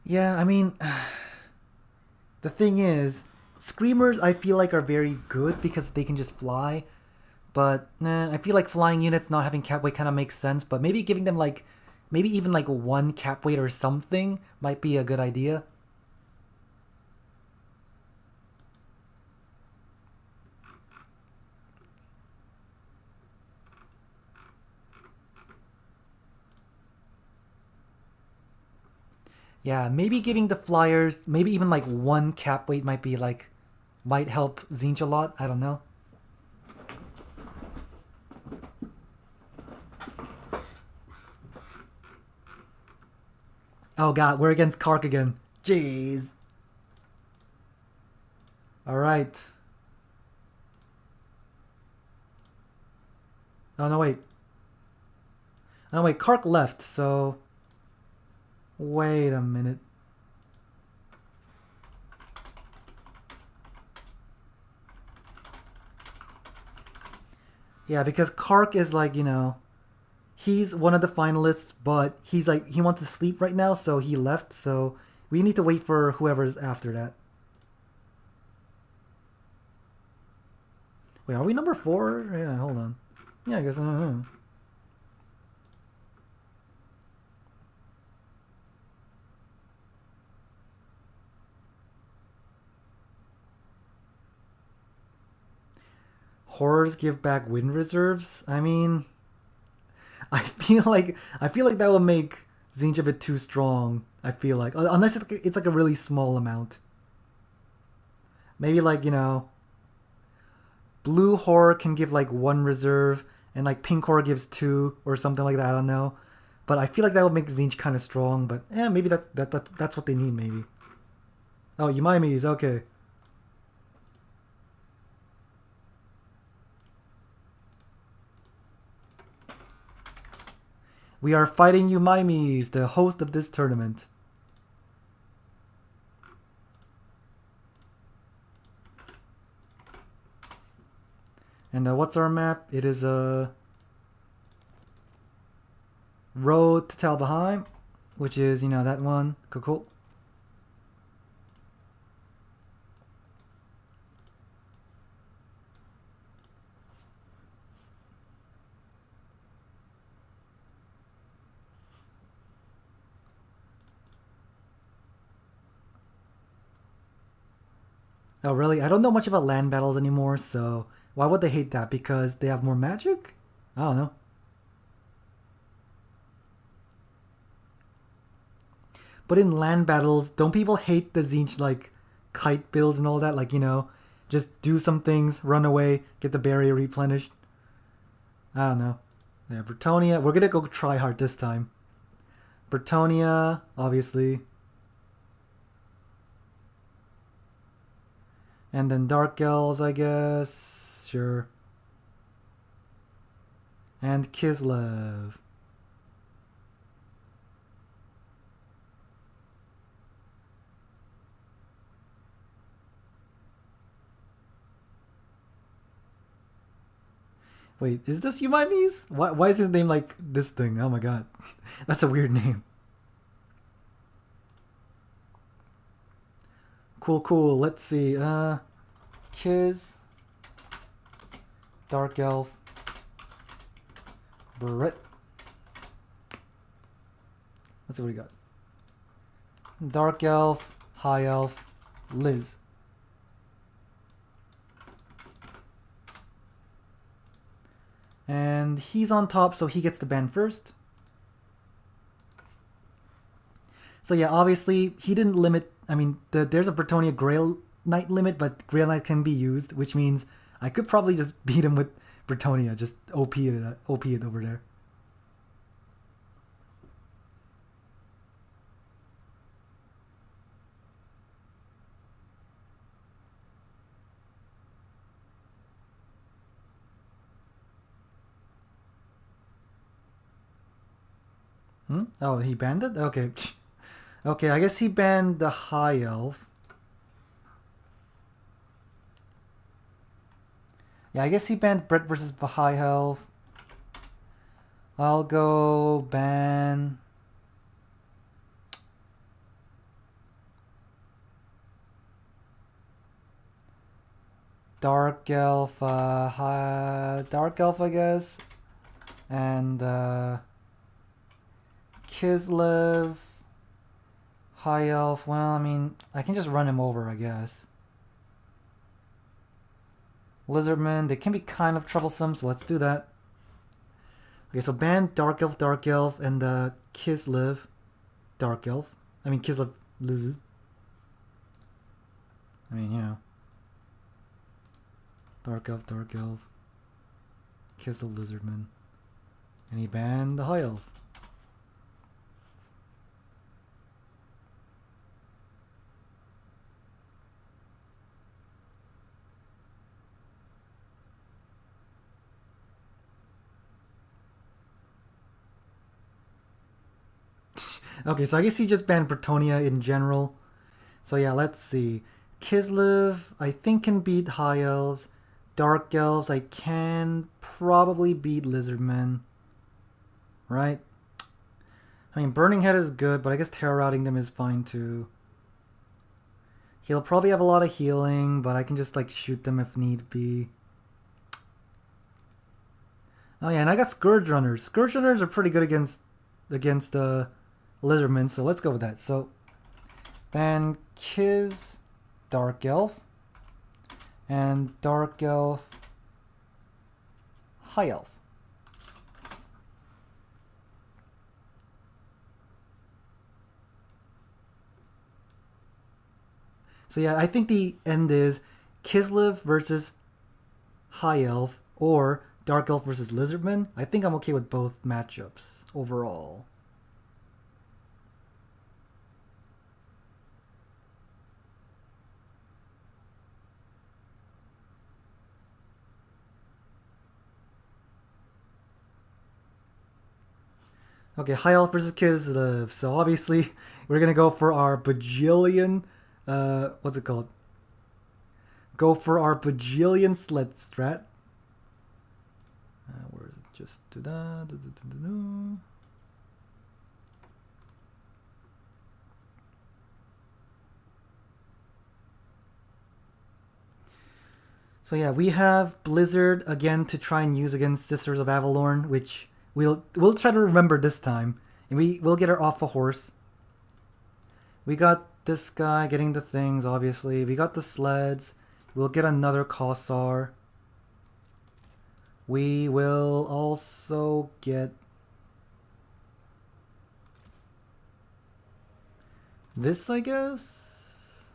Yeah, I mean, the thing is, Screamers I feel like are very good because they can just fly. But I feel like flying units not having cap weight kind of makes sense. But maybe giving them like, maybe even like one cap weight or something might be a good idea. Yeah, maybe giving the flyers, maybe even like one cap weight might be like, might help Tzeentch a lot. I don't know. Oh god, we're against Kark again. Jeez. Alright. Oh no, wait. Oh wait, Kark left, so... Wait a minute. Yeah, because Kark is like, you know, he's one of the finalists, but he's like, he wants to sleep right now, so he left, so we need to wait for whoever's after that. Wait, are we number 4? Yeah, hold on. Yeah, I guess I don't know. Horrors give back wind reserves. I mean, I feel like that would make Tzeentch a bit too strong. I feel like unless it's like a really small amount. Maybe like, you know, blue horror can give like 1 reserve and like pink horror gives 2 or something like that. I don't know, but I feel like that would make Tzeentch kind of strong. But yeah, maybe that's what they need. Maybe. Oh, Umaimis. Okay. We are fighting Umaimis, the host of this tournament. And what's our map? It is a Road to Talbaheim, which is, you know, that one. Cool. Oh, really? I don't know much about land battles anymore, so why would they hate that? Because they have more magic? I don't know. But in land battles, don't people hate the Tzeentch, like, kite builds and all that? Like, just do some things, run away, get the barrier replenished. I don't know. Yeah, Bretonnia. We're gonna go try hard this time. Bretonnia, obviously. And then Dark Elves, I guess. Sure. And Kislev. Wait, is this Umaimes? Why is his name like this thing? Oh my god. That's a weird name. Cool. Let's see. Kiz. Dark Elf. Brett. Let's see what we got. Dark Elf. High Elf. Liz. And he's on top, so he gets the ban first. So yeah, obviously, he didn't limit... I mean, there's a Bretonnia Grail Knight limit, but Grail Knight can be used, which means I could probably just beat him with Bretonnia, just OP it over there. Oh, he banned it? Okay. Okay, I guess he banned the High Elf. Yeah, I guess he banned Brett versus the High Elf. I'll go ban... Dark Elf, Dark Elf, I guess. And, Kislev, High Elf. Well, I mean, I can just run him over, I guess. Lizardmen, they can be kind of troublesome, so let's do that. Okay, so ban Dark Elf, and Kislev, Dark Elf. I mean, Kislev loses. I mean, Dark Elf, Kislev Lizardman. And he banned the High Elf. Okay, so I guess he just banned Bretonnia in general. So yeah, let's see. Kislev, I think, can beat High Elves. Dark Elves, I can probably beat Lizardmen. Right? I mean, Burning Head is good, but I guess Terror Routing them is fine too. He'll probably have a lot of healing, but I can just, like, shoot them if need be. Oh yeah, and I got Scourge Runners. Scourge Runners are pretty good against Lizardmen, so let's go with that. So, ban Kiz, Dark Elf, and Dark Elf, High Elf. So yeah, I think the end is Kislev versus High Elf, or Dark Elf versus Lizardman. I think I'm okay with both matchups overall. Okay, High Elf versus Kislev. So obviously, we're gonna go for our bajillion. What's it called? Go for our bajillion sled strat. Where is it? Just da da da da da da. So yeah, we have Blizzard again to try and use against Sisters of Avalorn, which we'll try to remember this time, and we'll get her off a horse. We got this guy getting the things, obviously. We got the sleds. We'll get another Kossar. We will also get this, I guess?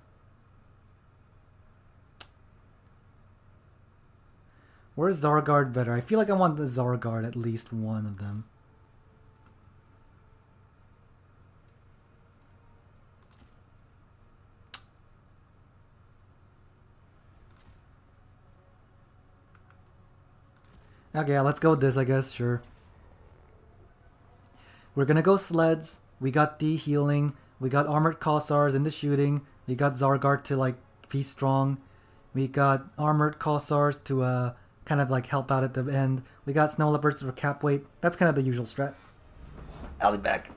Where's Zargard better? I feel like I want the Zargard, at least one of them. Okay, let's go with this, I guess, sure. We're gonna go sleds. We got the healing. We got armored Kossars in the shooting. We got Zargard to, like, be strong. We got armored Kossars to, kind of, like, help out at the end. We got Snow Leopards for cap weight. That's kind of the usual strat. I'll be back.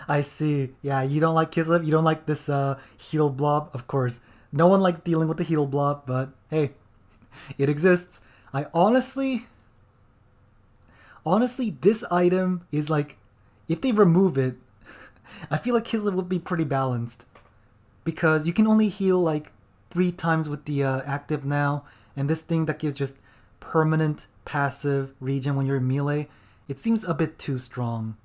I see. Yeah, you don't like Kislev? You don't like this heal blob? Of course. No one likes dealing with the heal blob, but hey, it exists. I honestly, this item is like, if they remove it, I feel like Kislev would be pretty balanced. Because you can only heal like 3 times with the active now, and this thing that gives just permanent passive regen when you're in melee, it seems a bit too strong.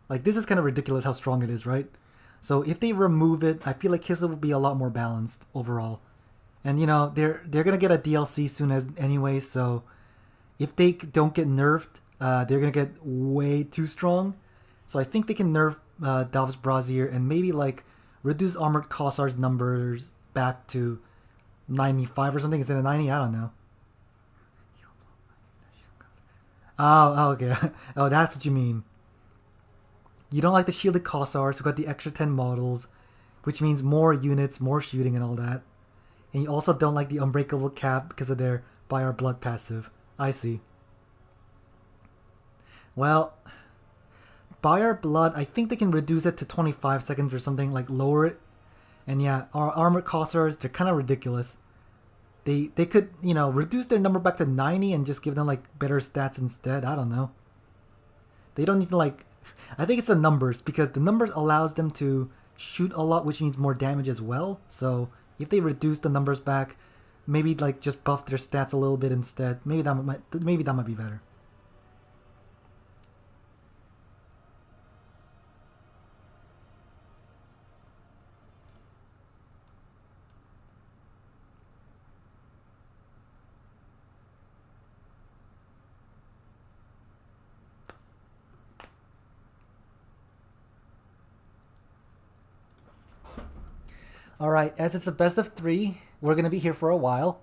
Like, this is kind of ridiculous how strong it is, right? So if they remove it, I feel like Kislev would be a lot more balanced overall. And you know, they're gonna get a DLC soon as anyway, so if they don't get nerfed, they're gonna get way too strong. So I think they can nerf Dav's Brazier and maybe like reduce Armored Kossar's numbers back to 95 or something instead of 90. I don't know. Oh, okay. Oh, that's what you mean. You don't like the shielded Kossars who got the extra 10 models, which means more units, more shooting and all that. And you also don't like the Unbreakable Cap because of their By Our Blood passive. I see. Well, By Our Blood, I think they can reduce it to 25 seconds or something, like lower it. And yeah, our Armored Kossars, they're kind of ridiculous. They could, you know, reduce their number back to 90 and just give them like better stats instead. I don't know. They don't need to like... I think it's the numbers, because the numbers allows them to shoot a lot, which means more damage as well. So if they reduce the numbers back, maybe like just buff their stats a little bit instead. Maybe that might be better. All right, as it's a best of 3, we're gonna be here for a while.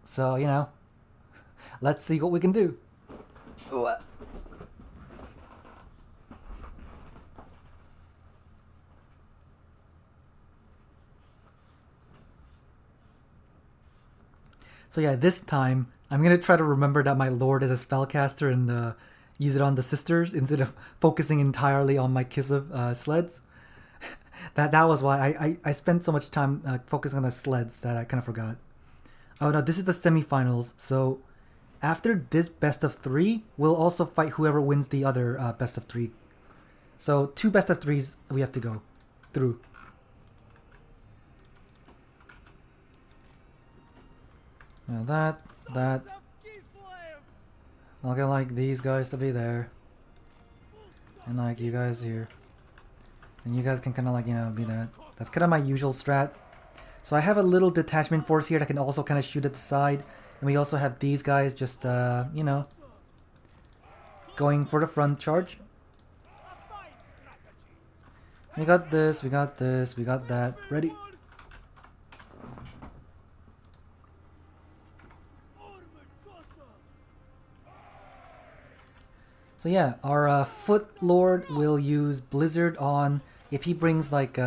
So you know, let's see what we can do. Ooh. So yeah, this time I'm gonna try to remember that my lord is a spellcaster and use it on the sisters instead of focusing entirely on my Kislev sleds. That was why I spent so much time focusing on the sleds that I kind of forgot. Oh no, this is the semifinals. So after this best of 3, we'll also fight whoever wins the other best of 3. So 2 best of 3s we have to go through. Yeah, that. I'll get like these guys to be there. And like you guys here. And you guys can kind of like, you know, be that. That's kind of my usual strat. So I have a little detachment force here that can also kind of shoot at the side. And we also have these guys just, you know, going for the front charge. We got this, we got this, we got that. Ready? So yeah, our Foot Lord will use Blizzard on, if he brings like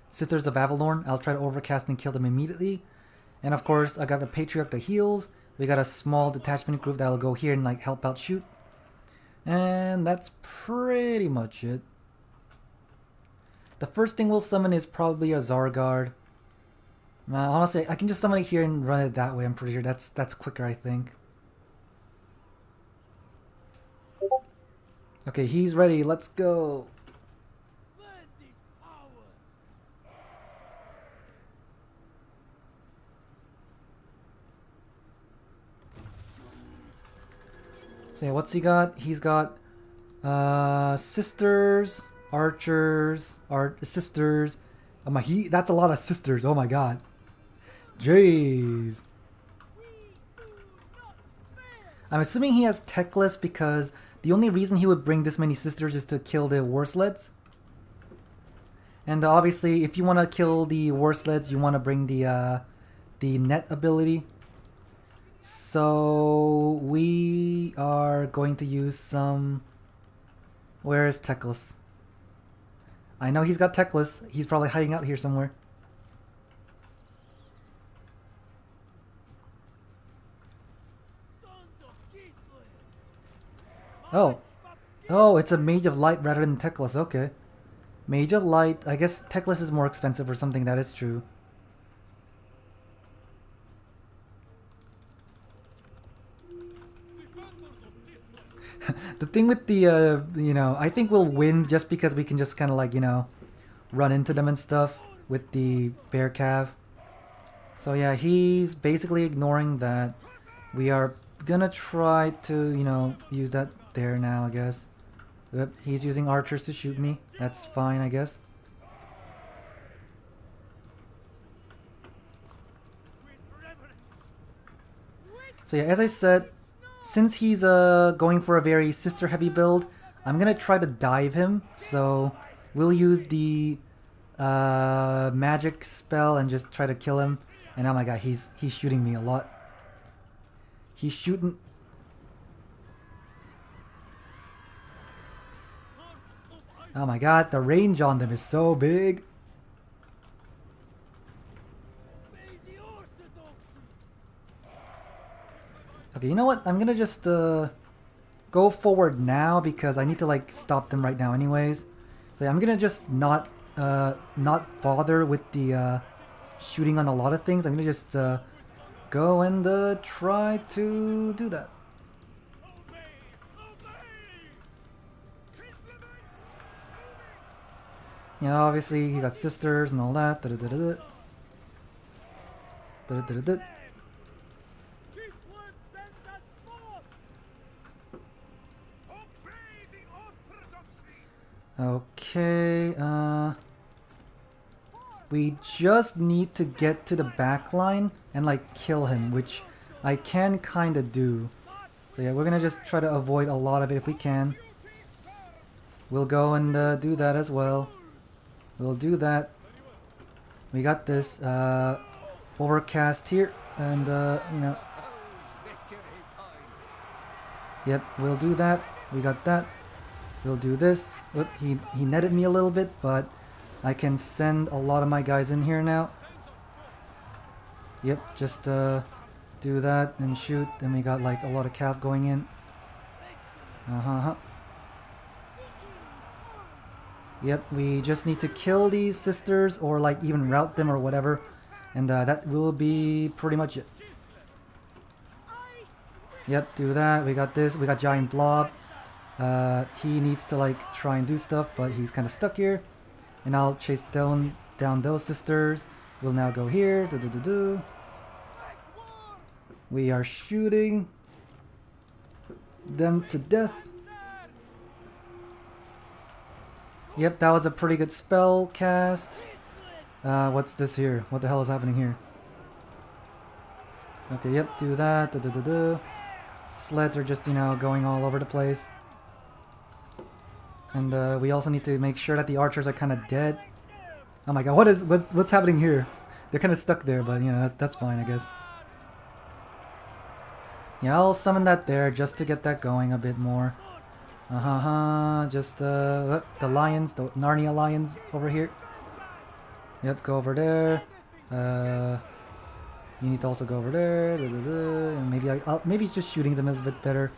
Sisters of Avalorn, I'll try to overcast and kill them immediately. And of course, I got a Patriarch that heals. We got a small detachment group that'll go here and like help out shoot. And that's pretty much it. The first thing we'll summon is probably a Zargard. Honestly, I can just summon it here and run it that way, I'm pretty sure. That's quicker, I think. Okay, he's ready. Let's go. So yeah, what's he got? He's got sisters, archers, sisters. That's a lot of sisters. Oh my god. Jeez. I'm assuming he has Techless because the only reason he would bring this many sisters is to kill the Worsleds. And obviously, if you want to kill the Worsleds, you want to bring the net ability. So we are going to use some... Where is Techless? I know he's got Techless. He's probably hiding out here somewhere. Oh. Oh, it's a Mage of Light rather than Techless. Okay. Mage of Light. I guess Techless is more expensive or something. That is true. The thing with the, you know, I think we'll win just because we can just kind of like, you know, run into them and stuff with the Bear Cav. So yeah, he's basically ignoring that. We are gonna try to, you know, use that there now, I guess. Yep, he's using archers to shoot me. That's fine, I guess. So yeah, as I said, since he's going for a very sister heavy build, I'm gonna try to dive him. So we'll use the magic spell and just try to kill him. And oh my god, he's shooting me a lot. He's shooting. Oh my god, the range on them is so big. Okay, you know what? I'm gonna just go forward now because I need to like stop them right now anyways. So yeah, I'm gonna just not bother with the shooting on a lot of things. I'm gonna just go and try to do that. Yeah, obviously he got sisters and all that. Okay, we just need to get to the back line and like kill him, which I can kinda do. So yeah, we're gonna just try to avoid a lot of it if we can. We'll go and do that as well. We'll do that. We got this overcast here, and you know. Yep, we'll do that. We got that. We'll do this. Oop, he netted me a little bit, but I can send a lot of my guys in here now. Yep, just do that and shoot. Then we got like a lot of cav going in. Yep, we just need to kill these sisters or like even rout them or whatever. And that will be pretty much it. Yep, do that. We got this. We got Giant Blob. He needs to like try and do stuff, but he's kind of stuck here. And I'll chase down those sisters. We'll now go here. We are shooting them to death. Yep, that was a pretty good spell cast. What's this here? What the hell is happening here? Okay, yep, do that. Sleds are just, you know, going all over the place. And we also need to make sure that the archers are kind of dead. Oh my god, what's happening here? They're kind of stuck there, but you know, that's fine, I guess. Yeah, I'll summon that there just to get that going a bit more. Just the lions, the Narnia lions over here. Yep, go over there. You need to also go over there. And maybe just shooting them is a bit better.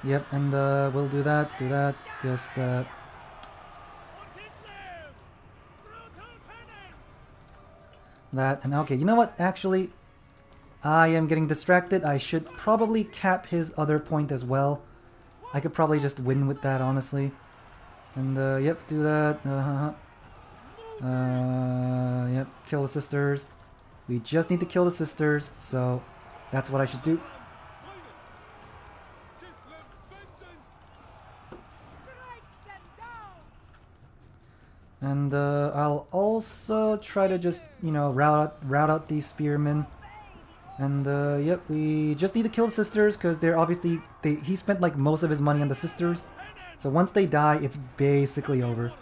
Yep, and we'll do that. Just that, and okay, you know what? Actually, I am getting distracted. I should probably cap his other point as well. I could probably just win with that, honestly. And yep, do that. Yep, kill the sisters. We just need to kill the sisters, so that's what I should do. And I'll also try to just, you know, route out these spearmen. And yep, we just need to kill the sisters because they're obviously he spent like most of his money on the sisters. So once they die, it's basically over.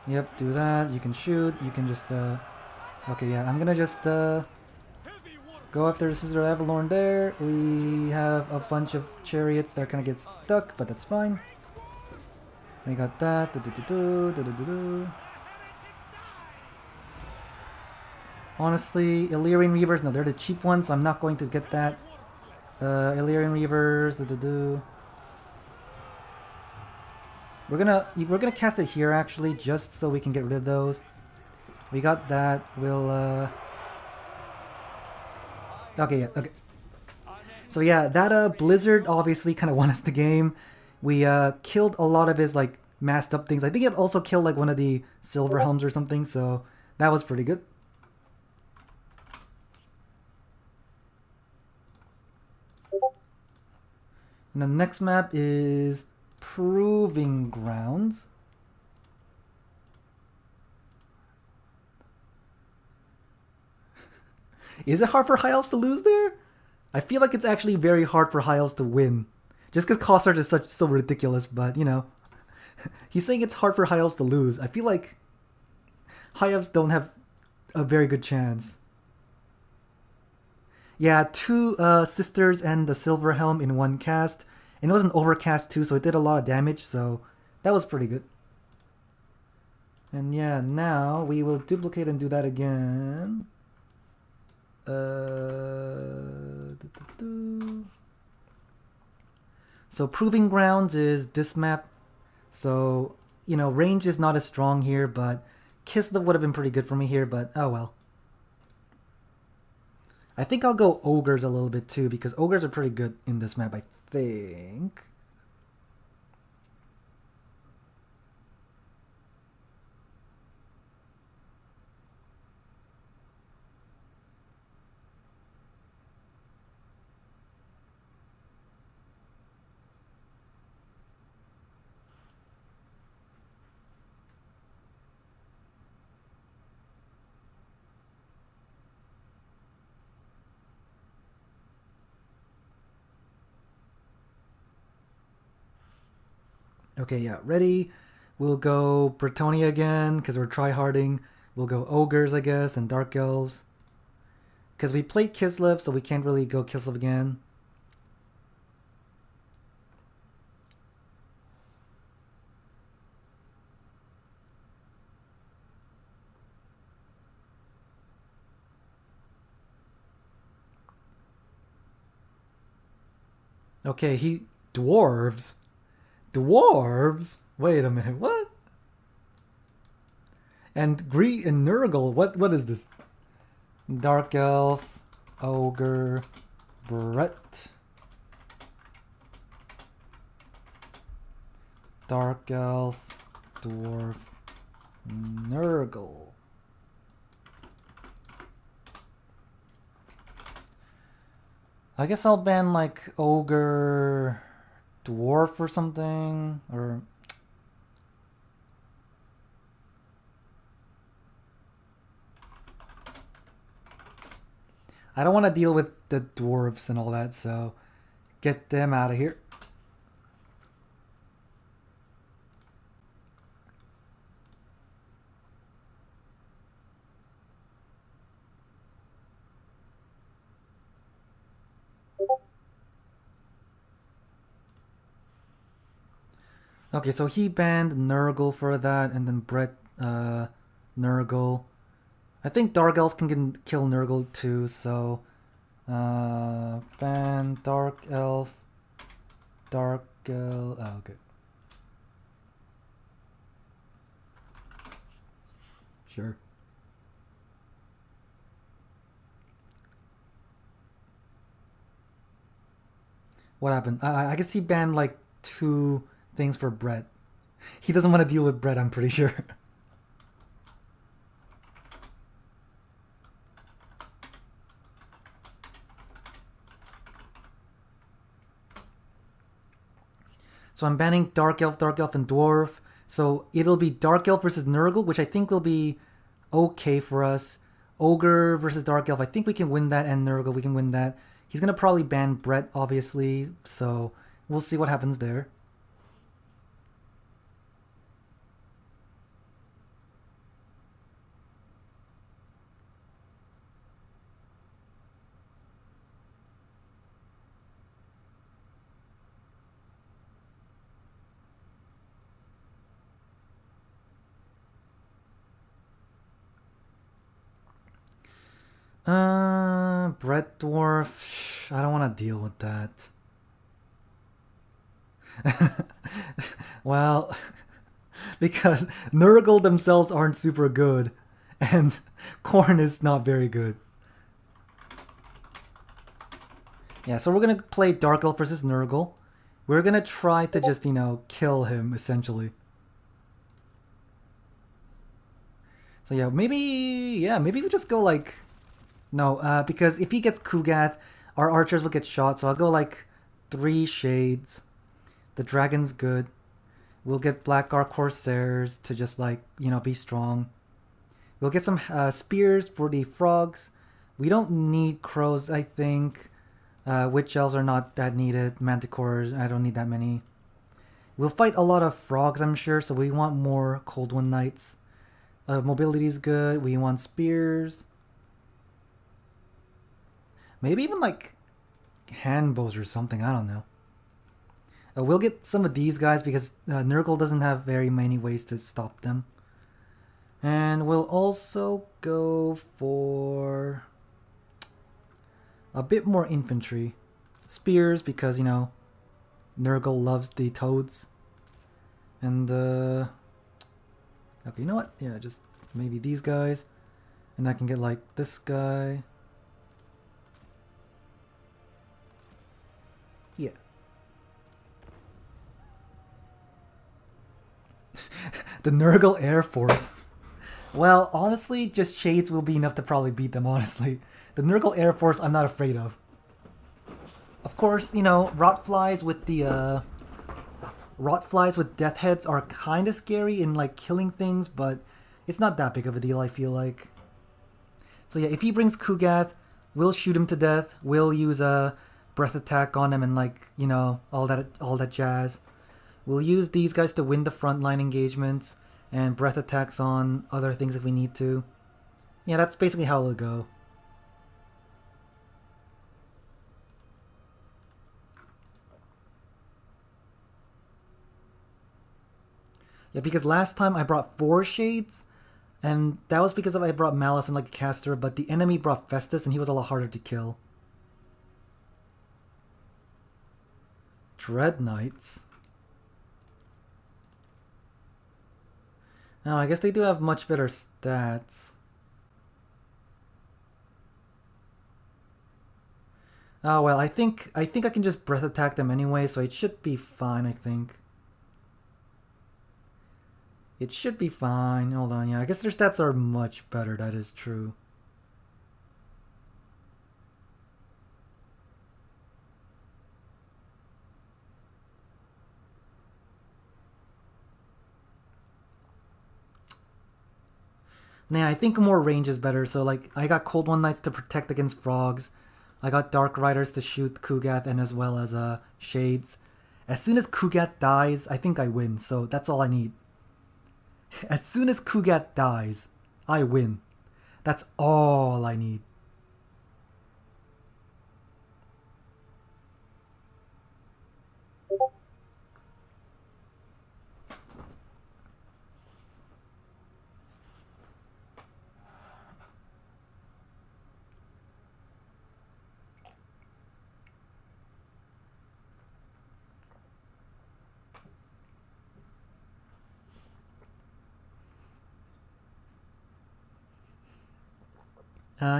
Yep, do that. You can shoot. You can just okay, yeah, I'm gonna just go after the Sister of Avalorn there. We have a bunch of chariots that are gonna get stuck, but that's fine. We got that. Honestly, Illyrian Reavers, no, they're the cheap ones, so I'm not going to get that. Illyrian Reavers, We're gonna cast it here actually, just so we can get rid of those. We got that. We'll okay, yeah, okay. So yeah, that Blizzard obviously kind of won us the game. We killed a lot of his like masked up things. I think it also killed like one of the silver helms or something, so that was pretty good. And the next map is Proving Grounds. Is it hard for High Elves to lose there? I feel like it's actually very hard for High Elves to win. Just because cost art is so ridiculous, but you know. He's saying it's hard for High Elves to lose. I feel like High Elves don't have a very good chance. Yeah, 2 sisters and the silver helm in one cast. And it was an overcast too, so it did a lot of damage, so that was pretty good. And yeah, now we will duplicate and do that again. So Proving Grounds is this map. So, you know, range is not as strong here, but Kislev would have been pretty good for me here, but oh well. I think I'll go Ogres a little bit too, because Ogres are pretty good in this map, I think. Okay, yeah, ready. We'll go Bretonnia again, because we're tryharding. We'll go Ogres, I guess, and Dark Elves. Because we played Kislev, so we can't really go Kislev again. Okay, Dwarves? Dwarves? Wait a minute, what? And Nurgle, what is this? Dark Elf, Ogre, Dark Elf, Dwarf, Nurgle. I guess I'll ban like Ogre, Dwarf or something, or... I don't want to deal with the dwarves and all that, so get them out of here. Okay, so he banned Nurgle for that, and then Nurgle. I think Dark Elves can kill Nurgle too, so... ban Dark Elf. Dark Elf... Oh, okay. Sure. What happened? I guess he banned like 2 things for Brett. He doesn't want to deal with Brett, I'm pretty sure. So I'm banning Dark Elf, and Dwarf. So it'll be Dark Elf versus Nurgle, which I think will be okay for us. Ogre versus Dark Elf, I think we can win that, and Nurgle, we can win that. He's going to probably ban Brett, obviously, so we'll see what happens there. Brett Dwarf, I don't want to deal with that. Well, because Nurgle themselves aren't super good, and Khorne is not very good. Yeah, so we're gonna play Dark Elf versus Nurgle. We're gonna try to just, kill him, essentially. So yeah, maybe we just go like... No, because if he gets Kugath, our archers will get shot, so I'll go like 3 Shades. The Dragon's good. We'll get Blackguard Corsairs to just like, be strong. We'll get some spears for the frogs. We don't need crows, I think. Witch Elves are not that needed. Manticores, I don't need that many. We'll fight a lot of frogs, I'm sure, so we want more Cold One Knights. Mobility is good. We want spears. Maybe even like hand bows or something, I don't know. We'll get some of these guys because Nurgle doesn't have very many ways to stop them. And we'll also go for a bit more infantry. Spears because, Nurgle loves the toads. And, okay, you know what? Yeah, just maybe these guys. And I can get like this guy. Yeah. The Nurgle Air Force. Well, honestly, just Shades will be enough to probably beat them, honestly. The Nurgle Air Force, I'm not afraid of. Of course, Rotflies with the, Rotflies with Death Heads are kind of scary in, like, killing things, but it's not that big of a deal, I feel like. So yeah, if he brings Kugath, we'll shoot him to death. We'll use a breath attack on him and, like, all that jazz. We'll use these guys to win the frontline engagements and breath attacks on other things if we need to. Yeah, that's basically how it'll go. Yeah, because last time I brought 4 Shades, and that was because I brought Malice and like a caster, but the enemy brought Festus and he was a lot harder to kill. Dread Knights. Now, I guess they do have much better stats. Oh well, I think I can just breath attack them anyway, so it should be fine, I think. It should be fine. Hold on, yeah. I guess their stats are much better, that is true. Nah, I think more range is better. So, like, I got Cold One Knights to protect against frogs. I got Dark Riders to shoot Kugath and as well as Shades. As soon as Kugath dies, I think I win. So that's all I need. As soon as Kugath dies, I win. That's all I need.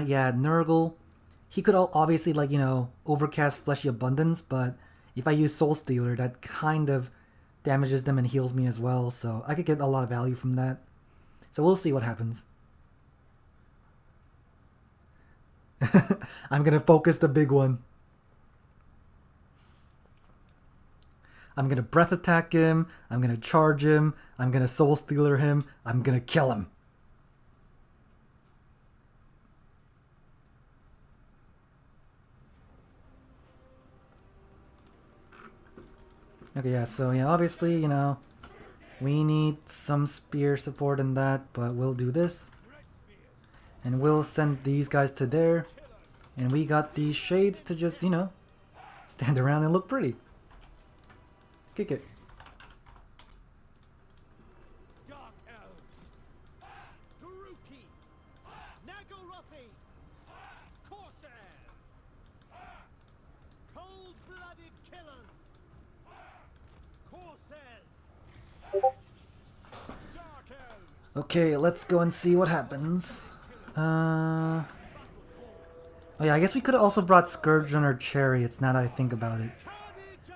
Yeah, Nurgle. He could obviously, like, overcast Fleshy Abundance, but if I use Soul Stealer, that kind of damages them and heals me as well, so I could get a lot of value from that. So we'll see what happens. I'm gonna focus the big one. I'm gonna Breath Attack him, I'm gonna charge him, I'm gonna Soul Stealer him, I'm gonna kill him. Okay, yeah, so yeah, obviously, we need some spear support in that, but we'll do this. And we'll send these guys to there. And we got these shades to just, stand around and look pretty. Kick it. Dark Elves, Taruki, Nagorothi, Corsairs, Cold-blooded killers, Corsairs, Dark Elves. Okay, let's go and see what happens. Oh yeah, I guess we could have also brought Scourge Runner Chariots, now that I think about it.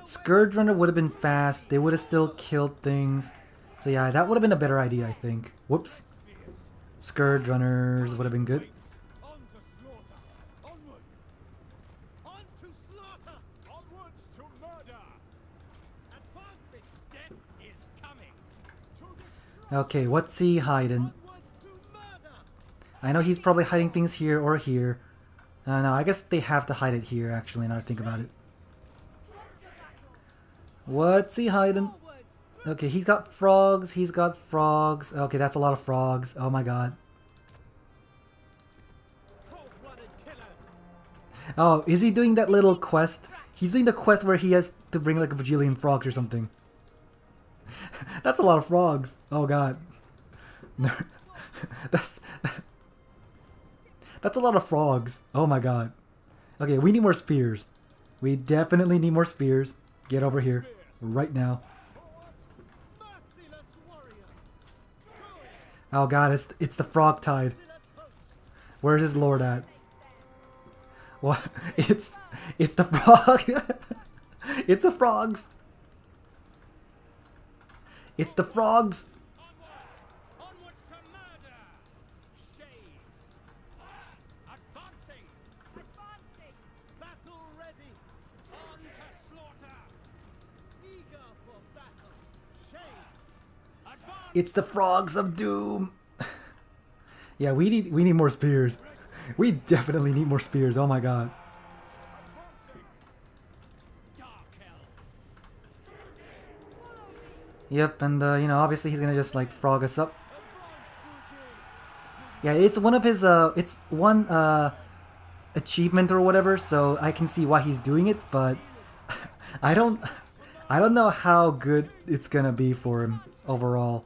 Scourge Runner would have been fast, they would have still killed things. So yeah, that would have been a better idea, I think. Whoops. Scourge Runners would have been good. On to slaughter, onward. On to slaughter, onwards to murder. Advancing, death is coming. To destroy, Okay, what's he hiding? onwards to murder. I know he's probably hiding things here or here. No, I guess they have to hide it here, actually, now that I think about it. What's he hiding? Okay, he's got frogs, Okay, that's a lot of frogs. Oh my god. Cold-blooded killer. Oh, is he doing that little quest? He's doing the quest where he has to bring like a bajillion frogs or something. That's a lot of frogs. Oh god. That's a lot of frogs. Oh my god. Okay, we need more spears. We definitely need more spears. Get over here. Right now. Merciless warriors. Oh god, it's the frog tide. Where's his lord at? What? It's the frog. It's the frogs. It's the frogs. Onwards to murder. Shades. Advancing. Battle ready. On to slaughter. Eager for battle. Shades. Advance. It's the frogs of doom. Yeah, we need more spears. We definitely need more spears. Oh my god. Advancing. Dark Elves. Yep, and obviously he's gonna just like frog us up. Yeah, it's one of his it's one achievement or whatever, so I can see why he's doing it, but I don't know how good it's gonna be for him overall.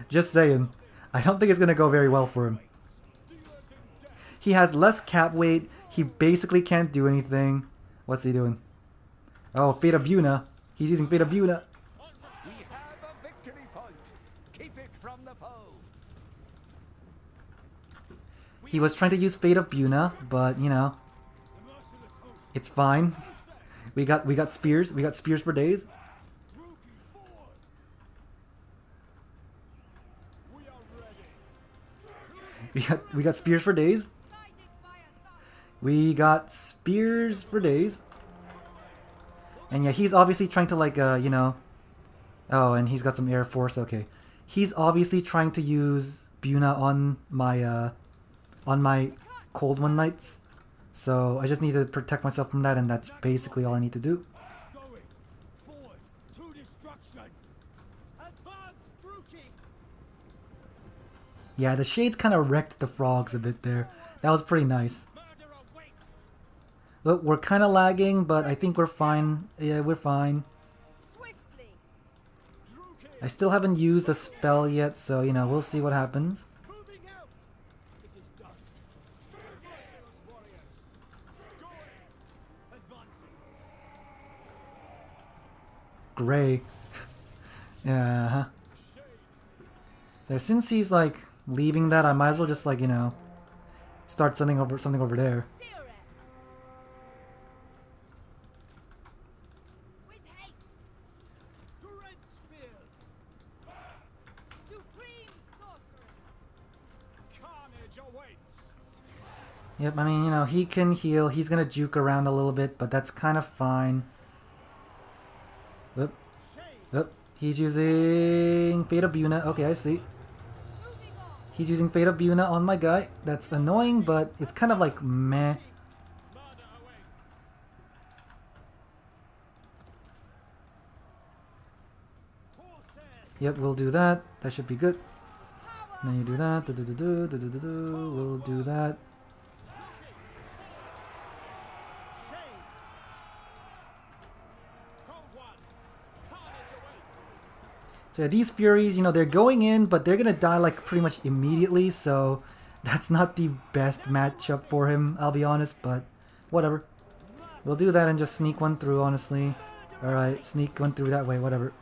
Just saying. I don't think it's gonna go very well for him. He has less cap weight, he basically can't do anything. What's he doing? Oh, Fate of Buna. He's using Fate of Buna. We have a victory point. Keep it from the foe. He was trying to use Fate of Buna, but it's fine. We got spears. We got spears for days. We got spears for days. We got spears for days. And yeah, he's obviously trying to like you know. Oh, and he's got some air force. Okay, he's obviously trying to use Buna on my cold one knights. So I just need to protect myself from that, and that's basically all I need to do. Going forward to destruction. Advance, Druki. Yeah, the shades kind of wrecked the frogs a bit there. That was pretty nice. Murder awaits. Look, we're kind of lagging, but I think we're fine. Yeah, we're fine. Swiftly. Druki. I still haven't used the spell yet, so you know, we'll see what happens. Moving out. It is done. Merciless warriors. Going. Advancing. Gray. Yeah. Huh. So since he's like leaving that, I might as well just like, you know, start something over there. Theorist. With haste. Dread spears. Supreme sorceress. Carnage awaits. Yep, I mean, you know, he can heal. He's gonna juke around a little bit, but that's kind of fine. Whoop. Whoop. He's using Fate of Buna. Okay, I see. Moving on. He's using Fate of Buna on my guy. That's annoying, but it's kind of like meh. Murder awaits. Corsairs. Yep, we'll do that. That should be good. Power. And then you do that. We'll do that. Shades. Cold ones. Carnage awaits. So yeah, these Furies, you know, they're going in, but they're gonna die like pretty much immediately, so that's not the best matchup for him, I'll be honest, but whatever. We'll do that and just sneak one through, honestly. Alright, sneak one through that way, whatever.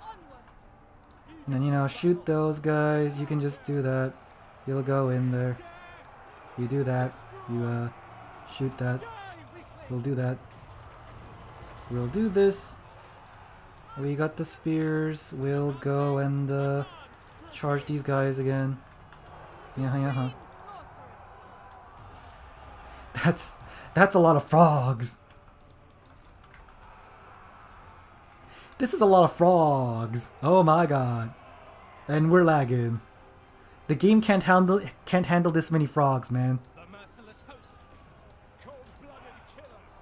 Onward. And then, you know, shoot those guys. You can just do that. You'll go in there. You do that. You, shoot that. We'll do that. We'll do this. We got the spears. We'll go and, charge these guys again. Yeah. Sorceress. That's a lot of frogs. This is a lot of frogs. Oh my god. And we're lagging. The game can't handle this many frogs, man. The merciless host. Cold-blooded killers.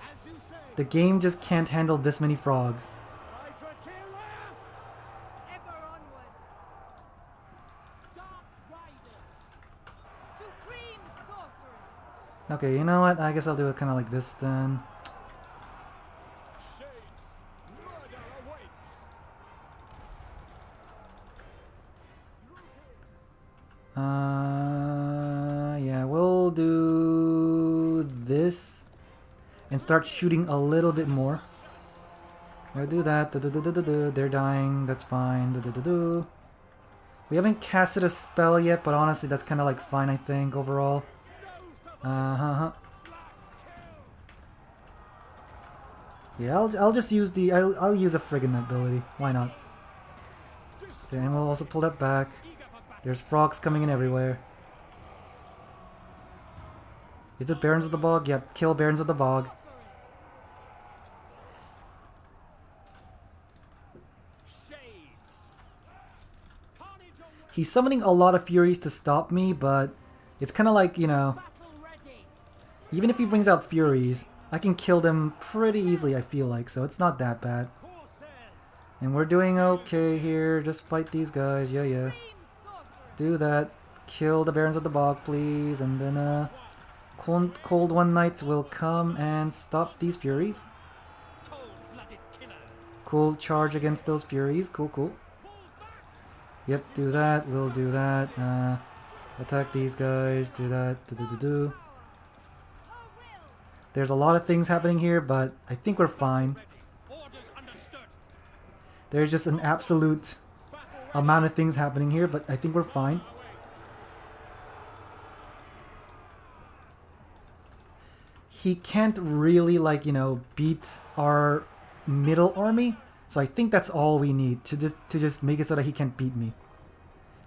As you say. The game just can't handle this many frogs. Hydra killer. Ever onward. Dark riders. Supreme sorceress. Okay, you know what? I guess I'll do it kind of like this then. Shades. Murder awaits. Yeah, we'll do this and start shooting a little bit more. I'll do that. They're dying. That's fine. We haven't casted a spell yet, but honestly, that's kind of like fine, I think, overall. Yeah, I'll just use the I'll use a friggin' ability. Why not? Okay, and we'll also pull that back. There's frogs coming in everywhere. Is it Barons of the Bog? Yep, kill Barons of the Bog. Shades. Carnage awaits. He's summoning a lot of Furies to stop me, but it's kind of like, you know, Battle ready. even if he brings out Furies, I can kill them pretty easily, I feel like, so it's not that bad. Corsairs. And we're doing okay here. Just fight these guys. Yeah. Supreme sorceress. Do that. Kill the Barons of the Bog, please. And then, Cold One Knights will come and stop these Furies. Cold-blooded killers. Cool charge against those Furies. Cool. Pull back. Yep, do that. We'll do that. Attack these guys. Do that. Her will. There's a lot of things happening here, but I think we're fine. Ready. Orders understood. There's just an absolute amount of things happening here, but I think we're fine. He can't really, like, you know, beat our middle army, so I think that's all we need to just make it so that he can't beat me.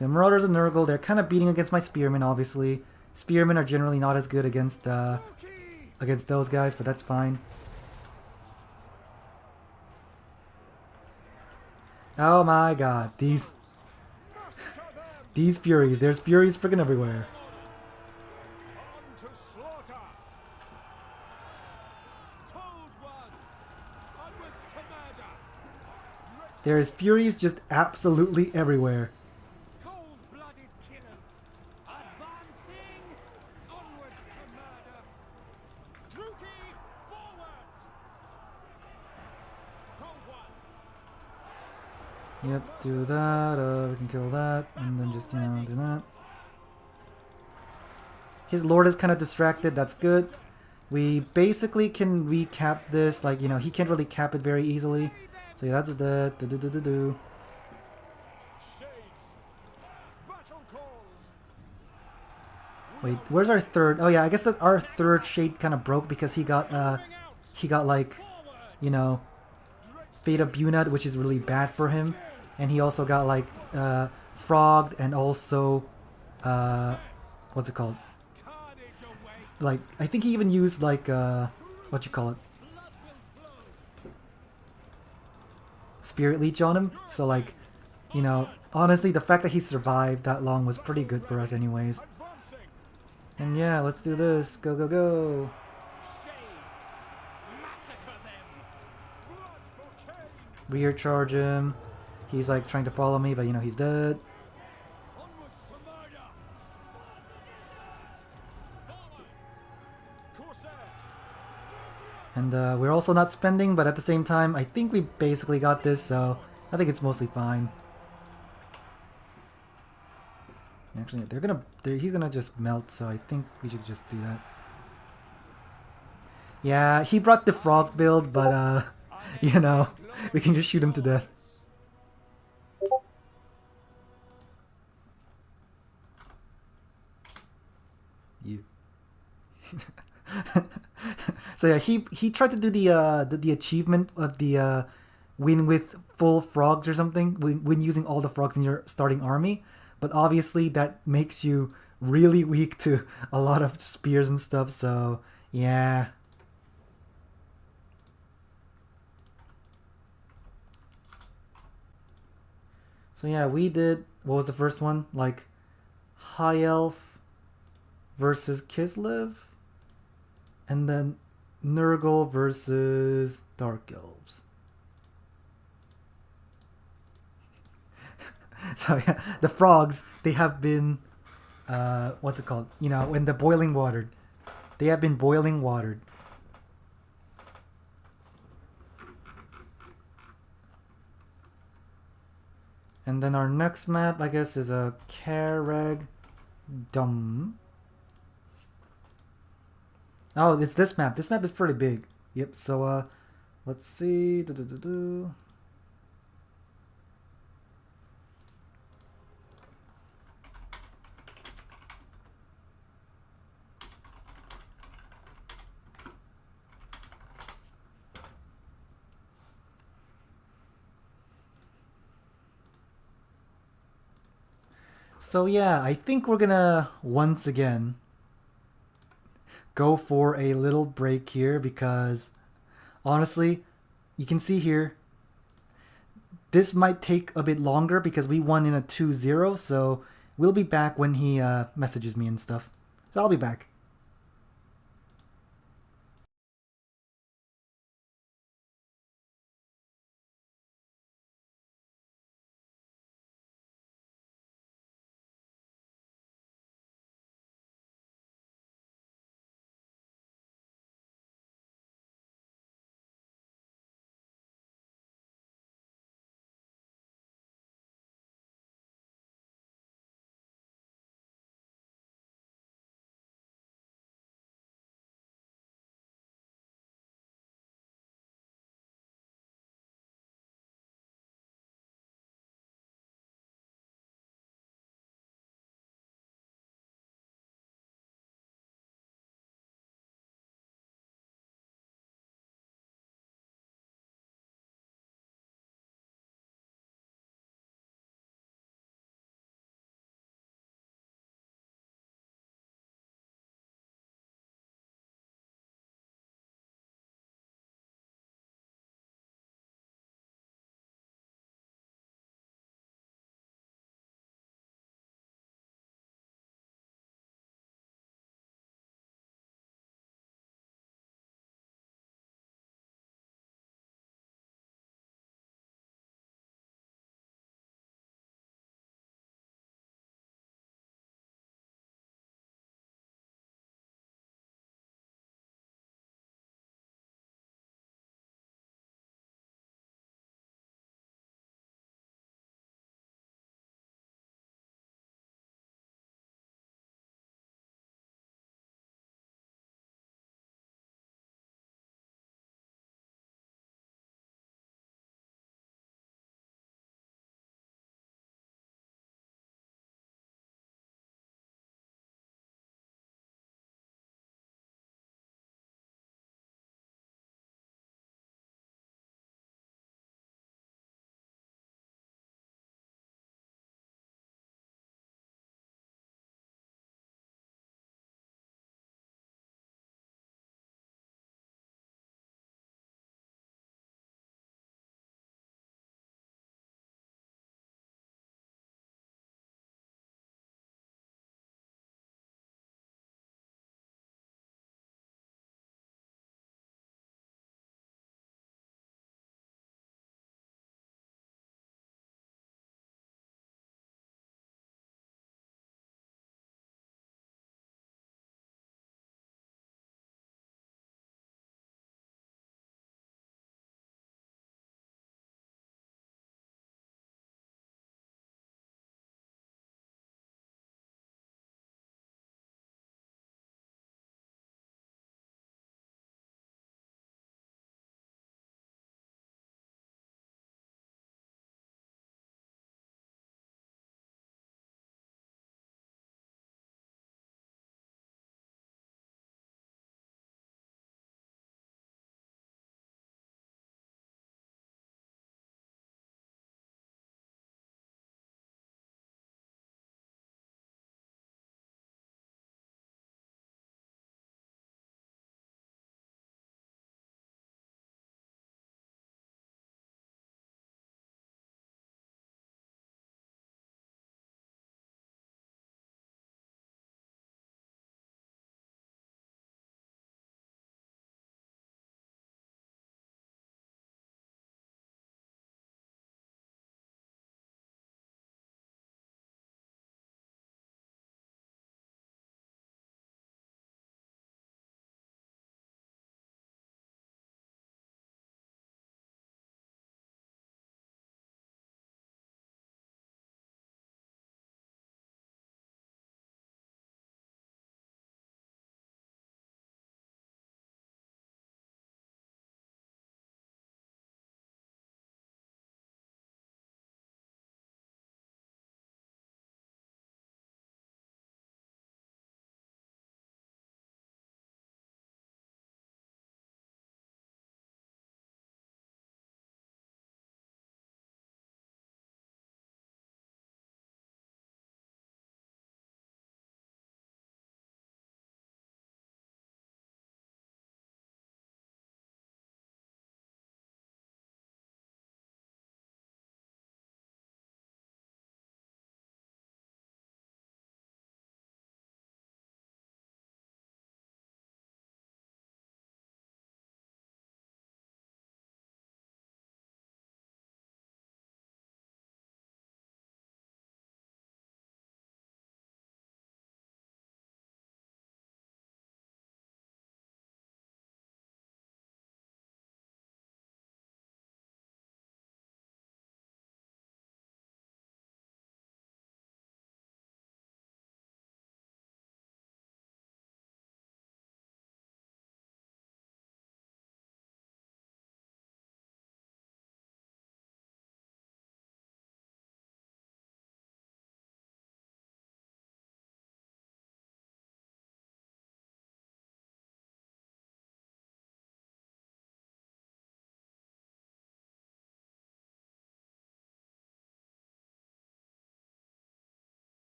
The Marauders and Nurgle, they're kind of beating against my Spearmen, obviously. Spearmen are generally not as good against those guys, but that's fine. Oh my god, these Furies. There's Furies freaking everywhere. On to slaughter! Cold one! Onwards to murder! There's Furies just absolutely everywhere. Cold-blooded killers! Advancing! Onwards to murder! Druki, forwards! Cold ones! Yep, do that, we can kill that, and then just, do that. His Lord is kind of distracted, that's good. We basically can recap this, like, he can't really cap it very easily. So yeah, that's the do. Shades! Battle calls! Wait, where's our third? Oh yeah, I guess that our third shade kind of broke because he got like, Fate of Bunad, which is really bad for him. And he also got like frogged and also what's it called? Carnage away! Like I think he even used like what you call it? Spirit Leech on him. So like, honestly the fact that he survived that long was pretty good for us anyways. Advancing! And yeah, let's do this. Go go go. Shades! Massacre them! Blood for Cain! Rear charge him. He's like trying to follow me, but he's dead. Onwards to murder! Forward! Corsairs! And we're also not spending, but at the same time, I think we basically got this, so I think it's mostly fine. Actually, he's gonna just melt, so I think we should just do that. Yeah, he brought the frog build, but we can just shoot him to death. You. So yeah, he tried to do the achievement of the win with full frogs or something, win using all the frogs in your starting army, but obviously that makes you really weak to a lot of spears and stuff. So yeah. So yeah, we did, what was the first one? Like High Elf versus Kislev, and then Nurgle versus Dark Elves. So yeah, the frogs, they have been, what's it called? When the boiling watered. They have been boiling watered. And then our next map, I guess, is a Carreg Dum. Oh, it's this map. This map is pretty big. Yep, so, let's see. So yeah, I think we're gonna once again go for a little break here because honestly, you can see here, this might take a bit longer because we won in a 2-0, so we'll be back when he messages me and stuff. So I'll be back.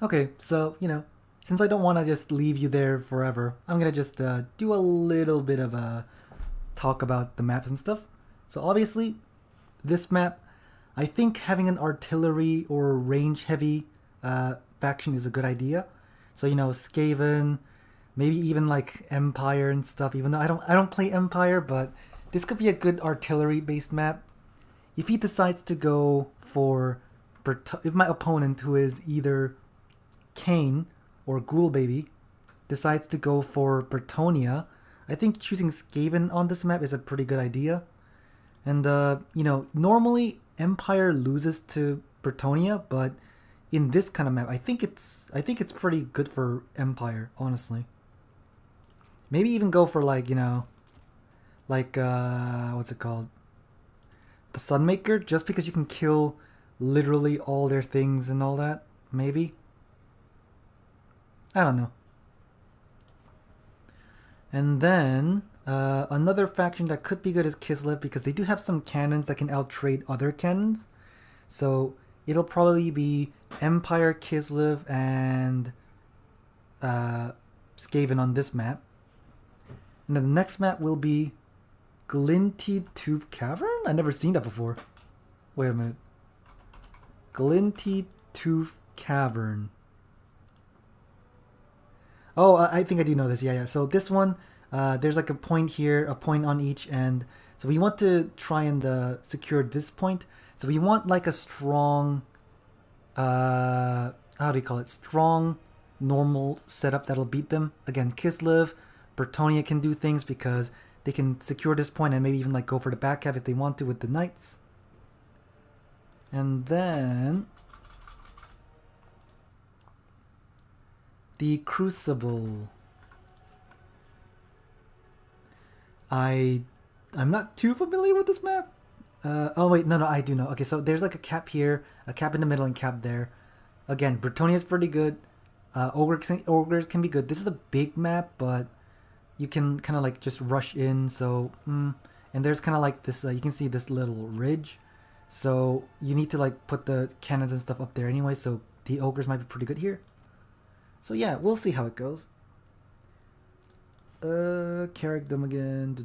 Okay, so, since I don't want to just leave you there forever, I'm going to just do a little bit of a talk about the maps and stuff. So obviously, this map, I think having an artillery or range heavy faction is a good idea. So, Skaven, maybe even like Empire and stuff, even though I don't play Empire, but this could be a good artillery based map. If he decides to go for if my opponent, who is either Kane or Ghoul Baby, decides to go for Bretonnia, I think choosing Skaven on this map is a pretty good idea. And normally Empire loses to Bretonnia, but in this kind of map, I think it's pretty good for Empire, honestly. Maybe even go for what's it called? The Sunmaker, just because you can kill literally all their things and all that. Maybe. I don't know. And then another faction that could be good is Kislev, because they do have some cannons that can outtrade other cannons. So it'll probably be Empire, Kislev, and Skaven on this map. And then the next map will be Glinty Tooth Cavern? I've never seen that before. Wait a minute. Glinty Tooth Cavern. Oh, I think I do know this. Yeah. So this one, there's like a point here, a point on each end. So we want to try and secure this point. So we want like a strong, how do you call it? Strong, normal setup that'll beat them. Again, Kislev, Bretonnia can do things because they can secure this point and maybe even like go for the back half if they want to with the knights. And then the Crucible. I'm not too familiar with this map. Oh wait, no, I do know. Okay, so there's like a cap here, a cap in the middle, and cap there. Again, Bretonnia is pretty good. Ogres can be good. This is a big map, but you can kind of like just rush in. So, and there's kind of like this. You can see this little ridge. So you need to like put the cannons and stuff up there anyway. So the Ogres might be pretty good here. So yeah, we'll see how it goes. Carrick them again.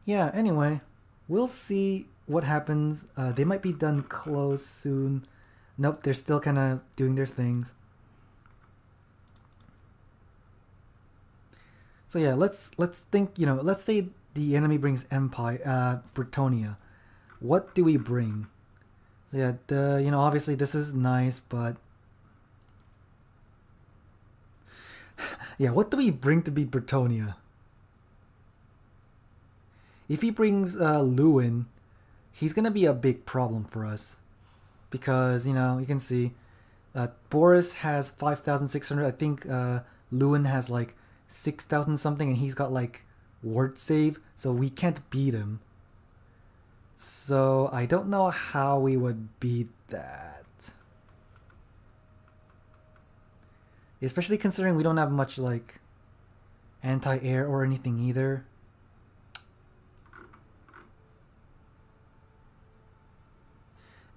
Yeah, anyway, we'll see what happens. They might be done close soon. Nope, they're still kind of doing their things. So yeah, let's think, let's say the enemy brings Empire, Bretonnia. What do we bring? So yeah, obviously this is nice, but yeah, what do we bring to beat Bretonnia? If he brings Lewin, he's gonna be a big problem for us, because you can see Boris has 5,600. I think Lewin has like 6,000 something, and he's got like word save, so we can't beat him. So I don't know how we would beat that, especially considering we don't have much like anti-air or anything either.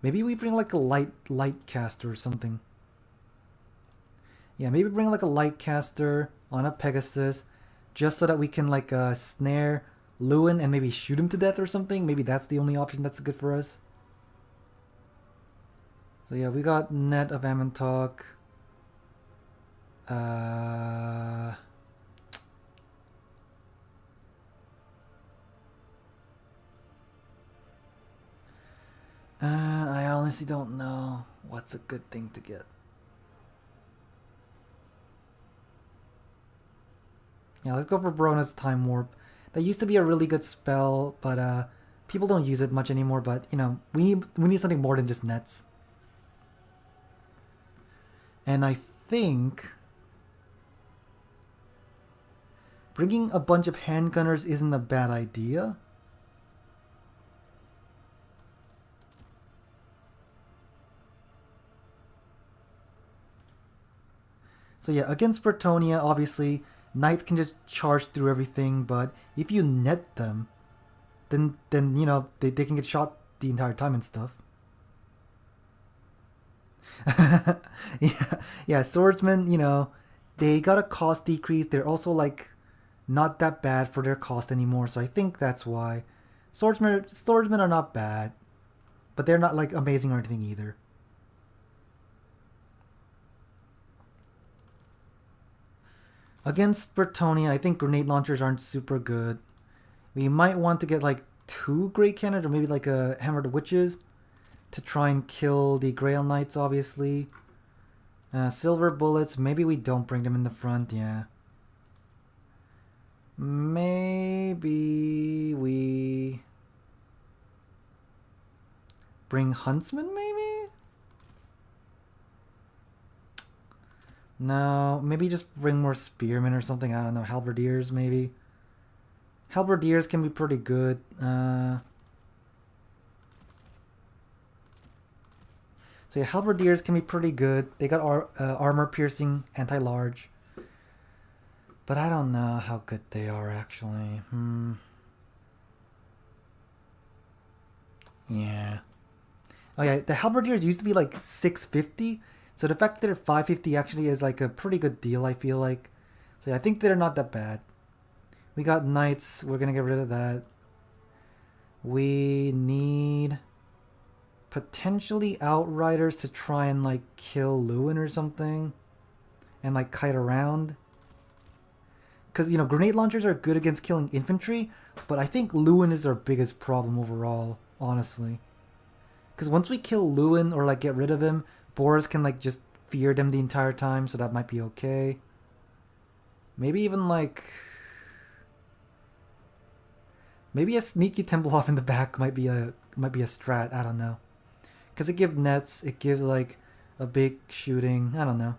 Maybe we bring like a light caster or something. Yeah, maybe bring like a light caster on a Pegasus, just so that we can like snare Lewin and maybe shoot him to death or something. Maybe that's the only option that's good for us. So yeah, we got Net of Amantok. I honestly don't know what's a good thing to get. Yeah, let's go for Brona's Time Warp. That used to be a really good spell, but people don't use it much anymore. But we need something more than just nets. And I think bringing a bunch of handgunners isn't a bad idea. So yeah, against Bretonnia, obviously, knights can just charge through everything, but if you net them, then they can get shot the entire time and stuff. Yeah, swordsmen, you know, they got a cost decrease. They're also like not that bad for their cost anymore, so I think that's why. Swordsmen are not bad, but they're not like amazing or anything either. Against Bretonnia, I think grenade launchers aren't super good. We might want to get like 2 Grey Cannons or maybe like a Hammer of the Witches to try and kill the Grail Knights, obviously. Silver bullets, maybe we don't bring them in the front, yeah. Maybe we bring Huntsmen, maybe? No, maybe just bring more Spearmen or something, I don't know, Halberdiers, maybe? Halberdiers can be pretty good. So yeah, Halberdiers can be pretty good. They got armor piercing, anti-large. But I don't know how good they are actually. Yeah. Oh yeah, the Halberdiers used to be like 650. So the fact that they're 550 actually is like a pretty good deal, I feel like. So yeah, I think they're not that bad. We got Knights. We're going to get rid of that. We need potentially Outriders to try and like kill Lewin or something. And like kite around. Because, you know, grenade launchers are good against killing infantry. But I think Lewin is our biggest problem overall, honestly. Because once we kill Lewin or like get rid of him, Boris can like just fear them the entire time. So that might be okay. Maybe even like... Maybe a sneaky Templehof in the back might be a strat. I don't know. Because it gives nets. It gives like a big shooting. I don't know.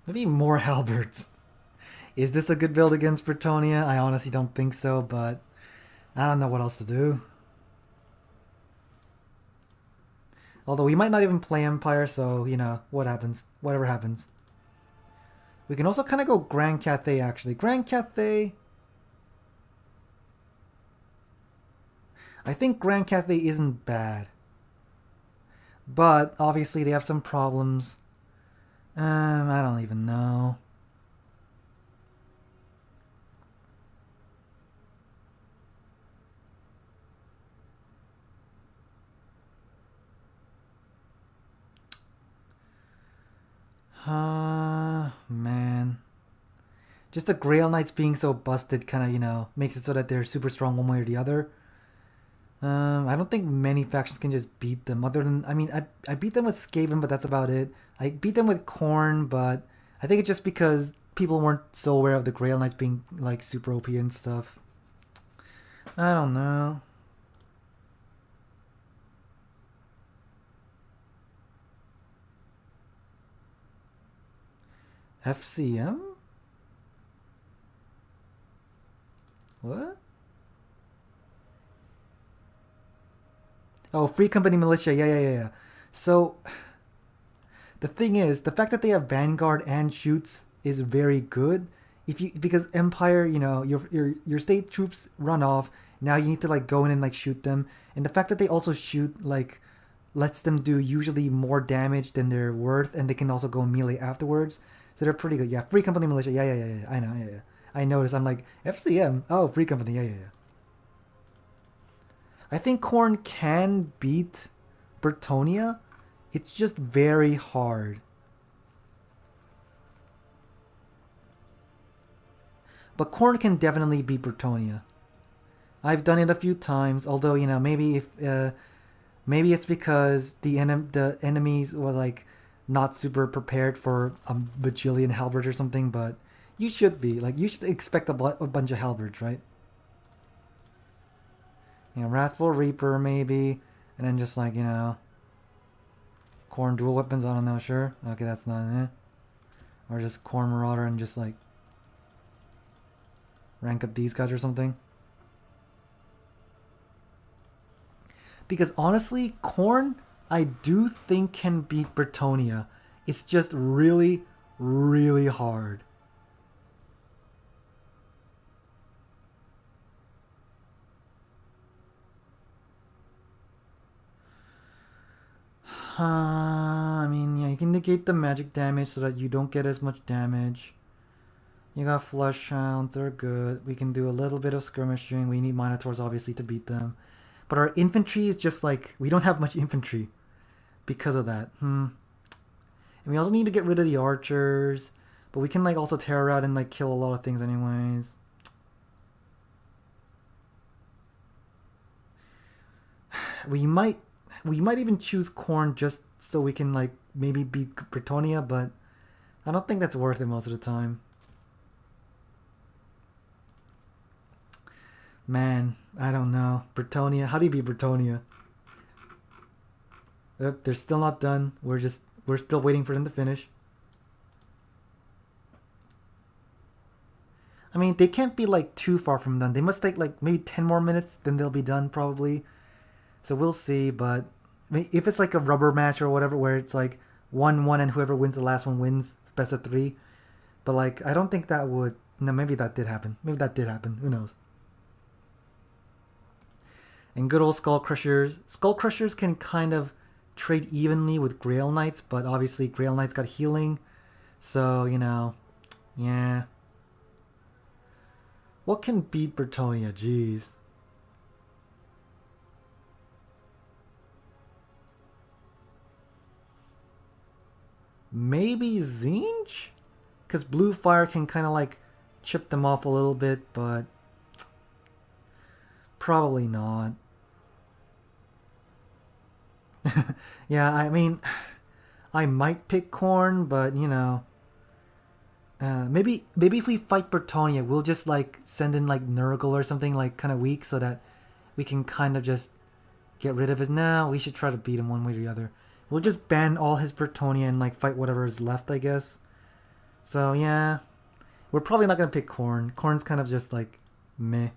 Maybe more halberds. Is this a good build against Bretonnia? I honestly don't think so, but I don't know what else to do. Although we might not even play Empire, so, you know, what happens? Whatever happens. We can also kind of go Grand Cathay, actually. Grand Cathay... I think Grand Cathay isn't bad. But, obviously, they have some problems. I don't even know. Man. Just the Grail Knights being so busted kind of, you know, makes it so that they're super strong one way or the other. I don't think many factions can just beat them. Other than, I mean, I beat them with Skaven, but that's about it. I beat them with Khorne, but I think it's just because people weren't so aware of the Grail Knights being, like, super OP and stuff. I don't know. FCM? What? Oh, Free Company Militia. Yeah. So, the thing is, the fact that they have Vanguard and shoots is very good. Because Empire, you know, your state troops run off. Now you need to like go in and like shoot them. And the fact that they also shoot like lets them do usually more damage than they're worth, and they can also go melee afterwards. So they're pretty good. Yeah, Free Company Militia. Yeah. I know. Yeah. I noticed. I'm like, FCM. Oh, Free Company. Yeah. I think Khorne can beat Bretonnia. It's just very hard. But Khorne can definitely beat Bretonnia. I've done it a few times, although, you know, maybe it's because the enemies were like not super prepared for a bajillion halberds or something, but you should be. Like, you should expect a bunch of halberds, right? You know, Wrathful Reaper, maybe. And then just like, you know, Khorne dual weapons, I don't know, sure. Okay, that's not it. Or just Khorne Marauder and just like rank up these guys or something. Because honestly, Khorne, I do think can beat Bretonnia. It's just really, really hard. I mean, yeah, you can negate the magic damage so that you don't get as much damage. You got flush hounds, they're good. We can do a little bit of skirmishing. We need minotaurs obviously to beat them. But our infantry is just like, we don't have much infantry because of that. And we also need to get rid of the archers. But we can like also tear out and like kill a lot of things anyways. We might even choose Khorne just so we can like maybe beat Bretonnia, but I don't think that's worth it most of the time. Man, I don't know. Bretonnia, how do you beat Bretonnia? They're still not done. We're still waiting for them to finish. I mean, they can't be like too far from done. They must take like maybe 10 more minutes, then they'll be done probably. So we'll see, but if it's like a rubber match or whatever where it's like 1-1 and whoever wins the last one wins, best of 3. But like, I don't think that would... No, maybe that did happen. Maybe that did happen. Who knows? And good old Skull Crushers. Skull Crushers can kind of trade evenly with Grail Knights, but obviously Grail Knights got healing. So, you know, yeah. What can beat Bretonnia? Jeez. Maybe Tzeentch? Because Blue Fire can kind of like chip them off a little bit, but probably not. Yeah, I mean, I might pick Khorne, but you know, maybe if we fight Bretonnia, we'll just like send in like Nurgle or something like kind of weak so that we can kind of just get rid of it. Now we should try to beat him one way or the other. We'll just ban all his Bretonnia and like fight whatever is left, I guess. So yeah, we're probably not gonna pick Khorne. Khorne's kind of just like meh.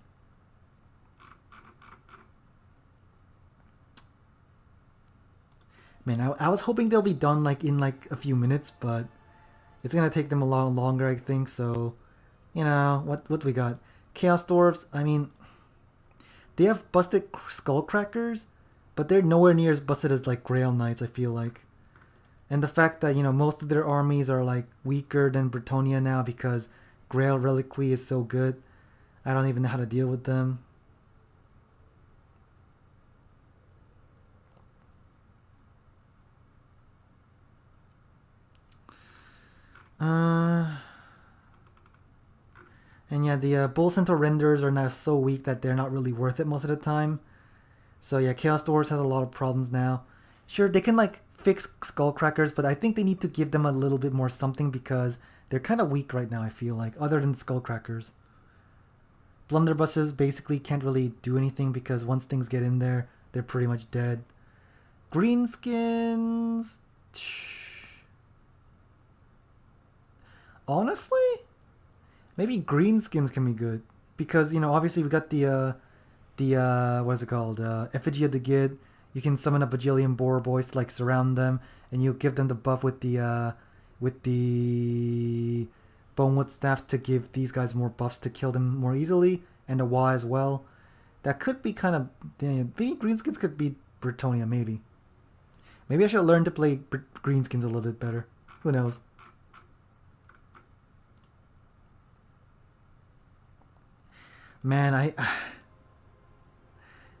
Man, I was hoping they'll be done like in like a few minutes, but it's gonna take them a lot longer, I think. So, you know, what we got? Chaos Dwarves. I mean, they have busted Skullcrackers, but they're nowhere near as busted as like Grail Knights, I feel like. And the fact that, you know, most of their armies are like weaker than Bretonnia now because Grail Reliquary is so good. I don't even know how to deal with them. And yeah, the Bull Centaur Renders are now so weak that they're not really worth it most of the time. So yeah, Chaos Dwarves has a lot of problems now. Sure, they can like fix Skullcrackers, but I think they need to give them a little bit more something because they're kind of weak right now, I feel like, other than Skullcrackers. Blunderbusses basically can't really do anything because once things get in there, they're pretty much dead. Greenskins... Honestly, maybe greenskins can be good because, you know, obviously we got the what is it called, Effigy of the Gid. You can summon a bajillion boar boys to like surround them, and you give them the buff with the Bonewood Staff to give these guys more buffs to kill them more easily, and a Y as well. That could be kind of... Maybe greenskins could beat Bretonnia, maybe. Maybe I should learn to play greenskins a little bit better. Who knows? Man,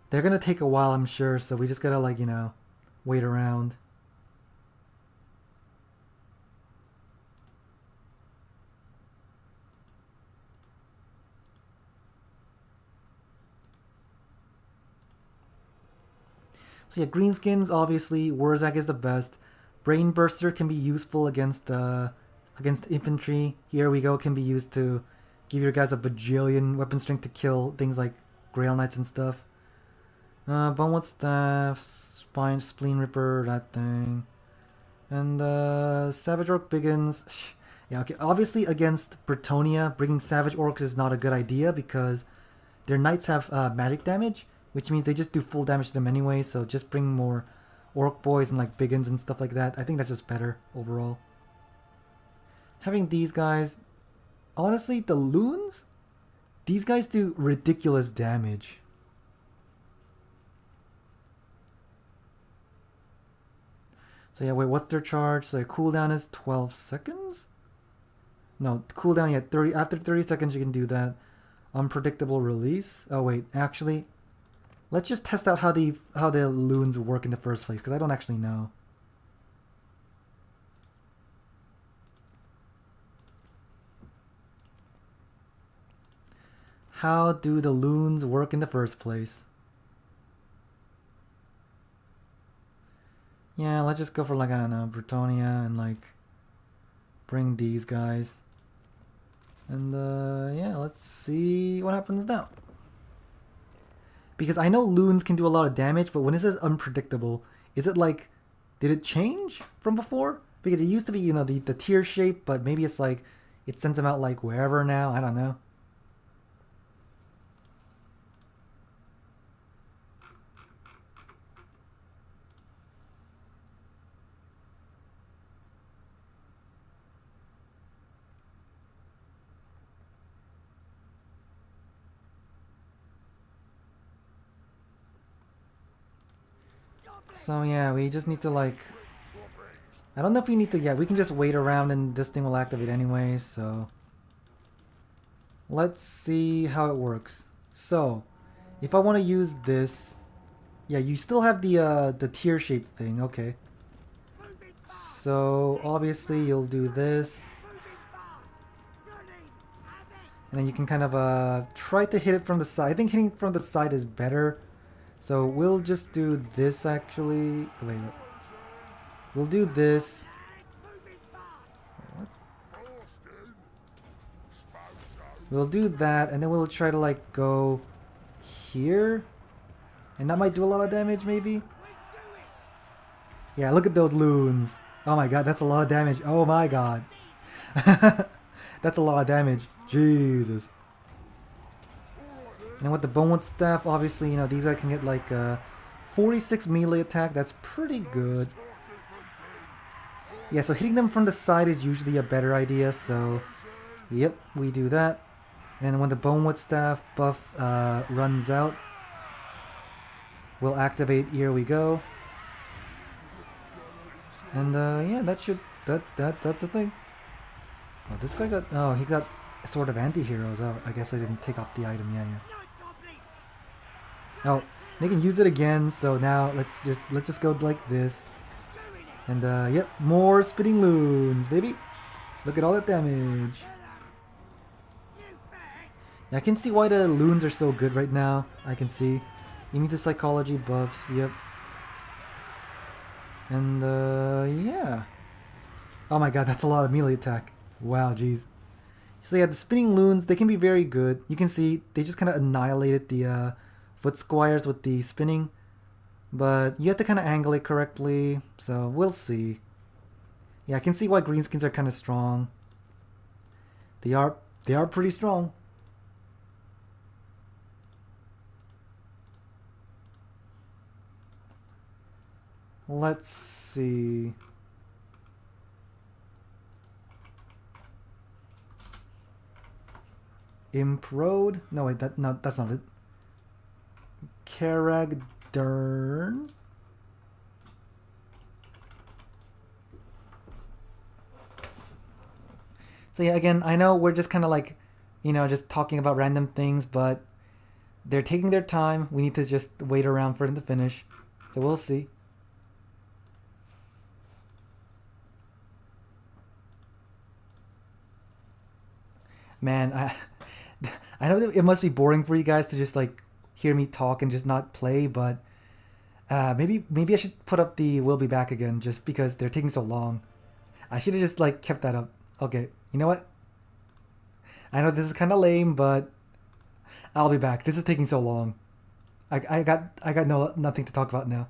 they're gonna take a while, I'm sure, so we just gotta, like, you know, wait around. So yeah, greenskins, obviously, Wurzag is the best. Brain Burster can be useful against infantry. Here we go, can be used to give your guys a bajillion weapon strength to kill things like Grail Knights and stuff. Bonewood Staff, Spleen Ripper, that thing. And Savage Orc Biggins. Yeah, okay. Obviously against Bretonnia, bringing Savage Orcs is not a good idea because their knights have magic damage, which means they just do full damage to them anyway, so just bring more Orc Boys and like Biggins and stuff like that. I think that's just better overall. Having these guys... Honestly, the Loons? These guys do ridiculous damage. So yeah, wait, what's their charge? So their cooldown is 12 seconds? No, cooldown, yeah, 30. After 30 seconds you can do that. Unpredictable release. Oh wait, actually, let's just test out how the loons work in the first place, because I don't actually know. How do the loons work in the first place? Yeah, let's just go for like, I don't know, Bretonnia and like bring these guys. And yeah, let's see what happens now. Because I know loons can do a lot of damage, but when it says unpredictable, is it like, did it change from before? Because it used to be, you know, the tier shape, but maybe it's like, it sends them out like wherever now, I don't know. So yeah, we just need to like, I don't know if we need to, yeah, we can just wait around and this thing will activate anyway, so. Let's see how it works. So, if I want to use this, yeah, you still have the tier shape thing, okay. So, obviously you'll do this. And then you can kind of try to hit it from the side. I think hitting from the side is better. So we'll just do this actually. Wait. We'll do this. Wait, what? We'll do that, and then we'll try to like go here. And that might do a lot of damage, maybe? Yeah, look at those loons. Oh my god, that's a lot of damage. Oh my god. That's a lot of damage. Jesus. And with the Bonewood Staff, obviously, you know, these guys can get like 46 melee attack. That's pretty good. Yeah, so hitting them from the side is usually a better idea, so yep, we do that. And then when the Bonewood Staff buff runs out, we'll activate Here We Go. And yeah, that's the thing. Oh, this guy got, oh, he got Sword of Anti-Heroes. Oh, I guess I didn't take off the item. Yeah. Oh, they can use it again. So now let's just go like this. And yep, more spitting loons, baby. Look at all that damage. Yeah, I can see why the loons are so good right now. I can see. You need the psychology buffs. Yep. And yeah. Oh my god, that's a lot of melee attack. Wow, jeez. So yeah, the spinning loons, they can be very good. You can see they just kind of annihilated the foot squires with the spinning. But you have to kind of angle it correctly, so we'll see. Yeah, I can see why greenskins are kind of strong. They are pretty strong. Let's see. Imp Road? No wait, that's not it. Caragdern? So yeah, again, I know we're just kind of like, you know, just talking about random things, but they're taking their time. We need to just wait around for them to finish. So we'll see. Man, I know that it must be boring for you guys to just like hear me talk and just not play, but maybe I should put up the "We'll be back" again just because they're taking so long. I should have just like kept that up. Okay, you know what? I know this is kind of lame, but I'll be back. This is taking so long. I got nothing to talk about now.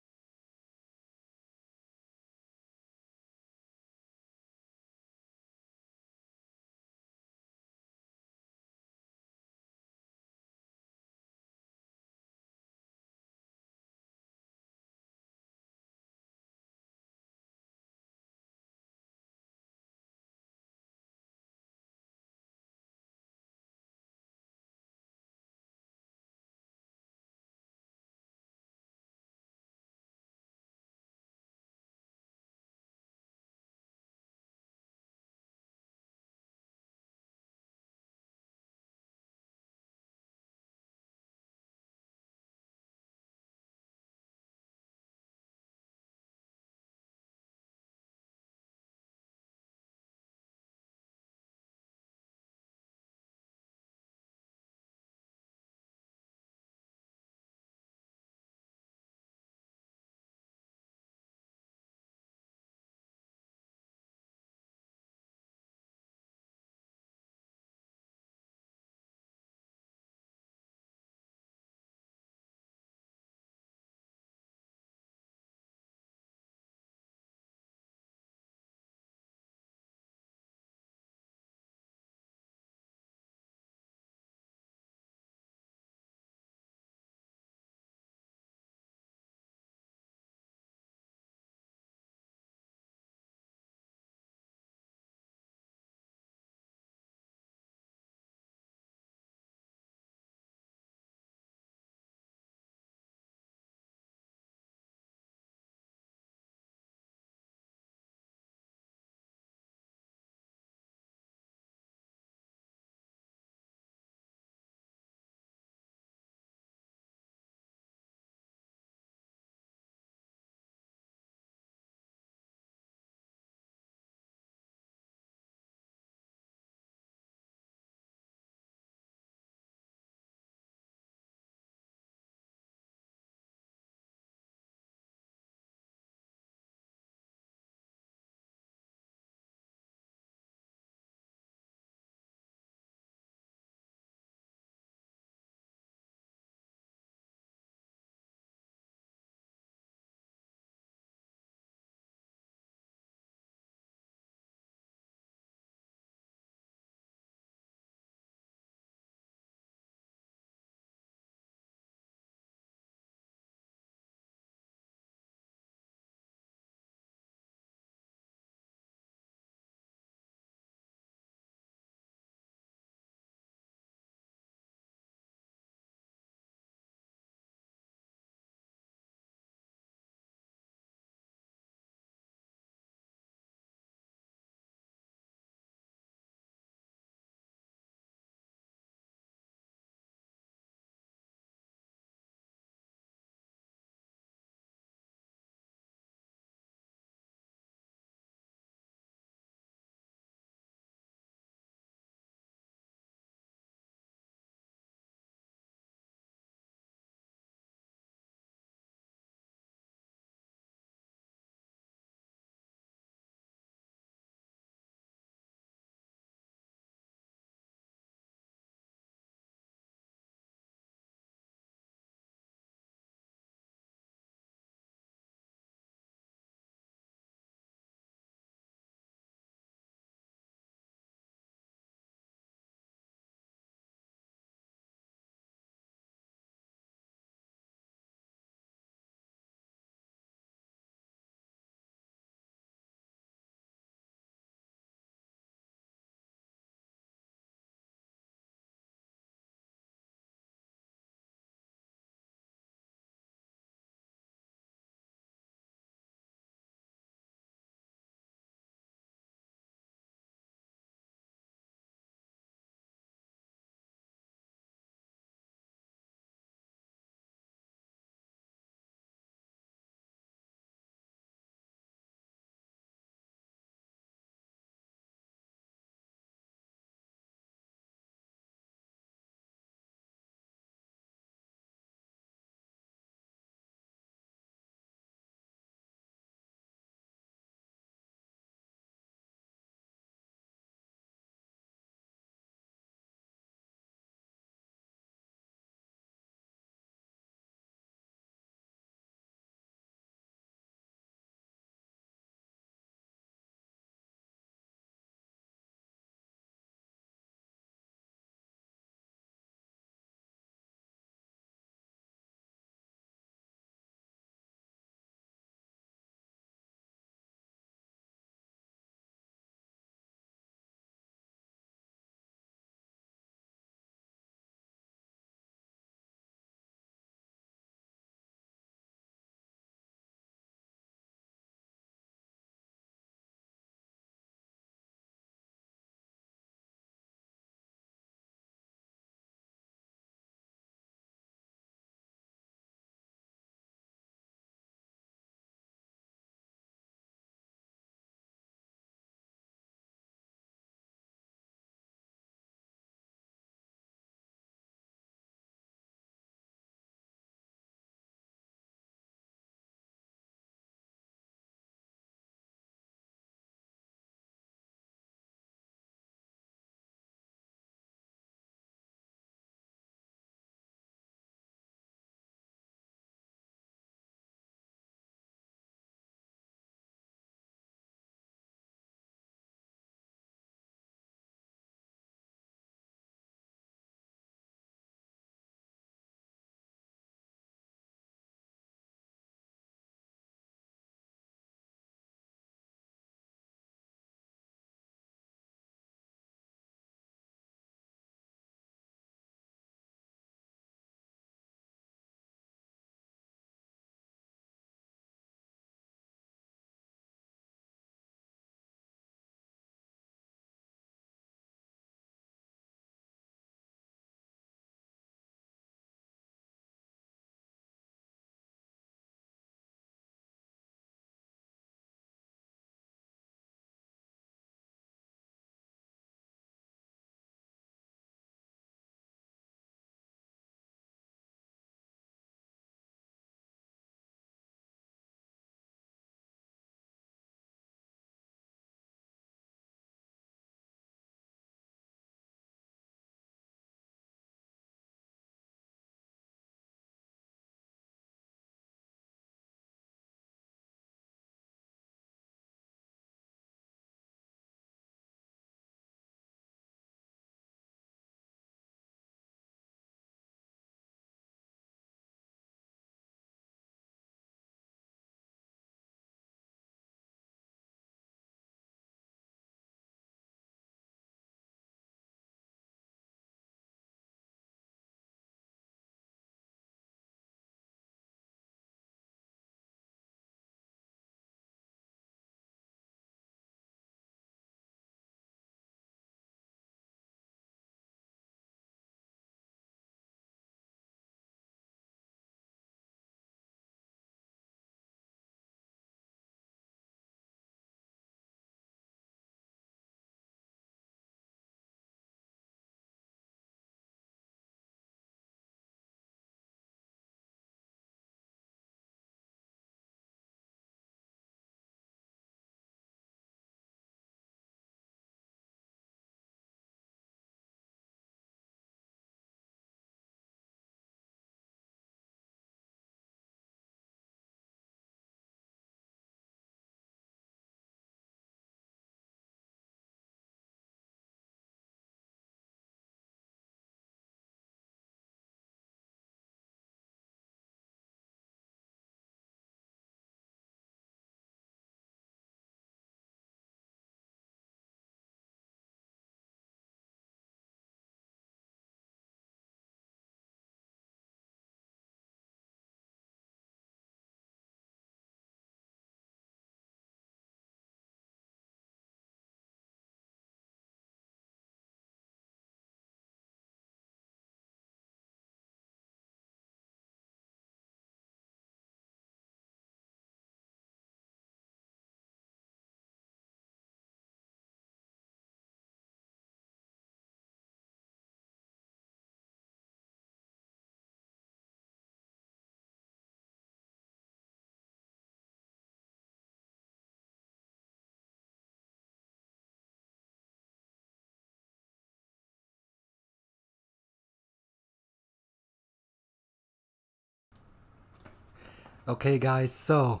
Okay, guys, so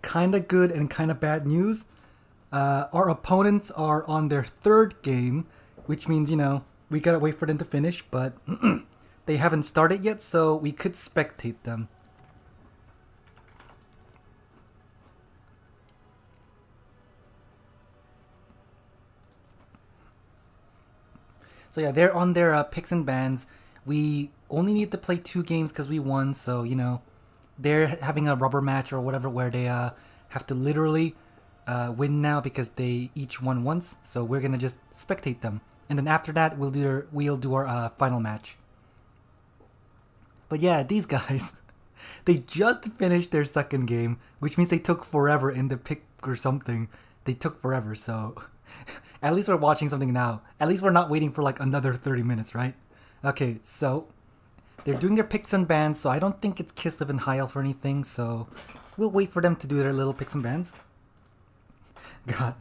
kind of good and kind of bad news. Our opponents are on their third game, which means, we gotta wait for them to finish, but they haven't started yet, so we could spectate them. So yeah, they're on their picks and bans. We only need to play 2 games because we won, so, they're having a rubber match or whatever where they have to literally win now because they each won once. So we're gonna just spectate them, and then after that we'll do our final match. But yeah, these guys, they just finished their second game, which means they took forever in the pick or something. They took forever, so at least we're watching something now. At least we're not waiting for like another 30 minutes, right? Okay, so they're doing their picks and bans, so I don't think it's Kislev and High Elf or anything, so we'll wait for them to do their little picks and bans. God,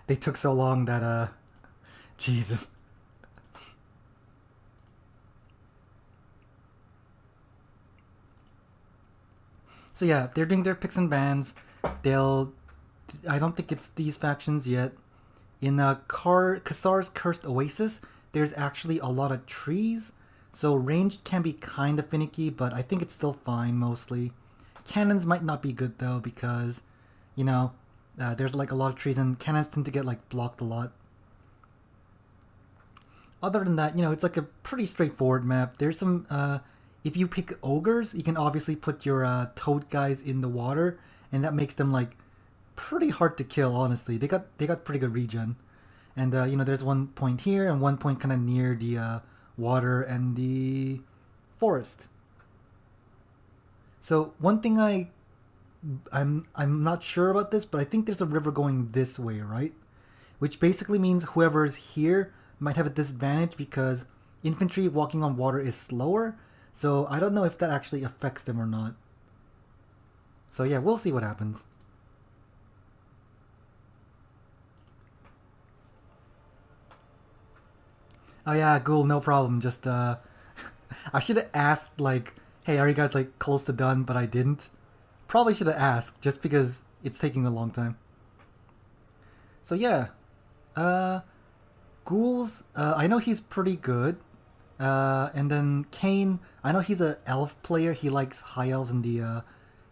they took so long that, Jesus. So yeah, they're doing their picks and bans. I don't think it's these factions yet. In Kassar's Cursed Oasis, there's actually a lot of trees, so ranged can be kind of finicky, but I think it's still fine mostly. Cannons might not be good though because, there's like a lot of trees and cannons tend to get like blocked a lot. Other than that, it's like a pretty straightforward map. There's some, if you pick ogres, you can obviously put your toad guys in the water, and that makes them like pretty hard to kill. Honestly, they got pretty good regen, and there's one point here and one point kind of near the water and the forest. So one thing I'm not sure about this, but I think there's a river going this way, right? Which basically means whoever's here might have a disadvantage because infantry walking on water is slower. So I don't know if that actually affects them or not. So yeah, we'll see what happens. Oh yeah, cool, no problem. Just I should have asked like, hey, are you guys like close to done? But I didn't. Probably should have asked just because it's taking a long time. So yeah, Ghouls, I know he's pretty good. And then Kane, I know he's a elf player. He likes high elves and he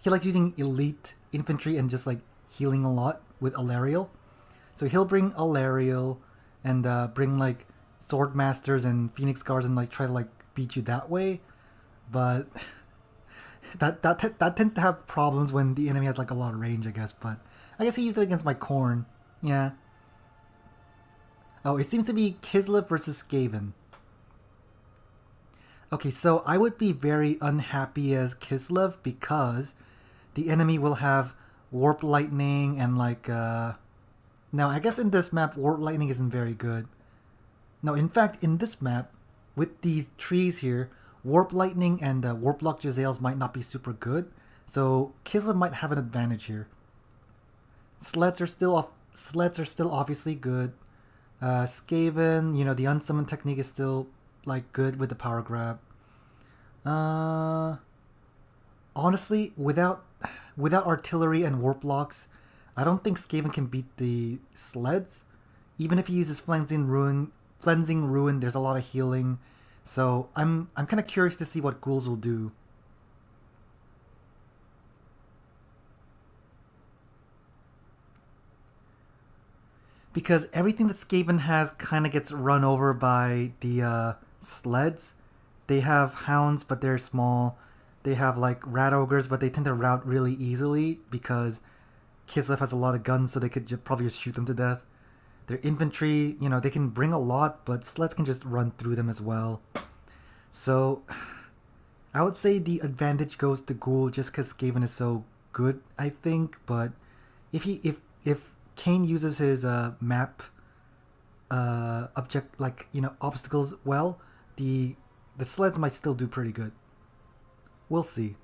likes using elite infantry and just like healing a lot with Alariel. So he'll bring Alariel and bring like sword masters and phoenix guards and like try to like beat you that way. But that tends to have problems when the enemy has like a lot of range, I guess. But I guess he used it against my Khorne. Yeah. Oh, it seems to be Kislev versus Skaven. Okay, so I would be very unhappy as Kislev because the enemy will have Warp Lightning and like, now I guess in this map, Warp Lightning isn't very good. No, in fact, in this map, with these trees here, Warp Lightning and Warp Lock Jezzails might not be super good, so Kislev might have an advantage here. Sleds are still obviously good. Skaven, the unsummon technique is still like good with the power grab. Honestly, without artillery and warp locks, I don't think Skaven can beat the sleds. Even if he uses cleansing ruin, there's a lot of healing. So I'm kind of curious to see what ghouls will do. Because everything that Skaven has kind of gets run over by the sleds. They have hounds, but they're small. They have like rat ogres, but they tend to rout really easily because Kislev has a lot of guns, so they could probably just shoot them to death. Their infantry, they can bring a lot, but sleds can just run through them as well. So I would say the advantage goes to Ghoul just because Skaven is so good, I think. But if Kane uses his map obstacles well, the sleds might still do pretty good. We'll see.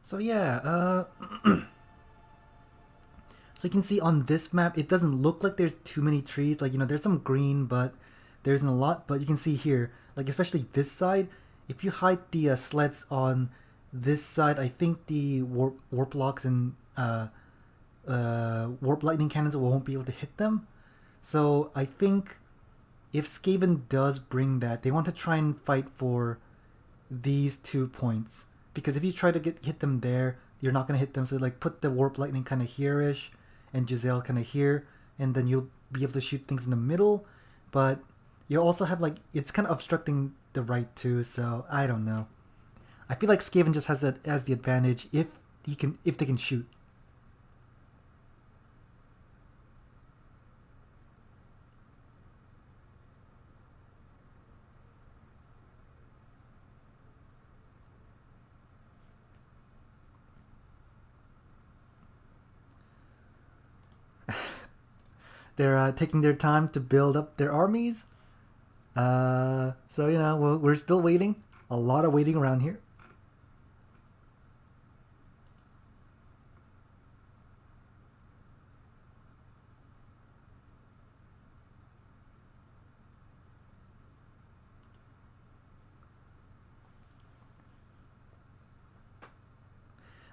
So yeah, so you can see on this map, it doesn't look like there's too many trees. Like, you know, there's some green, but there isn't a lot. But you can see here, like especially this side, if you hide the sleds on this side, I think the warp blocks and warp lightning cannons won't be able to hit them. So I think if Skaven does bring that, they want to try and fight for these 2 points. Because if you try to hit them there, you're not going to hit them. So like put the warp lightning kind of here-ish and Giselle kind of here. And then you'll be able to shoot things in the middle. But you also have like, it's kind of obstructing the right too. So I don't know. I feel like Skaven just has that as the advantage if they can shoot. They're taking their time to build up their armies. So, you know, we're still waiting. A lot of waiting around here.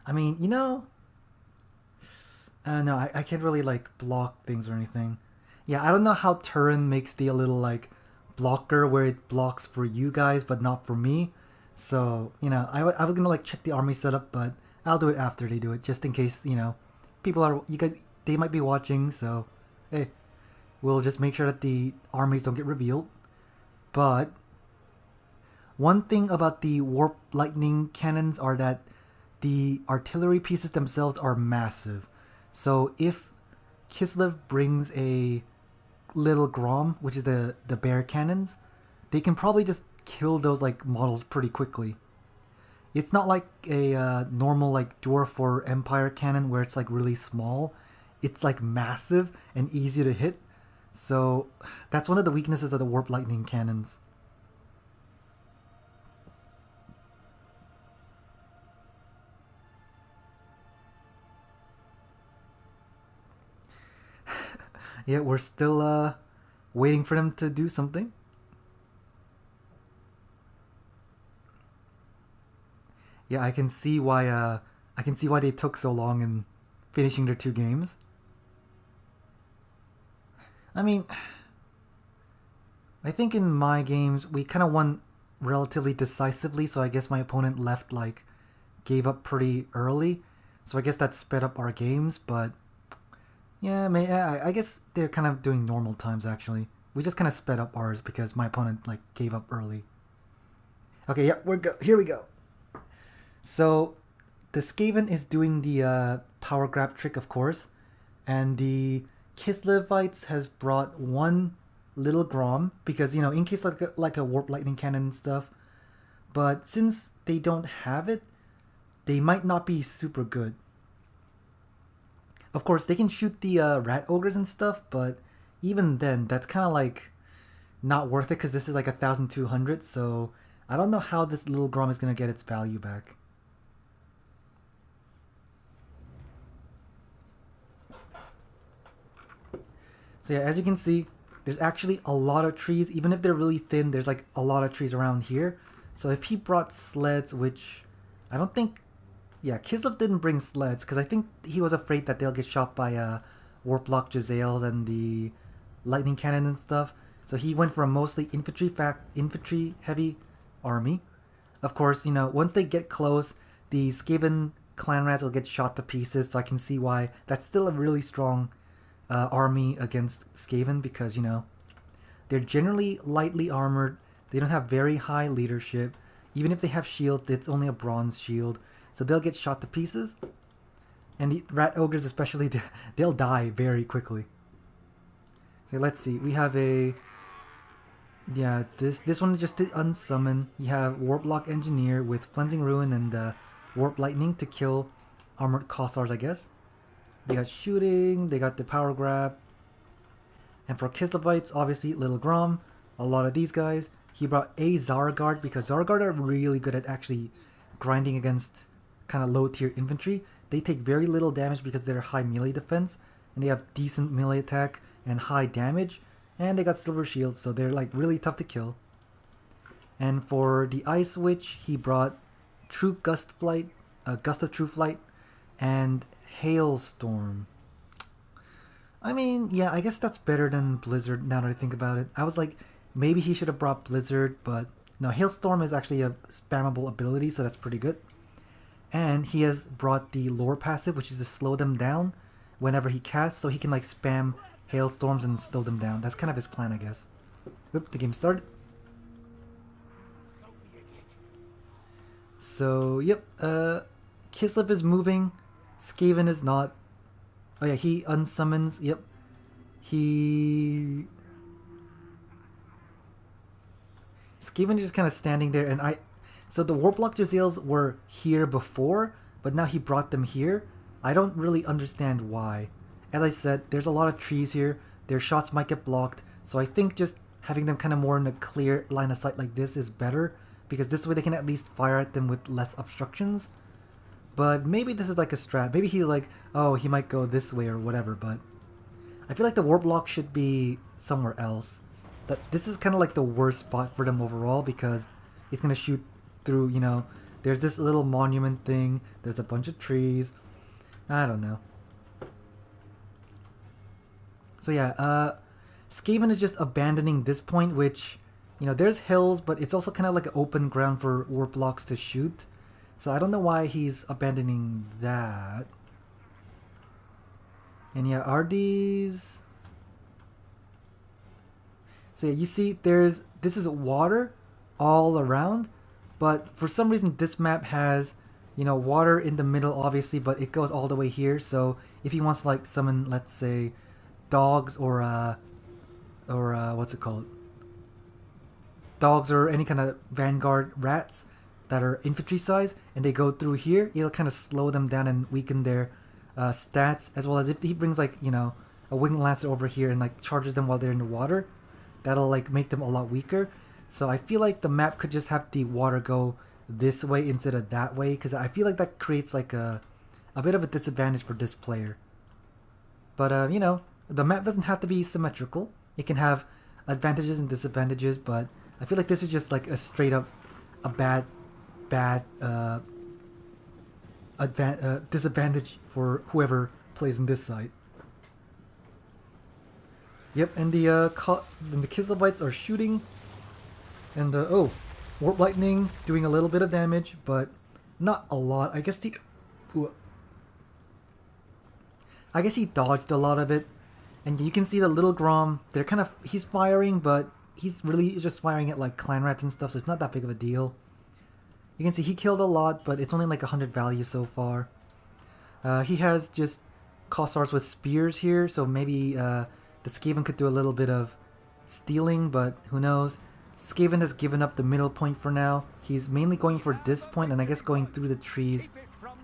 I mean, you know, no, I can't really like block things or anything. Yeah, I don't know how Turin makes the little like blocker where it blocks for you guys but not for me. So, you know, I was gonna like check the army setup, but I'll do it after they do it, just in case, you know, you guys, they might be watching. So, hey, we'll just make sure that the armies don't get revealed. But one thing about the warp lightning cannons are that the artillery pieces themselves are massive. So if Kislev brings a little Grom, which is the bear cannons, they can probably just kill those like models pretty quickly. It's not like a normal like dwarf or empire cannon where it's like really small. It's like massive and easy to hit. So that's one of the weaknesses of the warp lightning cannons. Yeah, we're still waiting for them to do something. Yeah, I can see why they took so long in finishing their 2 games. I mean, I think in my games we kind of won relatively decisively, so I guess my opponent gave up pretty early. So I guess that sped up our games, but yeah, I guess they're kind of doing normal times actually. We just kind of sped up ours because my opponent gave up early. Okay, yeah, here we go. So the Skaven is doing the power grab trick, of course, and the Kislevites has brought one little Grom because, you know, in case like a warp lightning cannon and stuff. But since they don't have it, they might not be super good. Of course, they can shoot the rat ogres and stuff, but even then, that's kind of not worth it because this is 1,200. So I don't know how this little Grom is gonna get its value back. So yeah, as you can see, there's actually a lot of trees. Even if they're really thin, there's a lot of trees around here. So if he brought sleds, which I don't think... Yeah, Kislev didn't bring sleds because I think he was afraid that they'll get shot by Warplock Giselles and the lightning cannon and stuff. So he went for a mostly infantry heavy army. Of course, you know, once they get close, the Skaven clan rats will get shot to pieces. So I can see why that's still a really strong army against Skaven because, you know, they're generally lightly armored. They don't have very high leadership. Even if they have shield, it's only a bronze shield. So they'll get shot to pieces. And the rat ogres especially, they'll die very quickly. So let's see. We have a... Yeah, this one is just to unsummon. You have Warplock Engineer with Cleansing Ruin and Warp Lightning to kill Armored Kossars, I guess. They got shooting, they got the power grab. And for Kislevites, obviously Little Grom. A lot of these guys. He brought a Zargard because Zargard are really good at actually grinding against kind of low tier infantry, they take very little damage because they're high melee defense, and they have decent melee attack and high damage, and they got silver shields, so they're like really tough to kill. And for the Ice Witch, he brought True Gust Flight, Gust of True Flight, and Hailstorm. I mean, yeah, I guess that's better than Blizzard now that I think about it. I was like, maybe he should have brought Blizzard, but no, Hailstorm is actually a spammable ability, so that's pretty good. And he has brought the lore passive, which is to slow them down whenever he casts, so he can like spam hailstorms and slow them down. That's kind of his plan, I guess. Oop, the game started. So, yep, Kislev is moving, Skaven is not. Oh yeah, he unsummons, yep. Skaven is just kind of standing there, and so the Warplock Jezzails were here before, but now he brought them here. I don't really understand why. As I said, there's a lot of trees here, their shots might get blocked, so I think just having them kind of more in a clear line of sight like this is better, because this way they can at least fire at them with less obstructions. But maybe this is like a strat. Maybe he's like, oh, he might go this way or whatever, but I feel like the Warplock should be somewhere else. This is kind of like the worst spot for them overall, because it's going to shoot through, you know, there's this little monument thing, there's a bunch of trees, I don't know. So yeah, Skaven is just abandoning this point, which, you know, there's hills, but it's also kind of like an open ground for Warplocks to shoot. So I don't know why he's abandoning that. And yeah, are these... So yeah, you see this is water all around, but for some reason this map has, you know, water in the middle obviously, but it goes all the way here. So if he wants to like summon, let's say, dogs or what's it called? Dogs or any kind of vanguard rats that are infantry size, and they go through here, it'll kind of slow them down and weaken their stats, as well as if he brings like, you know, a winged lancer over here and like charges them while they're in the water, that'll like make them a lot weaker. So I feel like the map could just have the water go this way instead of that way, because I feel like that creates like a bit of a disadvantage for this player. But you know, the map doesn't have to be symmetrical. It can have advantages and disadvantages, but I feel like this is just like a straight up a bad disadvantage for whoever plays in this side. Yep, and the Kislevites are shooting, and oh, Warp Lightning doing a little bit of damage, but not a lot. I guess he dodged a lot of it, and you can see the little Grom. He's firing, but he's really just firing at like clan rats and stuff, so it's not that big of a deal. You can see he killed a lot, but it's only like 100 value so far. He has just Kossars with spears here, so maybe the Skaven could do a little bit of stealing, but who knows. Skaven has given up the middle point for now. He's mainly going for this point, and I guess going through the trees.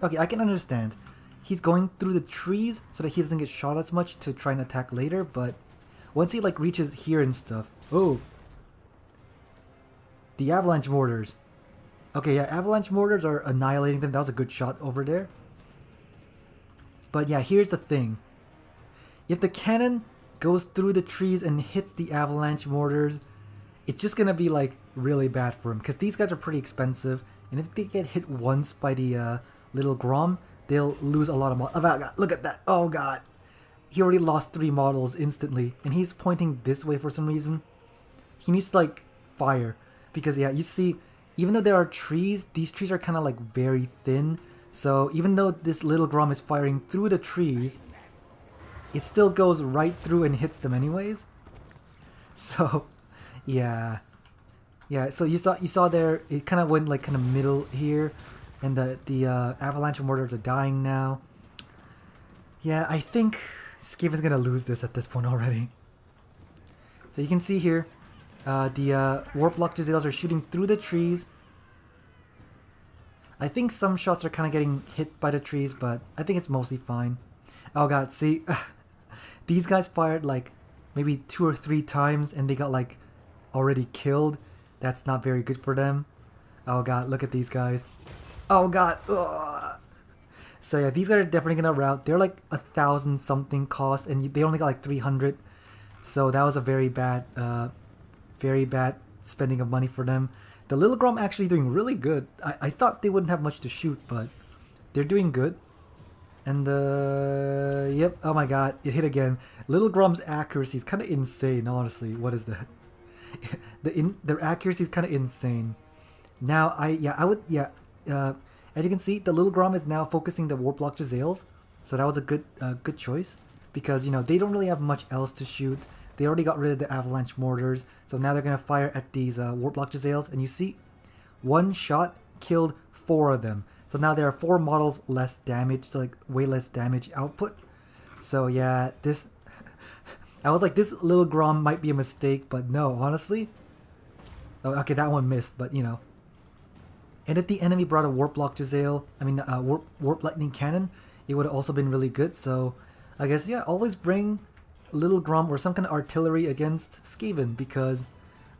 Okay, I can understand. He's going through the trees so that he doesn't get shot as much to try and attack later, but once he like reaches here and stuff... Oh! The avalanche mortars. Okay, yeah, avalanche mortars are annihilating them. That was a good shot over there. But yeah, here's the thing. If the cannon goes through the trees and hits the avalanche mortars, it's just gonna be like really bad for him, because these guys are pretty expensive, and if they get hit once by the little Grom, they'll lose a lot of models. Oh god, look at that! Oh god! He already lost 3 models instantly, and he's pointing this way for some reason. He needs to like fire, because yeah, you see, even though there are trees, these trees are kind of like very thin, so even though this little Grom is firing through the trees, it still goes right through and hits them anyways. So yeah, so you saw there, it kind of went like kind of middle here, and the avalanche mortars are dying now. Yeah, I think Skaven's gonna lose this at this point already. So you can see here, the Warplock Jezzails are shooting through the trees. I think some shots are kind of getting hit by the trees, but I think it's mostly fine. Oh god, see, these guys fired like maybe 2 or 3 times and they got like already killed. That's not very good for them. Oh god, look at these guys. Oh god, ugh. So yeah, these guys are definitely gonna rout. They're like 1,000 something cost, and they only got like 300. So that was a very bad spending of money for them. The Little Grom actually doing really good. I thought they wouldn't have much to shoot, but they're doing good. And yep, oh my god, it hit again. Little Grom's accuracy is kind of insane, honestly. What is that? Their accuracy is kind of insane. Now as you can see, the Little Grom is now focusing the Warp Lock Jezzails, so that was a good choice because you know they don't really have much else to shoot. They already got rid of the Avalanche Mortars, so now they're gonna fire at these Warp Lock Jezzails, and you see, one shot killed 4 of them. So now there are 4 models less damage, so like way less damage output. So yeah, this I was like, this Little Grom might be a mistake, but no, honestly. Oh, okay, that one missed, but you know. And if the enemy brought a Warp Lock Jezzail, Warp Lightning Cannon, it would have also been really good. So I guess, yeah, always bring Little Grom or some kind of artillery against Skaven because,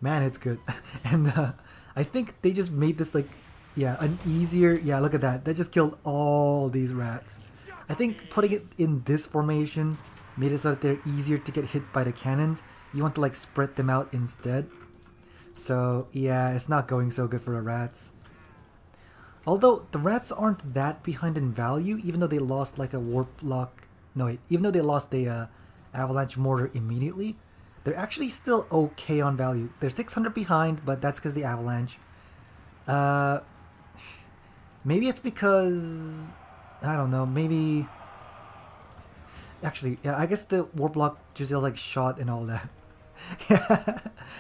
man, it's good. And I think they just made this like, yeah, an easier, yeah, look at that. That just killed all these rats. I think putting it in this formation made it so that they're easier to get hit by the cannons. You want to like spread them out instead. So yeah, it's not going so good for the rats. Although the rats aren't that behind in value, even though they lost like a warp lock. No wait, even though they lost a avalanche mortar immediately, they're actually still okay on value. They're 600 behind, but that's because the avalanche. Maybe it's because I don't know. Maybe actually, yeah. I guess the warp lock Jezzail like shot and all that.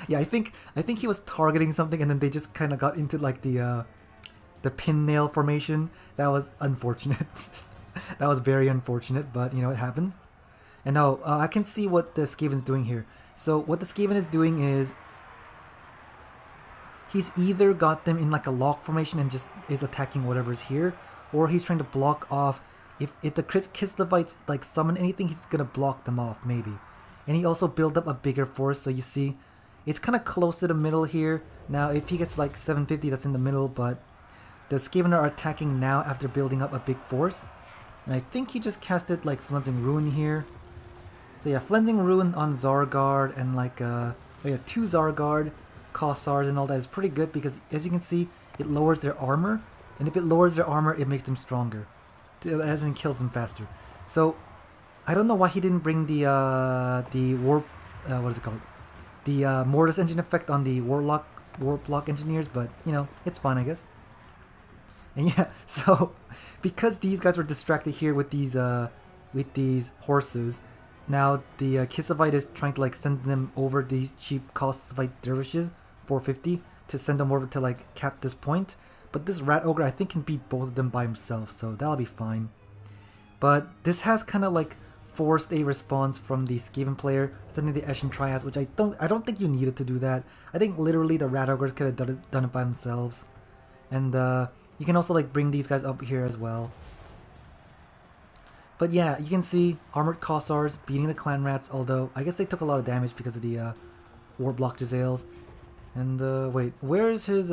Yeah. I think he was targeting something, and then they just kind of got into like the pin nail formation. That was unfortunate. That was very unfortunate, but you know, it happens. And now I can see what the Skaven's doing here. So what the Skaven is doing is he's either got them in like a lock formation and just is attacking whatever's here, or he's trying to block off. If the Kislevites like summon anything, he's gonna block them off maybe. And he also built up a bigger force, so you see it's kind of close to the middle here. Now if he gets like 750, that's in the middle, but the Skaven are attacking now after building up a big force. And I think he just casted like Flensing Ruin here. So yeah, Flensing Ruin on Zargard and like 2 Zargard, Kossars and all that is pretty good because as you can see, it lowers their armor. And if it lowers their armor, it makes them stronger. As in kills them faster. So I don't know why he didn't bring the warp what is it called? The Mortis engine effect on the warp lock engineers, but you know, it's fine I guess. And yeah, so because these guys were distracted here with these horses, now the Kislevite is trying to like send them over these cheap Kossite dervishes, 450, to send them over to like cap this point. But this Rat Ogre I think can beat both of them by himself, so that'll be fine. But this has kind of like forced a response from the Skaven player, sending the Eshin Triads, which I don't think you needed to do that. I think literally the Rat Ogres could have done it by themselves. And you can also like bring these guys up here as well. But yeah, you can see Armored Kossars beating the Clan Rats, although I guess they took a lot of damage because of the Warp Block Jezzails. And wait, where's his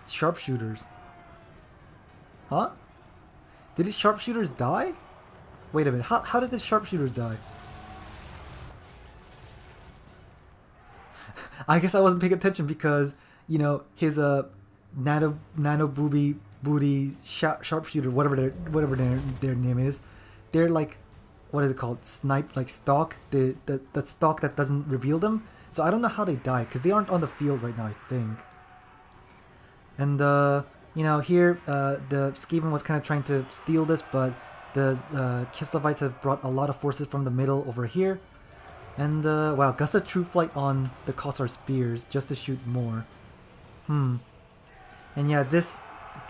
sharpshooters? Huh? Did his sharpshooters die? Wait a minute, how did the sharpshooters die? I guess I wasn't paying attention because, you know, his nano booty sharpshooter, whatever their name is, they're like, what is it called? Snipe, like stalk, the stalk that doesn't reveal them. So I don't know how they die because they aren't on the field right now, I think. And you know, here the Skaven was kind of trying to steal this, but the Kislevites have brought a lot of forces from the middle over here. And wow, Gust of True Flight on the Kossar Spears just to shoot more. And yeah, this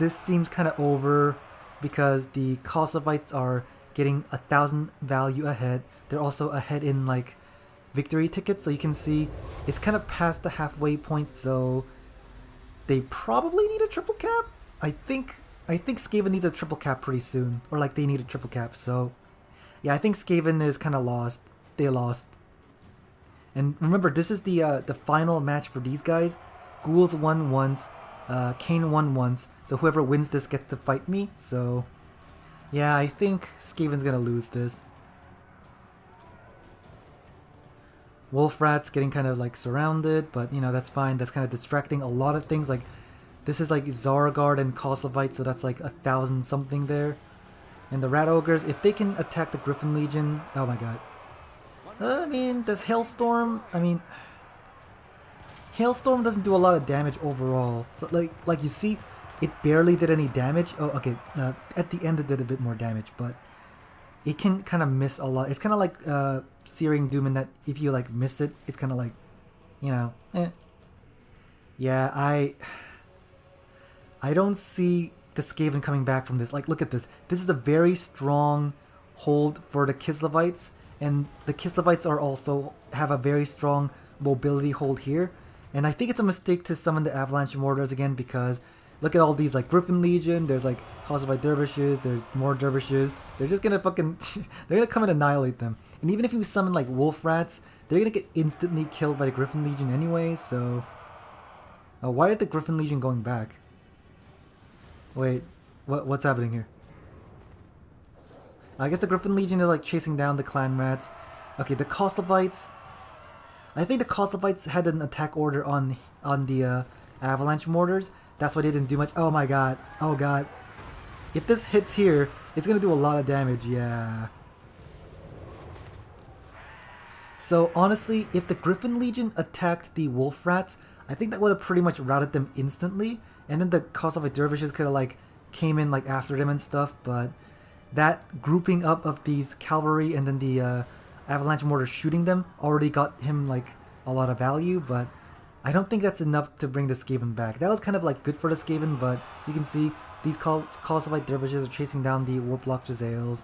seems kind of over because the Kislevites are getting 1,000 value ahead. They're also ahead in like victory tickets, so you can see it's kind of past the halfway point, so they probably need a triple cap. I think Skaven needs a triple cap pretty soon, or like they need a triple cap. So yeah, I think Skaven is kind of lost. They lost. And remember, this is the final match for these guys. Ghouls won once, Kane won once, so whoever wins this gets to fight me. So yeah, I think Skaven's gonna lose this. Wolfrat's getting kind of like surrounded, but you know, that's fine. That's kind of distracting a lot of things. Like this is like Zargard and Kislevite, so that's like 1,000 something there. And the Rat Ogres, if they can attack the Griffin Legion, oh my god. I mean, does Hailstorm, Hailstorm doesn't do a lot of damage overall. So like you see, it barely did any damage. Oh, okay, at the end it did a bit more damage, but it can kind of miss a lot. It's kind of like Searing Doom in that if you like miss it, it's kind of like, you know, eh. Yeah, I don't see the Skaven coming back from this. Like, look at this. This is a very strong hold for the Kislevites, and the Kislevites are also have a very strong mobility hold here. And I think it's a mistake to summon the Avalanche Mortars again because look at all these like Griffin Legion. There's like Kislevite Dervishes. There's more Dervishes. They're just gonna fucking they're gonna come and annihilate them. And even if you summon like Wolf Rats, they're gonna get instantly killed by the Griffin Legion anyway. So why are the Griffin Legion going back? Wait, what's happening here? I guess the Griffin Legion is like chasing down the Clan Rats. Okay, the Kislevites. I think the Kislevites had an attack order on the Avalanche Mortars. That's why they didn't do much. Oh my god. Oh god. If this hits here, it's gonna do a lot of damage. Yeah. So honestly, if the Griffin Legion attacked the Wolf Rats, I think that would have pretty much routed them instantly. And then the Kislevite Dervishes could have like came in like after them and stuff. But that grouping up of these cavalry and then the Avalanche Mortar shooting them already got him like a lot of value. But I don't think that's enough to bring the Skaven back. That was kind of like good for the Skaven, but you can see these Kislevite Dervishes are chasing down the Warplock Jezzails.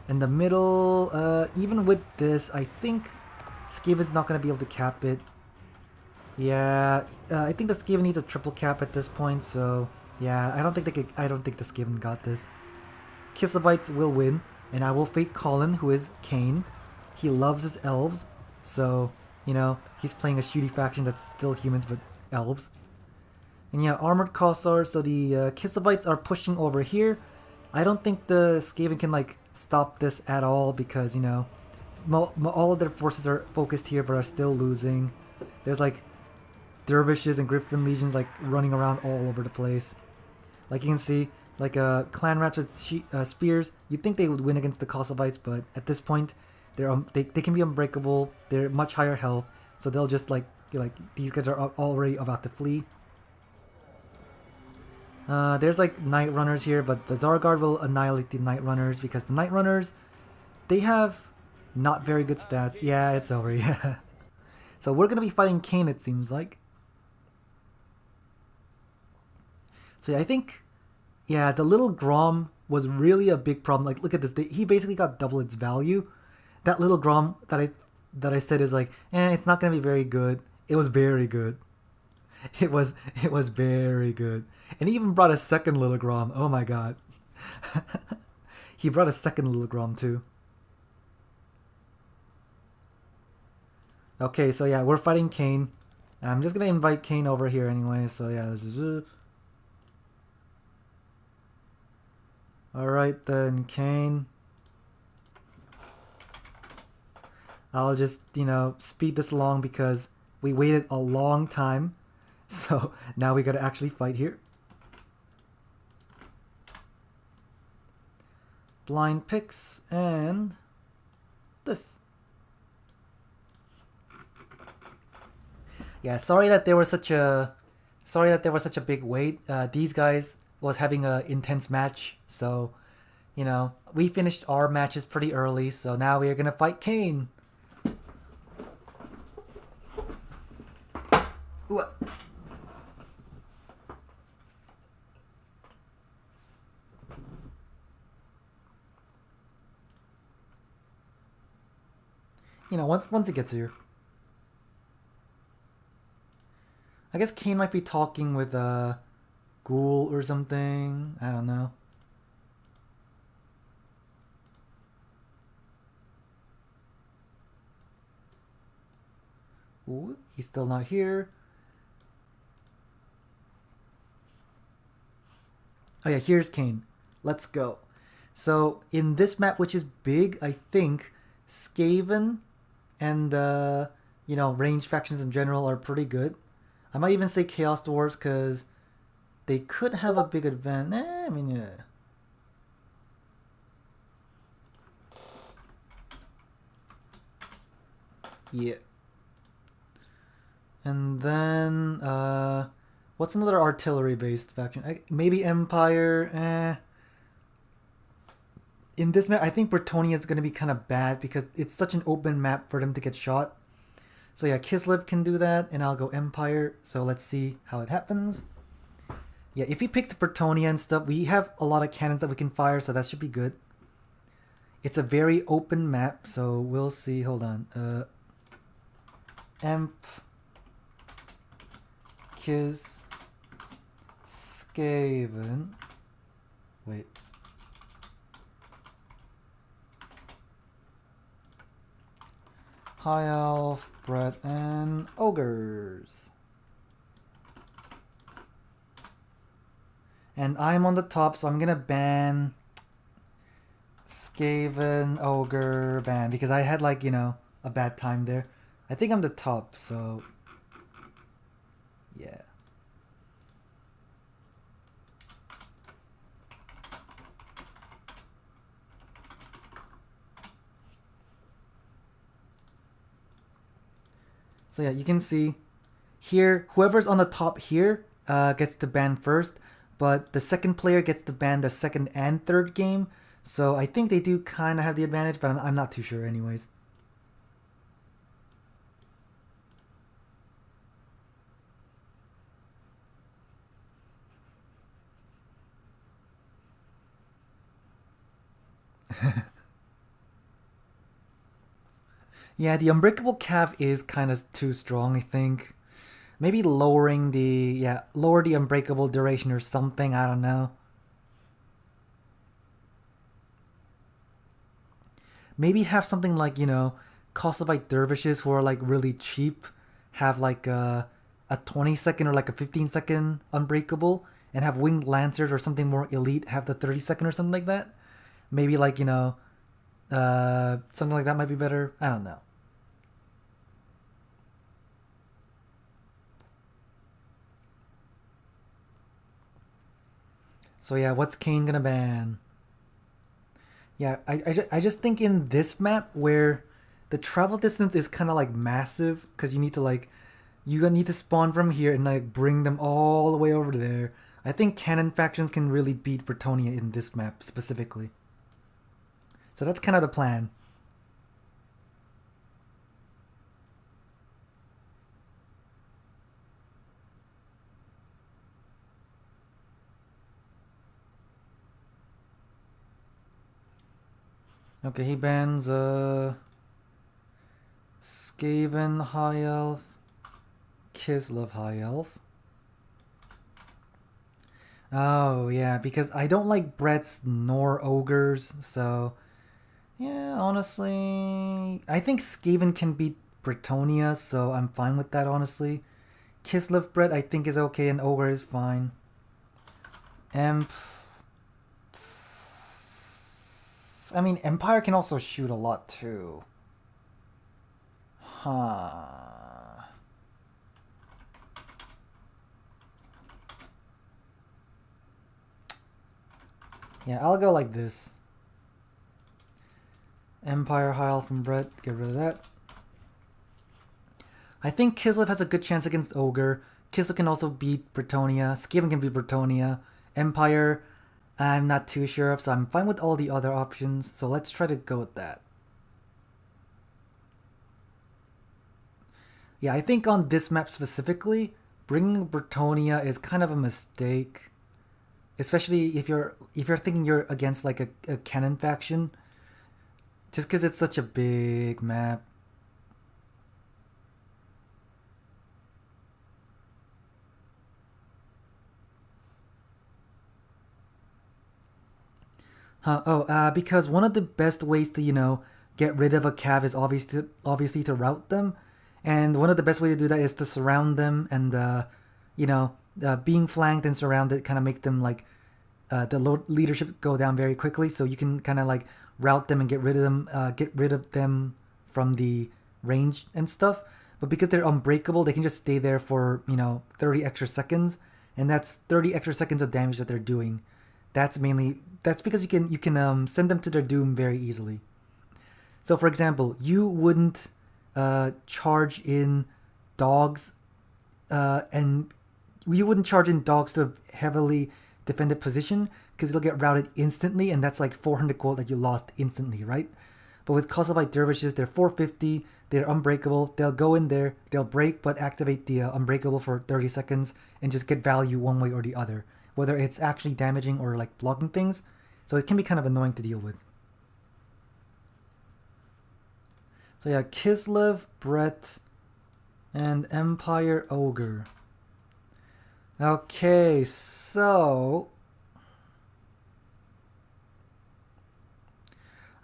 In the middle, even with this, I think Skaven's not going to be able to cap it. Yeah, I think the Skaven needs a triple cap at this point, so yeah, I don't think the Skaven got this. Kislevites will win, and I will fate Colin, who is Kane. He loves his elves, so you know he's playing a shooty faction that's still humans but elves. And yeah, armored Kossars. So the Kislevites are pushing over here. I don't think the Skaven can like stop this at all because you know all of their forces are focused here but are still losing. There's like Dervishes and Griffin Legions like running around all over the place. Like you can see, like Clan Rats with spears. You'd think they would win against the Kislevites, but at this point, they can be unbreakable. They're much higher health, so they'll just like these guys are already about to flee. There's like Night Runners here, but the Zargard will annihilate the Night Runners because the Night Runners, they have not very good stats. Yeah, it's over. Yeah. So we're gonna be fighting Kane, it seems like. So yeah, I think, yeah, the little Grom was really a big problem. Like, look at this. He basically got double its value. That little Grom that I said is like, it's not gonna be very good. It was very good. It was very good. And he even brought a second little Grom. Oh my god. He brought a second little Grom too. Okay, so yeah, we're fighting Kane. I'm just gonna invite Kane over here anyway. So yeah, alright then, Kane. I'll just, you know, speed this along because we waited a long time. So now we gotta actually fight here. Blind picks and this. Yeah, sorry that there was such a big wait. These guys was having a intense match, so you know we finished our matches pretty early. So now we are gonna fight Kane. Ooh. You know, once it gets here. I guess Kane might be talking with Ghoul or something. I don't know. Ooh, he's still not here. Oh yeah, here's Kane. Let's go. So in this map, which is big, I think Skaven and range factions in general are pretty good. I might even say Chaos Dwarves because they could have a big advantage. I mean, yeah. Yeah. And then, what's another artillery-based faction? Maybe Empire. In this map, I think Bretonnia is going to be kind of bad because it's such an open map for them to get shot. So yeah, Kislev can do that, and I'll go Empire. So let's see how it happens. Yeah, if we picked Bretonnia and stuff, we have a lot of cannons that we can fire, so that should be good. It's a very open map, so we'll see. Hold on. Emp. Kis. Skaven. Wait. High Elf, Bret, and Ogres. And I'm on the top, so I'm gonna ban Skaven, Ogre, ban, because I had a bad time there. I think I'm the top, so yeah. So yeah, you can see here, whoever's on the top here gets to ban first, but the second player gets to ban the second and third game. So I think they do kind of have the advantage, but I'm not too sure anyways. Yeah, the Unbreakable Cav is kind of too strong, I think. Maybe lower the Unbreakable duration or something, I don't know. Maybe have something like, Kosovo dervishes who are really cheap, have a 20-second or a 15-second Unbreakable, and have winged lancers or something more elite have the 30-second or something like that. Maybe something like that might be better. I don't know. So yeah, what's Kane gonna ban? Yeah, I just think in this map where the travel distance is kind of massive because you need to you need to spawn from here and bring them all the way over there. I think cannon factions can really beat Bretonnia in this map specifically. So that's kind of the plan. Okay, he bans Skaven High Elf, Kislev High Elf. Oh yeah, because I don't like Brett's nor Ogres, so yeah, honestly, I think Skaven can beat Bretonnia, so I'm fine with that, honestly. Kislev Brett I think is okay, and Ogre is fine. Emp. I mean, Empire can also shoot a lot too. Huh. Yeah, I'll go like this. Empire High Elf from Brett, get rid of that. I think Kislev has a good chance against Ogre. Kislev can also beat Bretonnia. Skaven can beat Bretonnia. Empire, I'm not too sure of, so I'm fine with all the other options. So let's try to go with that. Yeah, I think on this map specifically, bringing Bretonnia is kind of a mistake. Especially if you're thinking you're against a cannon faction. Just because it's such a big map. Because one of the best ways to, get rid of a cav is obviously to rout them. And one of the best way to do that is to surround them and, being flanked and surrounded kind of make them, leadership go down very quickly, so you can kind of like route them and get rid of them from the range and stuff. But because they're unbreakable, they can just stay there for 30 extra seconds, and that's 30 extra seconds of damage that they're doing. That's because you can send them to their doom very easily. So for example, you wouldn't charge in dogs, and you wouldn't charge in dogs to a heavily defended position because it'll get routed instantly, and that's like 400 gold that you lost instantly, right? But with Kislev dervishes, they're 450, they're unbreakable, they'll go in there, they'll break but activate the unbreakable for 30 seconds and just get value one way or the other, whether it's actually damaging or like blocking things. So it can be kind of annoying to deal with. So yeah, Kislev, Brett, and Empire Ogre. Okay, so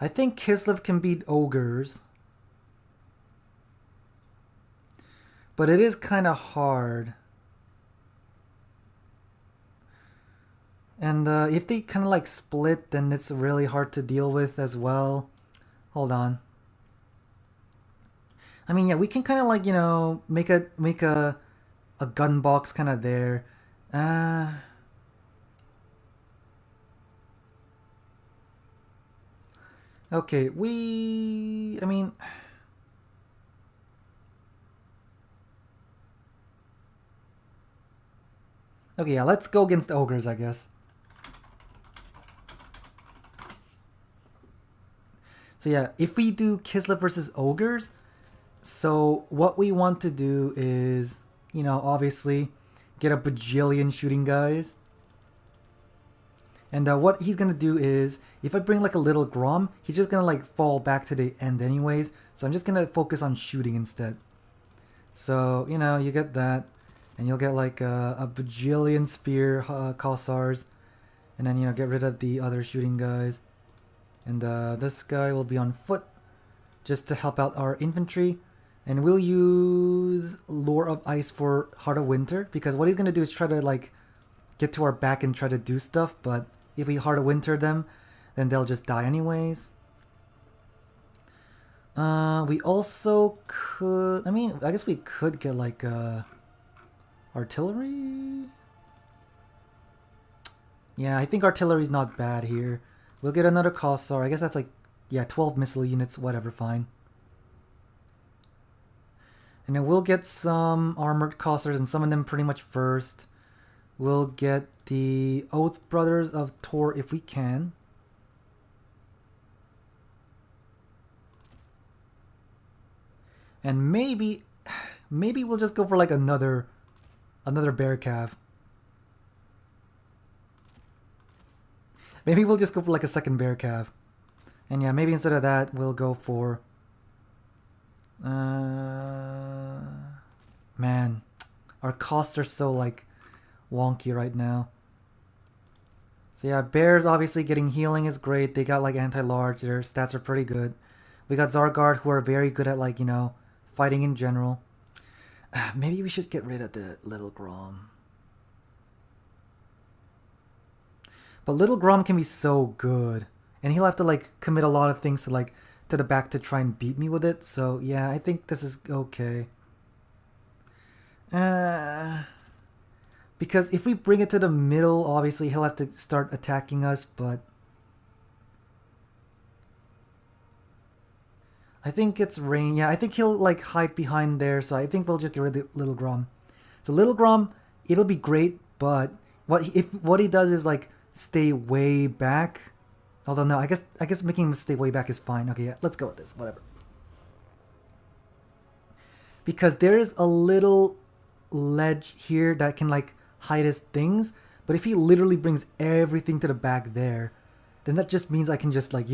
I think Kislev can beat Ogres, but it is kind of hard. And if they kind of like split, then it's really hard to deal with as well. Hold on. I mean, yeah, we can kind of like, make a gun box kind of there. Okay, okay, yeah, let's go against the Ogres, I guess. So yeah, if we do Kislev versus Ogres, so what we want to do is, obviously get a bajillion shooting guys. And what he's going to do is, if I bring like a little Grom, he's just going to like fall back to the end anyways. So I'm just going to focus on shooting instead. So, you get that. And you'll get like a bajillion spear Kossars. And then, get rid of the other shooting guys. And this guy will be on foot just to help out our infantry. And we'll use Lore of Ice for Heart of Winter, because what he's going to do is try to like get to our back and try to do stuff, but if we Heart of Winter them, then they'll just die anyways. We also could, I guess we could get like artillery. Yeah, I think artillery's not bad here. We'll get another Kossar. I guess that's like, yeah, 12 missile units, whatever, fine. And then we'll get some armored Kossars and summon them pretty much first. We'll get the Oath Brothers of Tor if we can. And maybe we'll just go for like another bear calf. Maybe we'll just go for like a second bear calf. And yeah, maybe instead of that, we'll go for... man, our costs are so like wonky right now. So yeah, bears obviously getting healing is great. They got like anti-large. Their stats are pretty good. We got Zargard who are very good at like, fighting in general. Maybe we should get rid of the Little Grom. But Little Grom can be so good. And he'll have to like commit a lot of things to like to the back to try and beat me with it. So yeah, I think this is okay. Because if we bring it to the middle, obviously he'll have to start attacking us, but I think it's rain. Yeah, I think he'll like hide behind there, so I think we'll just get rid of Little Grom. So Little Grom, it'll be great, but what he does is like stay way back. Although no, I guess making him stay way back is fine. Okay, yeah, let's go with this. Whatever. Because there is a little ledge here that can like hide his things, but if he literally brings everything to the back there, then that just means I can just like,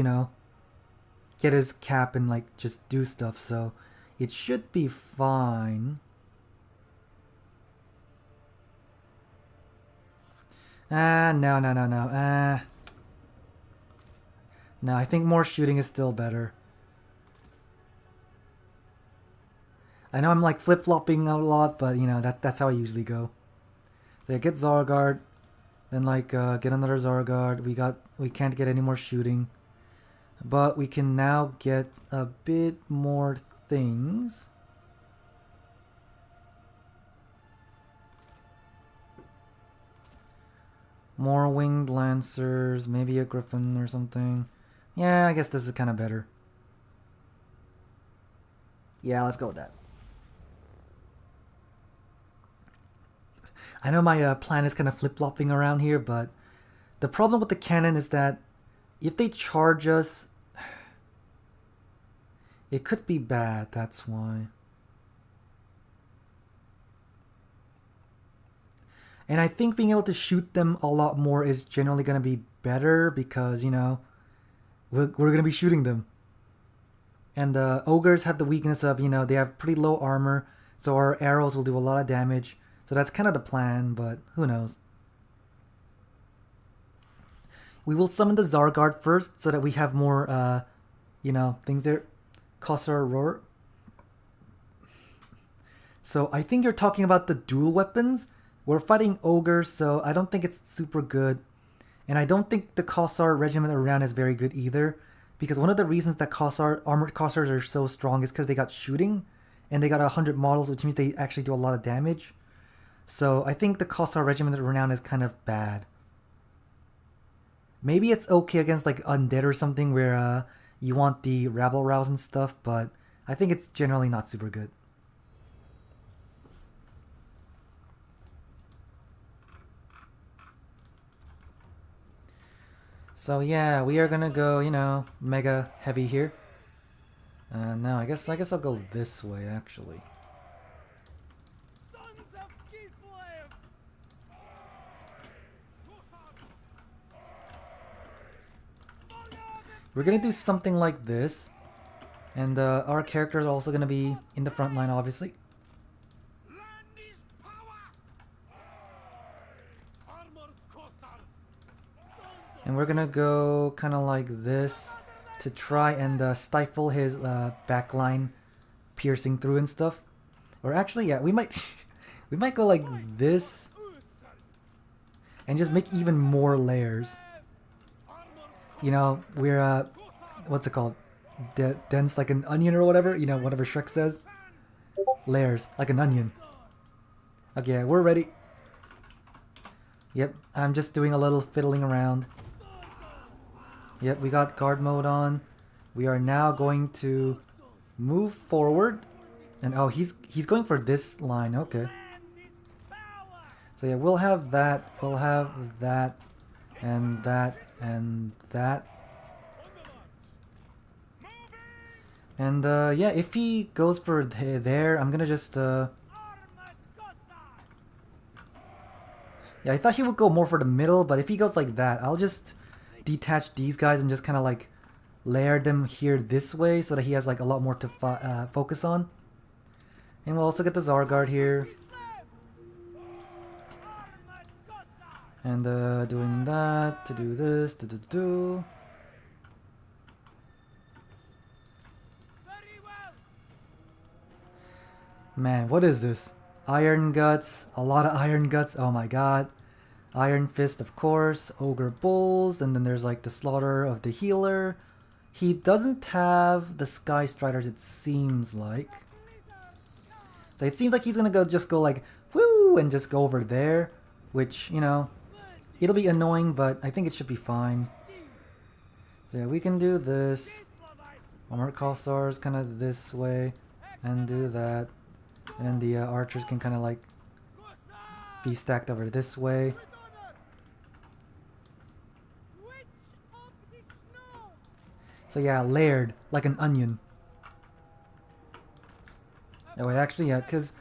get his cap and like just do stuff. So it should be fine. No. No, I think more shooting is still better. I know I'm like flip-flopping a lot, but that's how I usually go. So yeah, get Zargard. Then like get another Zargard. We can't get any more shooting. But we can now get a bit more things. More winged lancers, maybe a griffin or something. Yeah, I guess this is kind of better. Yeah, let's go with that. I know my plan is kind of flip-flopping around here, but the problem with the cannon is that if they charge us, it could be bad, that's why. And I think being able to shoot them a lot more is generally going to be better because, you know, we're going to be shooting them. And the ogres have the weakness of, you know, they have pretty low armor, so our arrows will do a lot of damage. So that's kind of the plan, but who knows. We will summon the Zargard first so that we have more, you know, things there. Kossar Roar. So I think you're talking about the dual weapons. We're fighting ogres, so I don't think it's super good. And I don't think the Kossar regiment around is very good either. Because one of the reasons that armored Kossars are so strong is because they got shooting. And they got 100 models, which means they actually do a lot of damage. So I think the Kossar regiment around is kind of bad. Maybe it's okay against like undead or something where you want the rabble rouse and stuff, but I think it's generally not super good. So yeah, we are gonna go, you know, mega heavy here. No, I guess I'll go this way actually. Sons of Kislev! We're gonna do something like this, and our characters are also gonna be in the front line, obviously. Land is power! Armored Kossars! And we're gonna go kind of like this to try and stifle his backline piercing through and stuff. Or actually, yeah, we might we might go like this and just make even more layers. You know, we're what's it called? Dense like an onion or whatever. You know, whatever Shrek says. Layers like an onion. Okay, we're ready. Yep, I'm just doing a little fiddling around. Yep, we got guard mode on. We are now going to move forward. And oh, he's going for this line. Okay. So yeah, we'll have that. We'll have that. And that. And that. And yeah, if he goes for there, I'm gonna just yeah, I thought he would go more for the middle, but if he goes like that, I'll just detach these guys and just kind of like layer them here this way so that he has like a lot more to focus on. And we'll also get the Zargard here. And doing that to do this to do. Man, what is this? Iron Guts, a lot of Iron Guts, oh my god. Iron Fist, of course, Ogre Bulls, and then there's like the Slaughter of the Healer. He doesn't have the Sky Striders, it seems like. So it seems like he's gonna just go like, woo, and just go over there. Which, you know, it'll be annoying, but I think it should be fine. So yeah, we can do this. Armored Kossars kind of this way, and do that. And then the archers can kind of like be stacked over this way. So yeah, layered like an onion. Oh wait, actually yeah, cause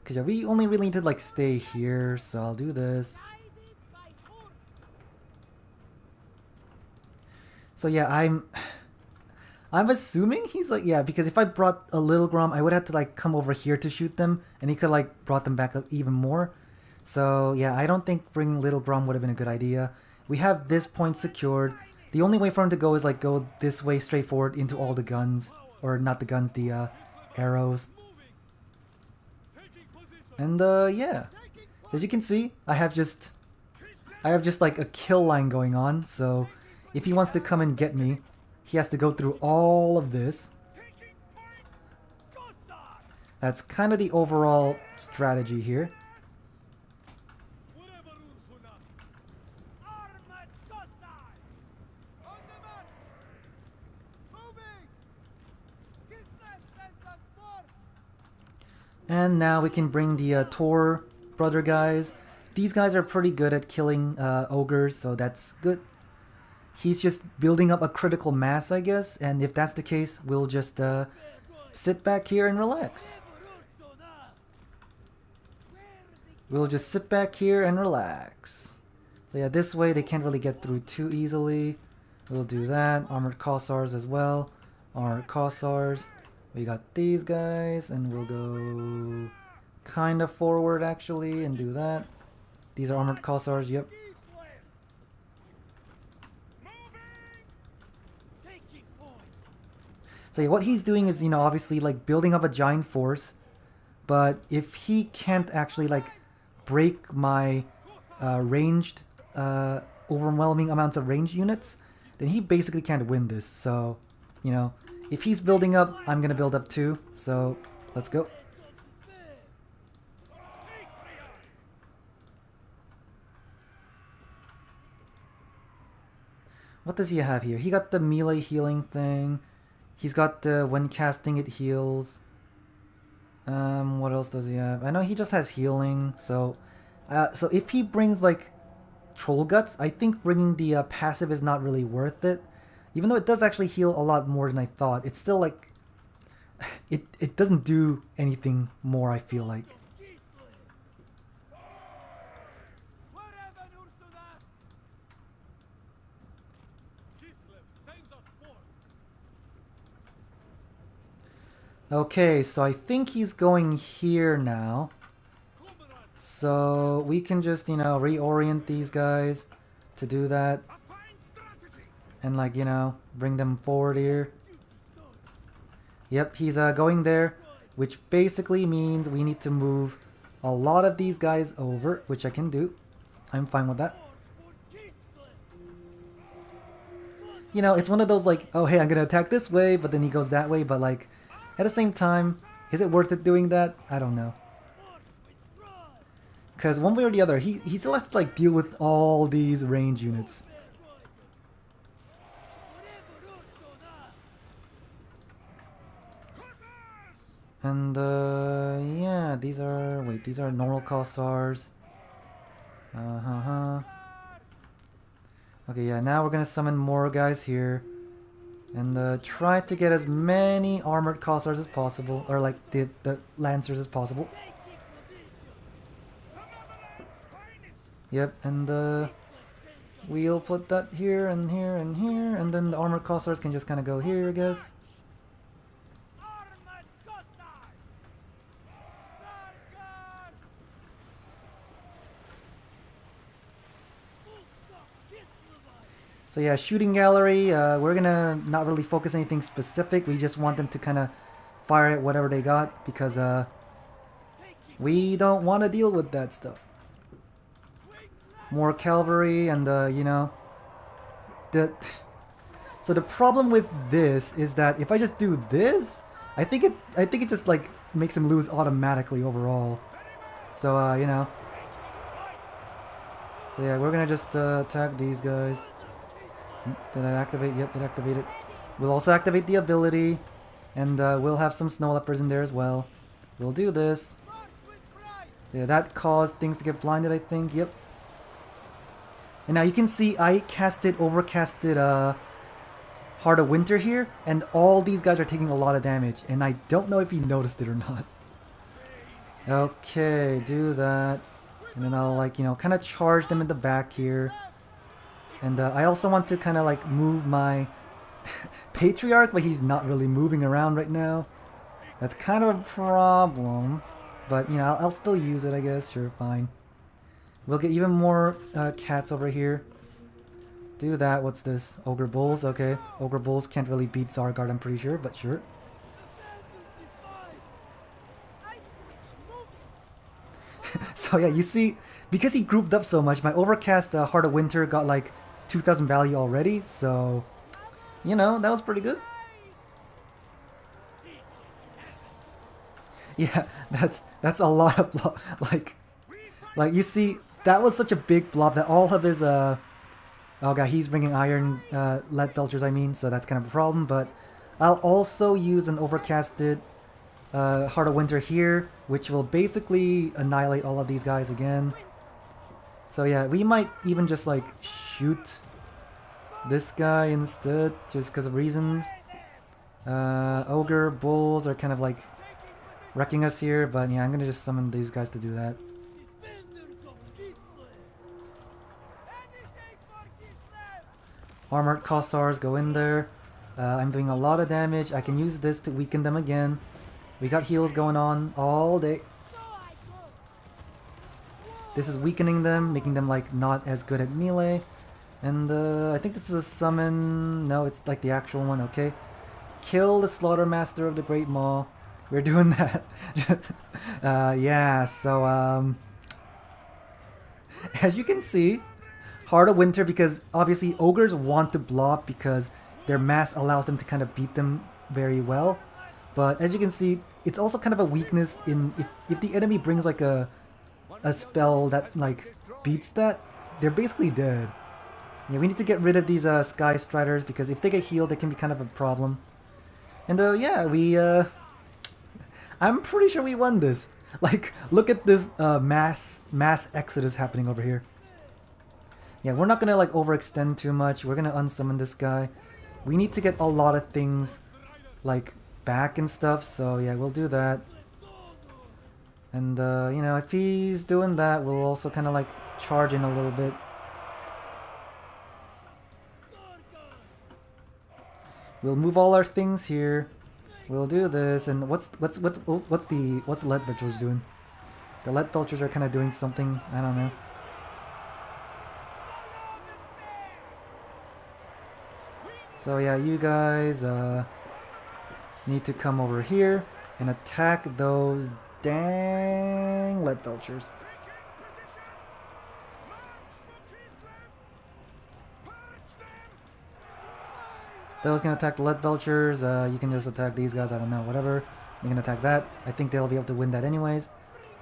yeah, we only really need to like stay here, so I'll do this. So yeah, I'm assuming he's like, yeah, because if I brought a little Grom, I would have to like come over here to shoot them, and he could like brought them back up even more. So yeah, I don't think bringing little Grom would have been a good idea. We have this point secured. The only way for him to go is like go this way straight forward into all the guns, or not the guns, the arrows. And yeah, so as you can see, I have just I have just like a kill line going on, so if he wants to come and get me, he has to go through all of this. Taking points! Gossard! That's kind of the overall strategy here. Whatever Ursula! Armed Gossard! On the march! Moving! Kislev sends us more! And now we can bring the Tor brother guys. These guys are pretty good at killing ogres, so that's good. He's just building up a critical mass, I guess, and if that's the case, we'll just sit back here and relax. We'll just sit back here and relax. So yeah, this way they can't really get through too easily. We'll do that. Armored Kossars as well. Armored Kossars. We got these guys, and we'll go kind of forward actually and do that. These are Armored Kossars, yep. Kislev! Moving! Taking point! So yeah, what he's doing is, you know, obviously like building up a giant force, but if he can't actually like break my ranged, overwhelming amounts of ranged units, then he basically can't win this. So, you know, if he's building up, I'm gonna build up too. So, let's go. What does he have here? He got the melee healing thing. He's got the when casting it heals. What else does he have? I know he just has healing. So if he brings like Troll Guts, I think bringing the passive is not really worth it. Even though it does actually heal a lot more than I thought, it's still like it doesn't do anything more. I feel like. Wherever Ursula! Kislev sends us more! Okay, so I think he's going here now. So we can just, you know, reorient these guys to do that. A fine strategy! And like, you know, bring them forward here. Yep, he's going there, which basically means we need to move a lot of these guys over, which I can do. I'm fine with that. You know, it's one of those like, oh hey, I'm gonna attack this way, but then he goes that way, but like, at the same time, is it worth it doing that? I don't know. Because one way or the other, he still has to like deal with all these range units. And yeah, these are normal Kossars. Okay, yeah, now we're gonna summon more guys here. And try to get as many armored Kossars as possible, or like the Lancers as possible. Yep, and we'll put that here and here and here, and then the armored Kossars can just kind of go here, I guess. Armed Gossard! Sargon! So yeah, shooting gallery, we're gonna not really focus anything specific. We just want them to kind of fire at whatever they got, because we don't want to deal with that stuff. More cavalry, and you know, so the problem with this is that if I just do this, I think it just like makes him lose automatically overall. So you know, so yeah, we're gonna just attack these guys. Did I activate? Yep, it activated. We'll also activate the ability, and we'll have some snow leopards in there as well. We'll do this. Yeah, that caused things to get blinded, I think. Yep. And now you can see I overcasted Heart of Winter here, and all these guys are taking a lot of damage, and I don't know if he noticed it or not. Okay, do that. And then I'll like, you know, kind of charge them in the back here. And I also want to kind of like move my Patriarch, but he's not really moving around right now. That's kind of a problem. But, you know, I'll still use it, I guess. Sure, fine. We'll get even more cats over here. Do that. What's this? Ogre Bulls? Okay. Ogre Bulls can't really beat Zargard, I'm pretty sure, but sure. So yeah, you see, because he grouped up so much, my Overcast Heart of Winter got like 2,000 value already. So, you know, that was pretty good. Yeah, that's a lot of like you see, that was such a big blob that all of his oh god, he's bringing iron lead belchers, I mean, so that's kind of a problem. But I'll also use an overcasted Heart of Winter here, which will basically annihilate all of these guys again. So yeah, we might even just like shoot this guy instead, just because of reasons. Ogre bulls are kind of like wrecking us here, but yeah, I'm gonna just summon these guys to do that. Defenders of Kislev. Anything for Kislev! Armored Kossars go in there. I'm doing a lot of damage. I can use this to weaken them again. We got heals going on all day. So I go! This is weakening them, making them like not as good at melee. And I think this is a summon. No, it's like the actual one. Okay, kill the Slaughtermaster of the Great Maw. We're doing that. Yeah. So as you can see, Heart of Winter, because obviously ogres want to block because their mass allows them to kind of beat them very well. But as you can see, it's also kind of a weakness in if the enemy brings like a spell that like beats that, they're basically dead. Yeah, we need to get rid of these Sky Striders because if they get healed, they can be kind of a problem. And yeah, I'm pretty sure we won this. Like, look at this mass exodus happening over here. Yeah, we're not gonna like overextend too much. We're gonna unsummon this guy. We need to get a lot of things like back and stuff. So yeah, we'll do that. And you know, if he's doing that, we'll also kind of like charge in a little bit. We'll move all our things here. We'll do this, and what's the lead belchers doing? The lead belchers are kind of doing something. I don't know. So yeah, you guys need to come over here and attack those dang lead belchers. Those can attack the lead belchers. You can just attack these guys. I don't know, whatever. You can attack that. I think they'll be able to win that anyways.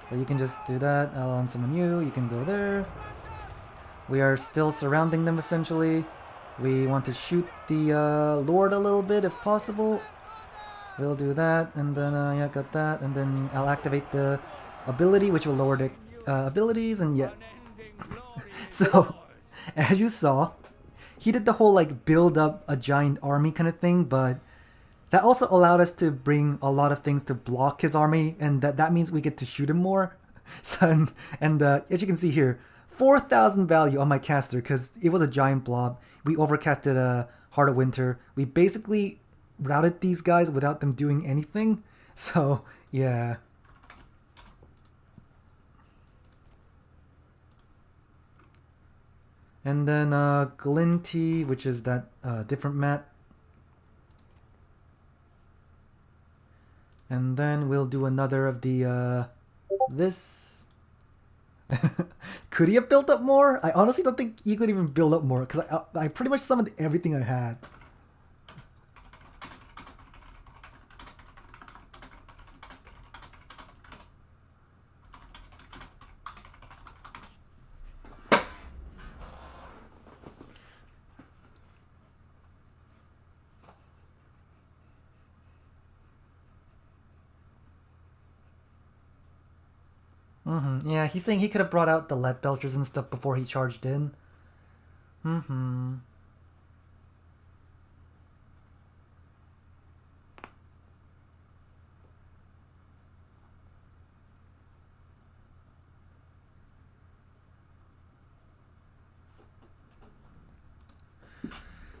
So you can just do that. I'll unsummon you. You can go there. We are still surrounding them essentially. We want to shoot the Lord a little bit if possible. We'll do that, and then yeah, got that, and then I'll activate the ability, which will lower the abilities, and yeah. So, as you saw, he did the whole like build up a giant army kind of thing, but that also allowed us to bring a lot of things to block his army, and that means we get to shoot him more. So, and as you can see here, 4,000 value on my caster because it was a giant blob. We overcasted a Heart of Winter. We basically routed these guys without them doing anything. So yeah. And then Glinty, which is that different map. And then we'll do another of the this. Could he have built up more? I honestly don't think he could even build up more because I pretty much summoned everything I had. Yeah, he's saying he could have brought out the lead belchers and stuff before he charged in.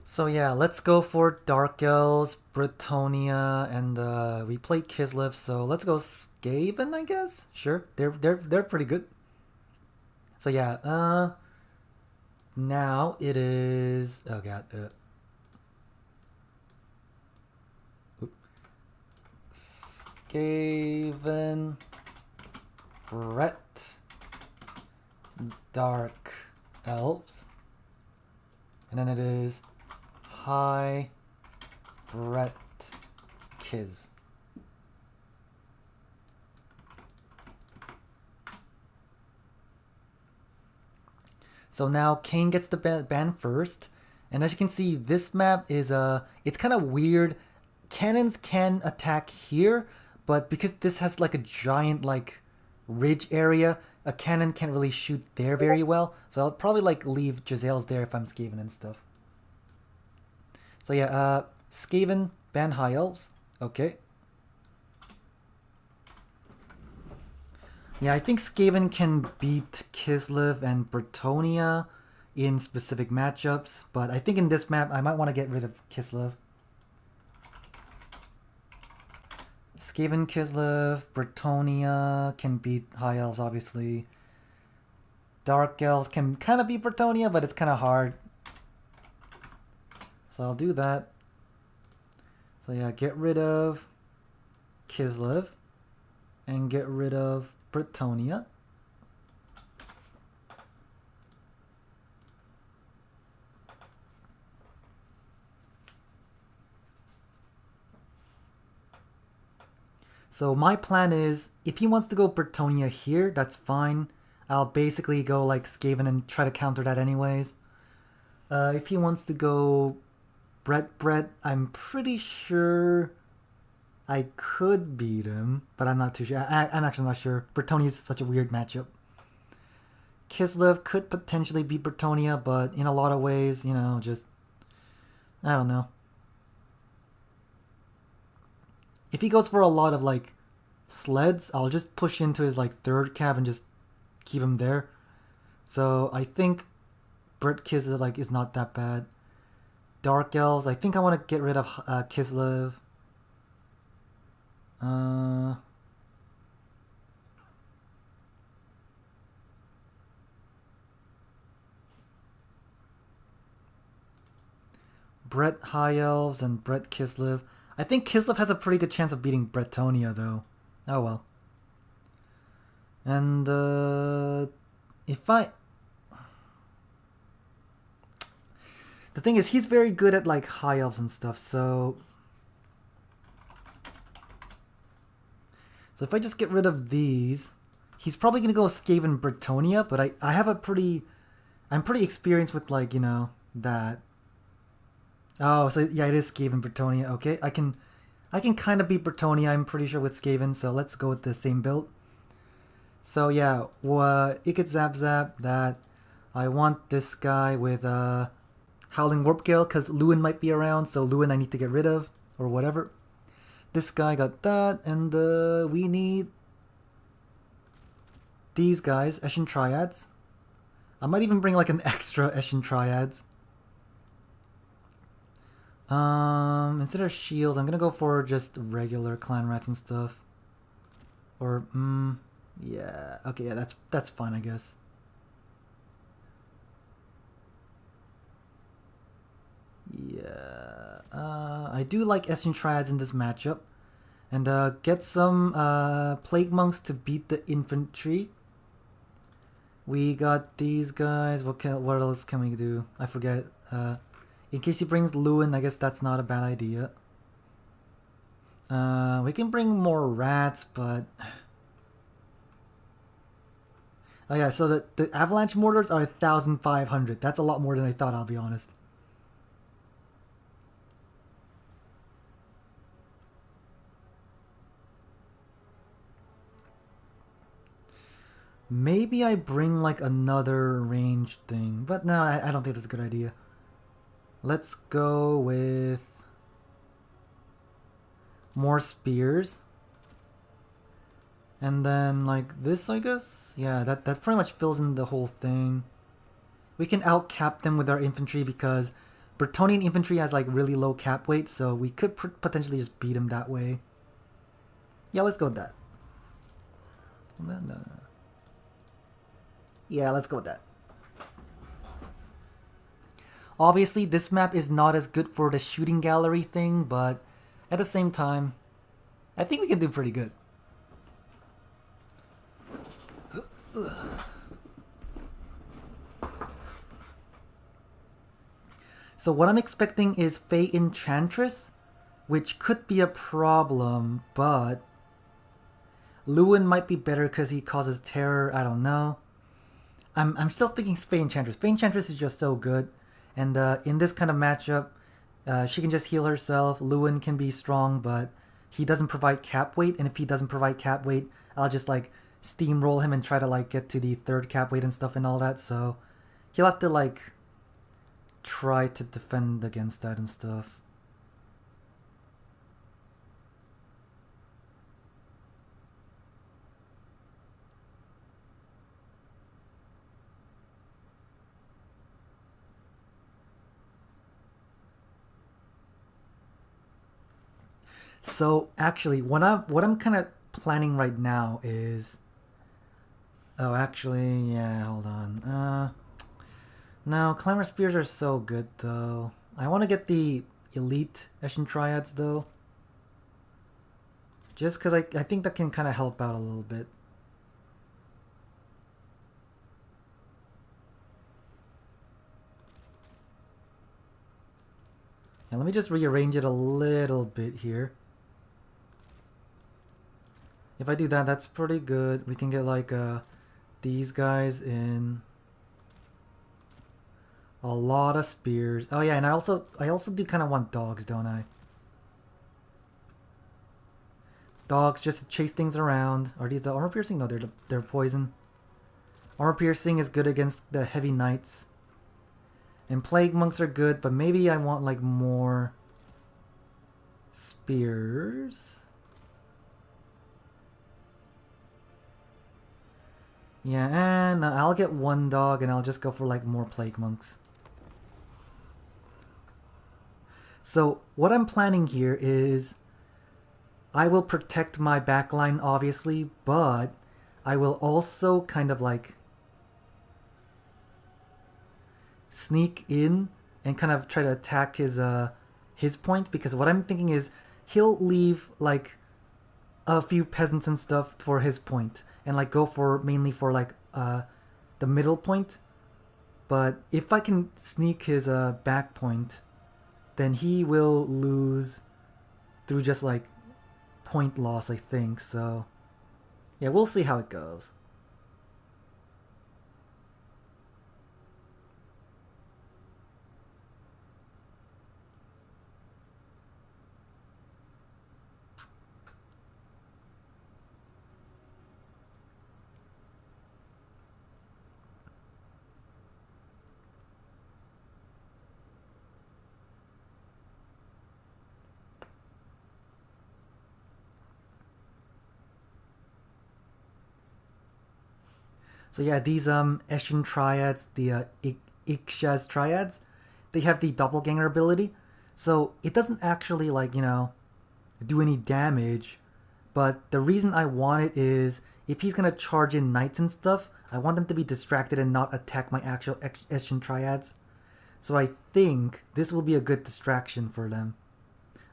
So yeah, let's go for Dark Elves, Bretonnia, and we played Kislev, so let's go Skaven, I guess. Sure, they're pretty good. So yeah, now it is. Oh god. Skaven, Brett, Dark Elves. And then it is High Brett Kiz. So now Kane gets the ban first. And as you can see, this map is it's kind of weird. Cannons can attack here, but because this has like a giant like ridge area, a cannon can't really shoot there very well. So I'll probably like leave Gisele's there if I'm Skaven and stuff. So yeah, Skaven ban High Elves. Okay. Yeah, I think Skaven can beat Kislev and Bretonnia in specific matchups, but I think in this map I might want to get rid of Kislev. Skaven, Kislev, Bretonnia can beat High Elves, obviously. Dark Elves can kind of beat Bretonnia, but it's kind of hard. So I'll do that. So yeah, get rid of Kislev and get rid of Bretonnia. So my plan is, if he wants to go Bretonnia here, that's fine. I'll basically go like Skaven and try to counter that anyways. If he wants to go Brett, I'm pretty sure I could beat him, but I'm not too sure. I'm actually not sure. Bretonnia is such a weird matchup. Kislev could potentially beat Bretonnia, but in a lot of ways, you know, just... I don't know. If he goes for a lot of, like, sleds, I'll just push into his, like, third cab and just keep him there. So, I think Brett Kislev, like, is not that bad. Dark Elves, I think I want to get rid of Kislev. Brett High Elves and Brett Kislev. I think Kislev has a pretty good chance of beating Bretonnia, though. Oh well. And if I... The thing is, he's very good at like High Elves and stuff, so... So if I just get rid of these, he's probably going to go Skaven Bretonnia, but I have a pretty... I'm pretty experienced with like, you know, that... Oh, so yeah, it is Skaven Bretonnia. Okay, I can kind of beat Bretonnia, I'm pretty sure, with Skaven, so let's go with the same build. So yeah, Ikit Zap Zap, that I want this guy with Howling Warp Gale, because Lewin might be around, so Lewin I need to get rid of, or whatever. This guy got that, and we need these guys, Eshin Triads. I might even bring like an extra Eshin Triads. Instead of shields, I'm gonna go for just regular clan rats and stuff. Or, yeah, okay, yeah, that's fine, I guess. Yeah, I do like Eshin Triads in this matchup. And, get some, Plague Monks to beat the infantry. We got these guys, what else can we do? I forget, in case he brings Lewin, I guess that's not a bad idea. We can bring more rats, but... Oh yeah, so the avalanche mortars are 1,500. That's a lot more than I thought, I'll be honest. Maybe I bring like another ranged thing, but no, I don't think that's a good idea. Let's go with more spears. And then like this, I guess? Yeah, that pretty much fills in the whole thing. We can outcap them with our infantry because Bretonnian infantry has like really low cap weight, so we could potentially just beat them that way. Yeah, let's go with that. No. Yeah, let's go with that. Obviously, this map is not as good for the shooting gallery thing, but at the same time, I think we can do pretty good. So what I'm expecting is Fey Enchantress, which could be a problem, but Lewin might be better because he causes terror. I don't know. I'm still thinking Fey Enchantress. Fey Enchantress is just so good, and in this kind of matchup, she can just heal herself. Lewin can be strong, but he doesn't provide cap weight, and if he doesn't provide cap weight, I'll just like steamroll him and try to like get to the third cap weight and stuff and all that. So he'll have to like try to defend against that and stuff. So actually, what I'm kind of planning right now is, oh actually, yeah, hold on. No, Clamor Spears are so good though. I want to get the Elite Eshin Triads though, just because I think that can kind of help out a little bit. And let me just rearrange it a little bit here. If I do that, that's pretty good. We can get like these guys in. A lot of spears. Oh yeah, and I also do kind of want dogs, don't I? Dogs just to chase things around. Are these the armor piercing? No, they're poison. Armor piercing is good against the heavy knights. And plague monks are good, but maybe I want like more spears. Yeah, and I'll get one dog and I'll just go for like more plague monks. So what I'm planning here is I will protect my backline obviously, but I will also kind of like sneak in and kind of try to attack his point, because what I'm thinking is he'll leave like a few peasants and stuff for his point and like go for mainly for like the middle point. But if I can sneak his back point, then he will lose through just like point loss, I think. So yeah, we'll see how it goes. So yeah, these Eshin Triads, the Ikshaz Triads, they have the Doppelganger ability. So it doesn't actually like, you know, do any damage. But the reason I want it is if he's gonna charge in knights and stuff, I want them to be distracted and not attack my actual Eshin Triads. So I think this will be a good distraction for them.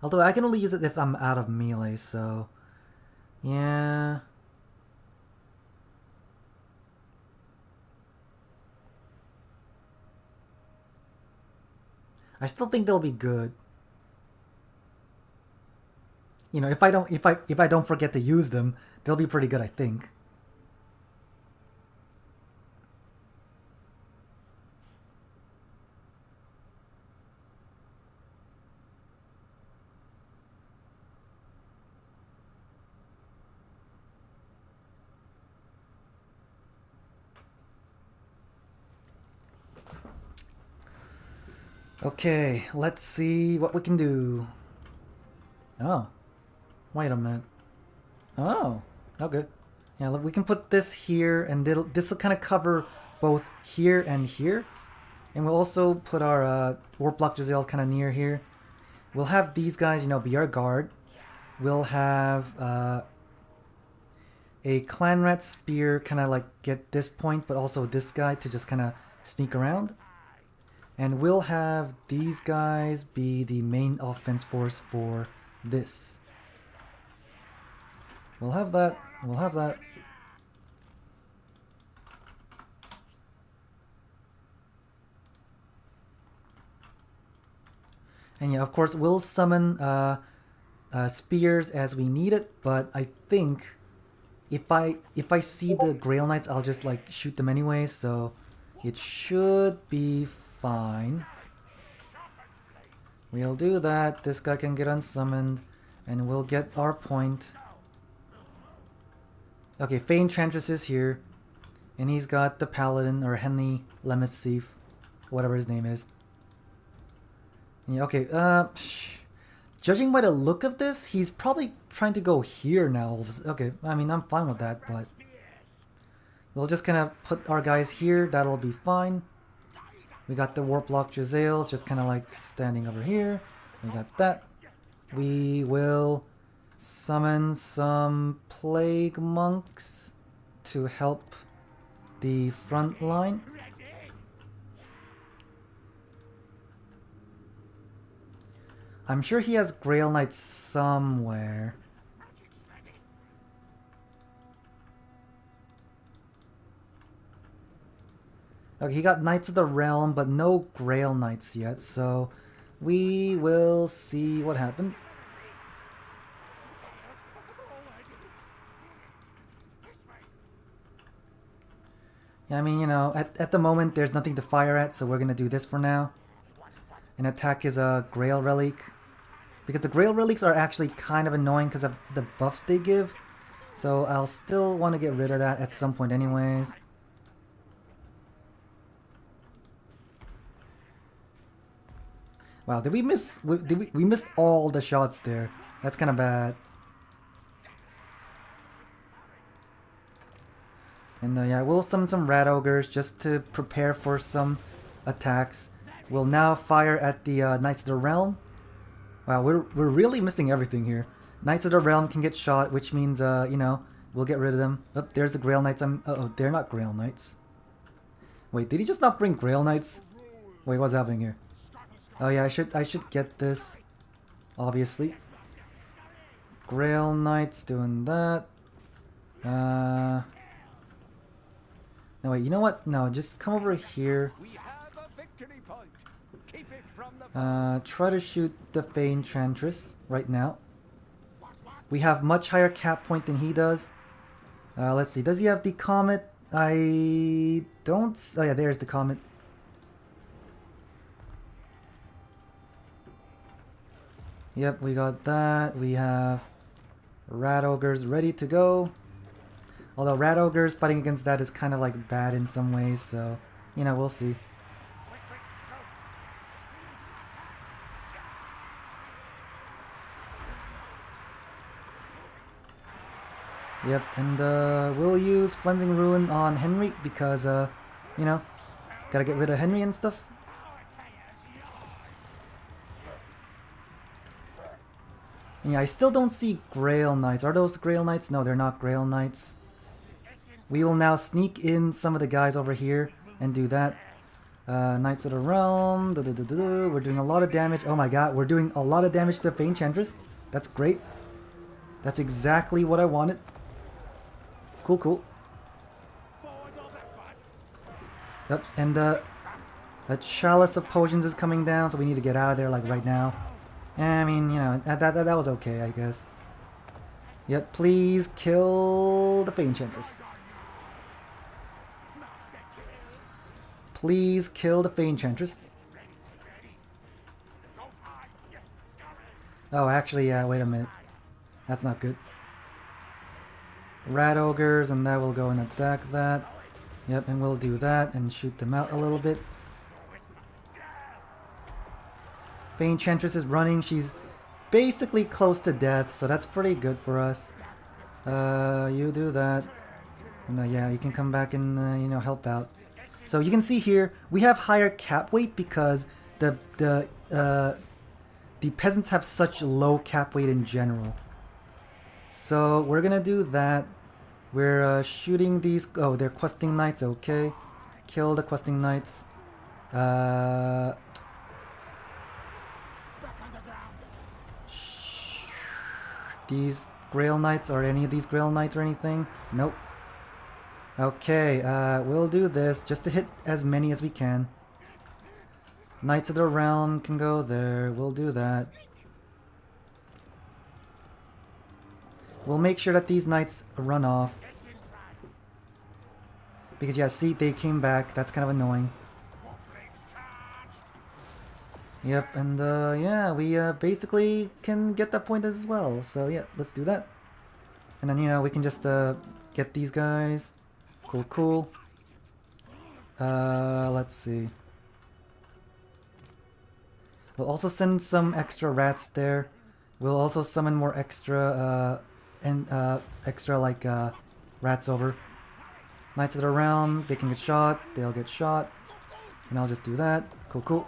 Although I can only use it if I'm out of melee, so yeah. I still think they'll be good. You know, if I don't forget to use them, they'll be pretty good, I think. Okay, let's see what we can do. Oh, wait a minute. Oh, okay. Yeah, we can put this here, and this will kind of cover both here and here. And we'll also put our Warp Block Giselle kind of near here. We'll have these guys, you know, be our guard. We'll have a Clan Rat Spear kind of like get this point, but also this guy to just kind of sneak around. And we'll have these guys be the main offense force for this. We'll have that. We'll have that. And yeah, of course, we'll summon spears as we need it, but I think if I see the Grail Knights, I'll just like shoot them anyway, so it should be fine. We'll do that. This guy can get unsummoned, and we'll get our point. Okay, Fane Enchantress is here, and he's got the Paladin, or Henry Lemethseef, whatever his name is. Yeah, okay, judging by the look of this, he's probably trying to go here now. Okay, I mean, I'm fine with that, but we'll just kind of put our guys here. That'll be fine. We got the Warplock Jezzail, just kind of like standing over here. We got that. We will summon some Plague Monks to help the front line. I'm sure he has Grail Knights somewhere. Okay, he got Knights of the Realm, but no Grail Knights yet, so we will see what happens. Yeah, I mean, you know, at the moment there's nothing to fire at, so we're gonna do this for now. And attack is a Grail Relic. Because the Grail Relics are actually kind of annoying because of the buffs they give. So I'll still want to get rid of that at some point anyways. Wow, did we miss... we missed all the shots there. That's kind of bad. And yeah, we'll summon some Rat Ogres just to prepare for some attacks. We'll now fire at the Knights of the Realm. Wow, we're really missing everything here. Knights of the Realm can get shot, which means, you know, we'll get rid of them. Oh, there's the Grail Knights. Uh-oh, they're not Grail Knights. Wait, did he just not bring Grail Knights? Wait, what's happening here? Oh yeah, I should get this. Obviously. Grail Knights doing that. No, wait, you know what? No, just come over here. We have a victory point. Keep it from the Try to shoot the Fane Enchantress right now. We have much higher cap point than he does. Let's see. Does he have the Comet? I don't... Oh yeah, there's the Comet. Yep, we got that. We have Rat Ogres ready to go. Although Rat Ogres fighting against that is kind of like bad in some ways, so, you know, we'll see. Yep, and we'll use Cleansing Ruin on Henry because, you know, gotta get rid of Henry and stuff. And yeah, I still don't see Grail Knights. Are those Grail Knights? No, they're not Grail Knights. We will now sneak in some of the guys over here and do that. Knights of the Realm. We're doing a lot of damage. Oh my god, we're doing a lot of damage to Fane Enchantress. That's great. That's exactly what I wanted. Cool, cool. Yep, and a Chalice of Potions is coming down, so we need to get out of there like right now. I mean, you know, that was okay, I guess. Yep, please kill the Fane Enchantress. Please kill the Fane Enchantress. Oh, actually, yeah, wait a minute. That's not good. Rat Ogres, and that will go and attack that. Yep, and we'll do that and shoot them out a little bit. Fane Enchantress is running. She's basically close to death, so that's pretty good for us. You do that. And yeah, you can come back and, you know, help out. So you can see here, we have higher cap weight because the peasants have such low cap weight in general. So we're gonna do that. We're shooting these... Oh, they're questing knights, okay. Kill the questing knights. These Grail Knights, are any of these Grail Knights or anything? Nope. Okay, we'll do this just to hit as many as we can. Knights of the Realm can go there. We'll do that. We'll make sure that these knights run off. Because yeah, see, they came back. That's kind of annoying. Yep, and yeah, we basically can get that point as well. So yeah, let's do that. And then, you know, we can just get these guys. Cool, cool. Let's see. We'll also send some extra rats there. We'll also summon more extra extra like rats over. Knights of the Realm, they can get shot, they'll get shot. And I'll just do that. Cool, cool.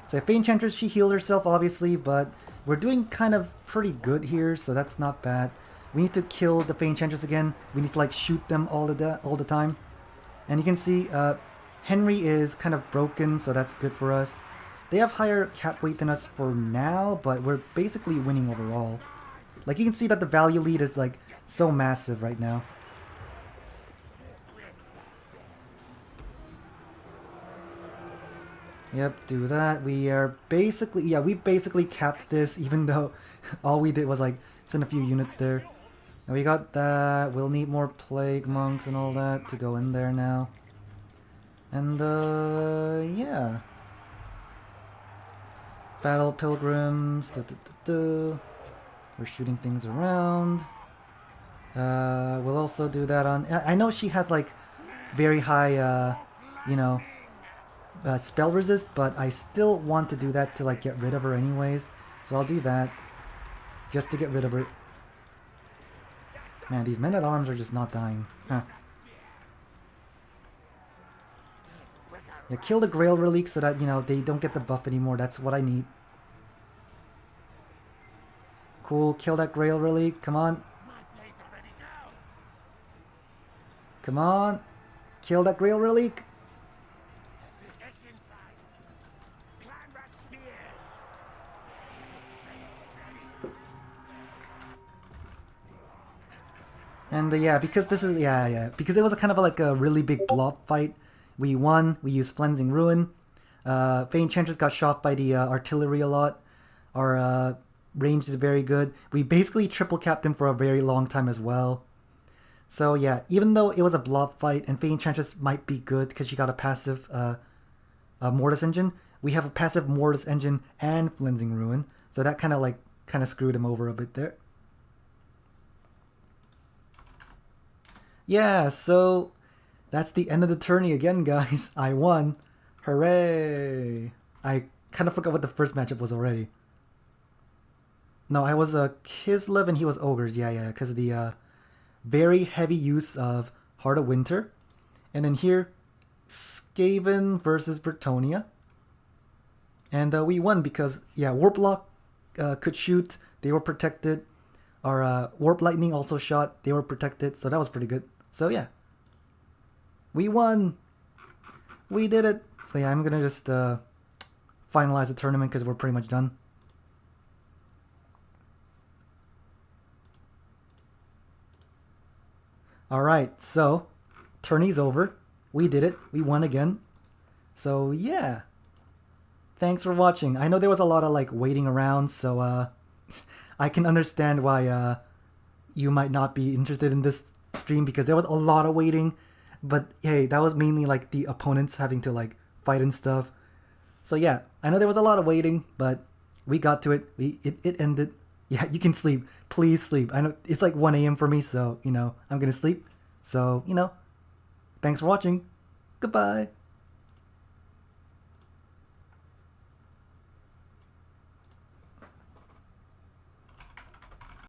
So Fey Enchantress, she healed herself obviously, but we're doing kind of pretty good here, so that's not bad. We need to kill the Fey Enchantress again. We need to like shoot them all the time. And you can see Henry is kind of broken, so that's good for us. They have higher cap weight than us for now, but we're basically winning overall. Like you can see that the value lead is like so massive right now. Yep, do that. We are basically, yeah, we basically capped this even though all we did was like send a few units there. And we got that. We'll need more Plague Monks and all that to go in there now. And yeah. Battle Pilgrims. We're shooting things around. We'll also do that on... I know she has like very high, you know, spell resist, but I still want to do that to like get rid of her anyways. So I'll do that just to get rid of her. Man, these men-at-arms are just not dying. Huh. Yeah, kill the Grail Relic so that, you know, they don't get the buff anymore. That's what I need. Cool, kill that Grail Relic. Come on. Come on. Kill that Grail Relic. And yeah, because this is, because it was a kind of like a really big blob fight. We won, we used Flensing Ruin. Fey Enchantress got shot by the artillery a lot. Our range is very good. We basically triple capped him for a very long time as well. So yeah, even though it was a blob fight and Fey Enchantress might be good because she got a passive Mortis Engine, we have a passive Mortis Engine and Flensing Ruin. So that kind of screwed him over a bit there. Yeah, so that's the end of the tourney again, guys. I won. Hooray! I kind of forgot what the first matchup was already. No, I was Kislev and he was Ogres. Yeah, because of the very heavy use of Heart of Winter. And then here, Skaven versus Bretonnia. And we won because, yeah, Warp Lock could shoot. They were protected. Our Warp Lightning also shot. They were protected. So that was pretty good. So yeah, we won. We did it. So yeah, I'm gonna just finalize the tournament because we're pretty much done. Alright, so tourney's over. We did it. We won again. So yeah. Thanks for watching. I know there was a lot of like waiting around, so I can understand why you might not be interested in this stream because there was a lot of waiting. But hey, that was mainly like the opponents having to like fight and stuff. So yeah, I know there was a lot of waiting, but we got to it. It ended. Yeah, you can sleep. Please sleep. I know it's like 1 a.m. for me, so you know, I'm gonna sleep. So, you know, thanks for watching. Goodbye.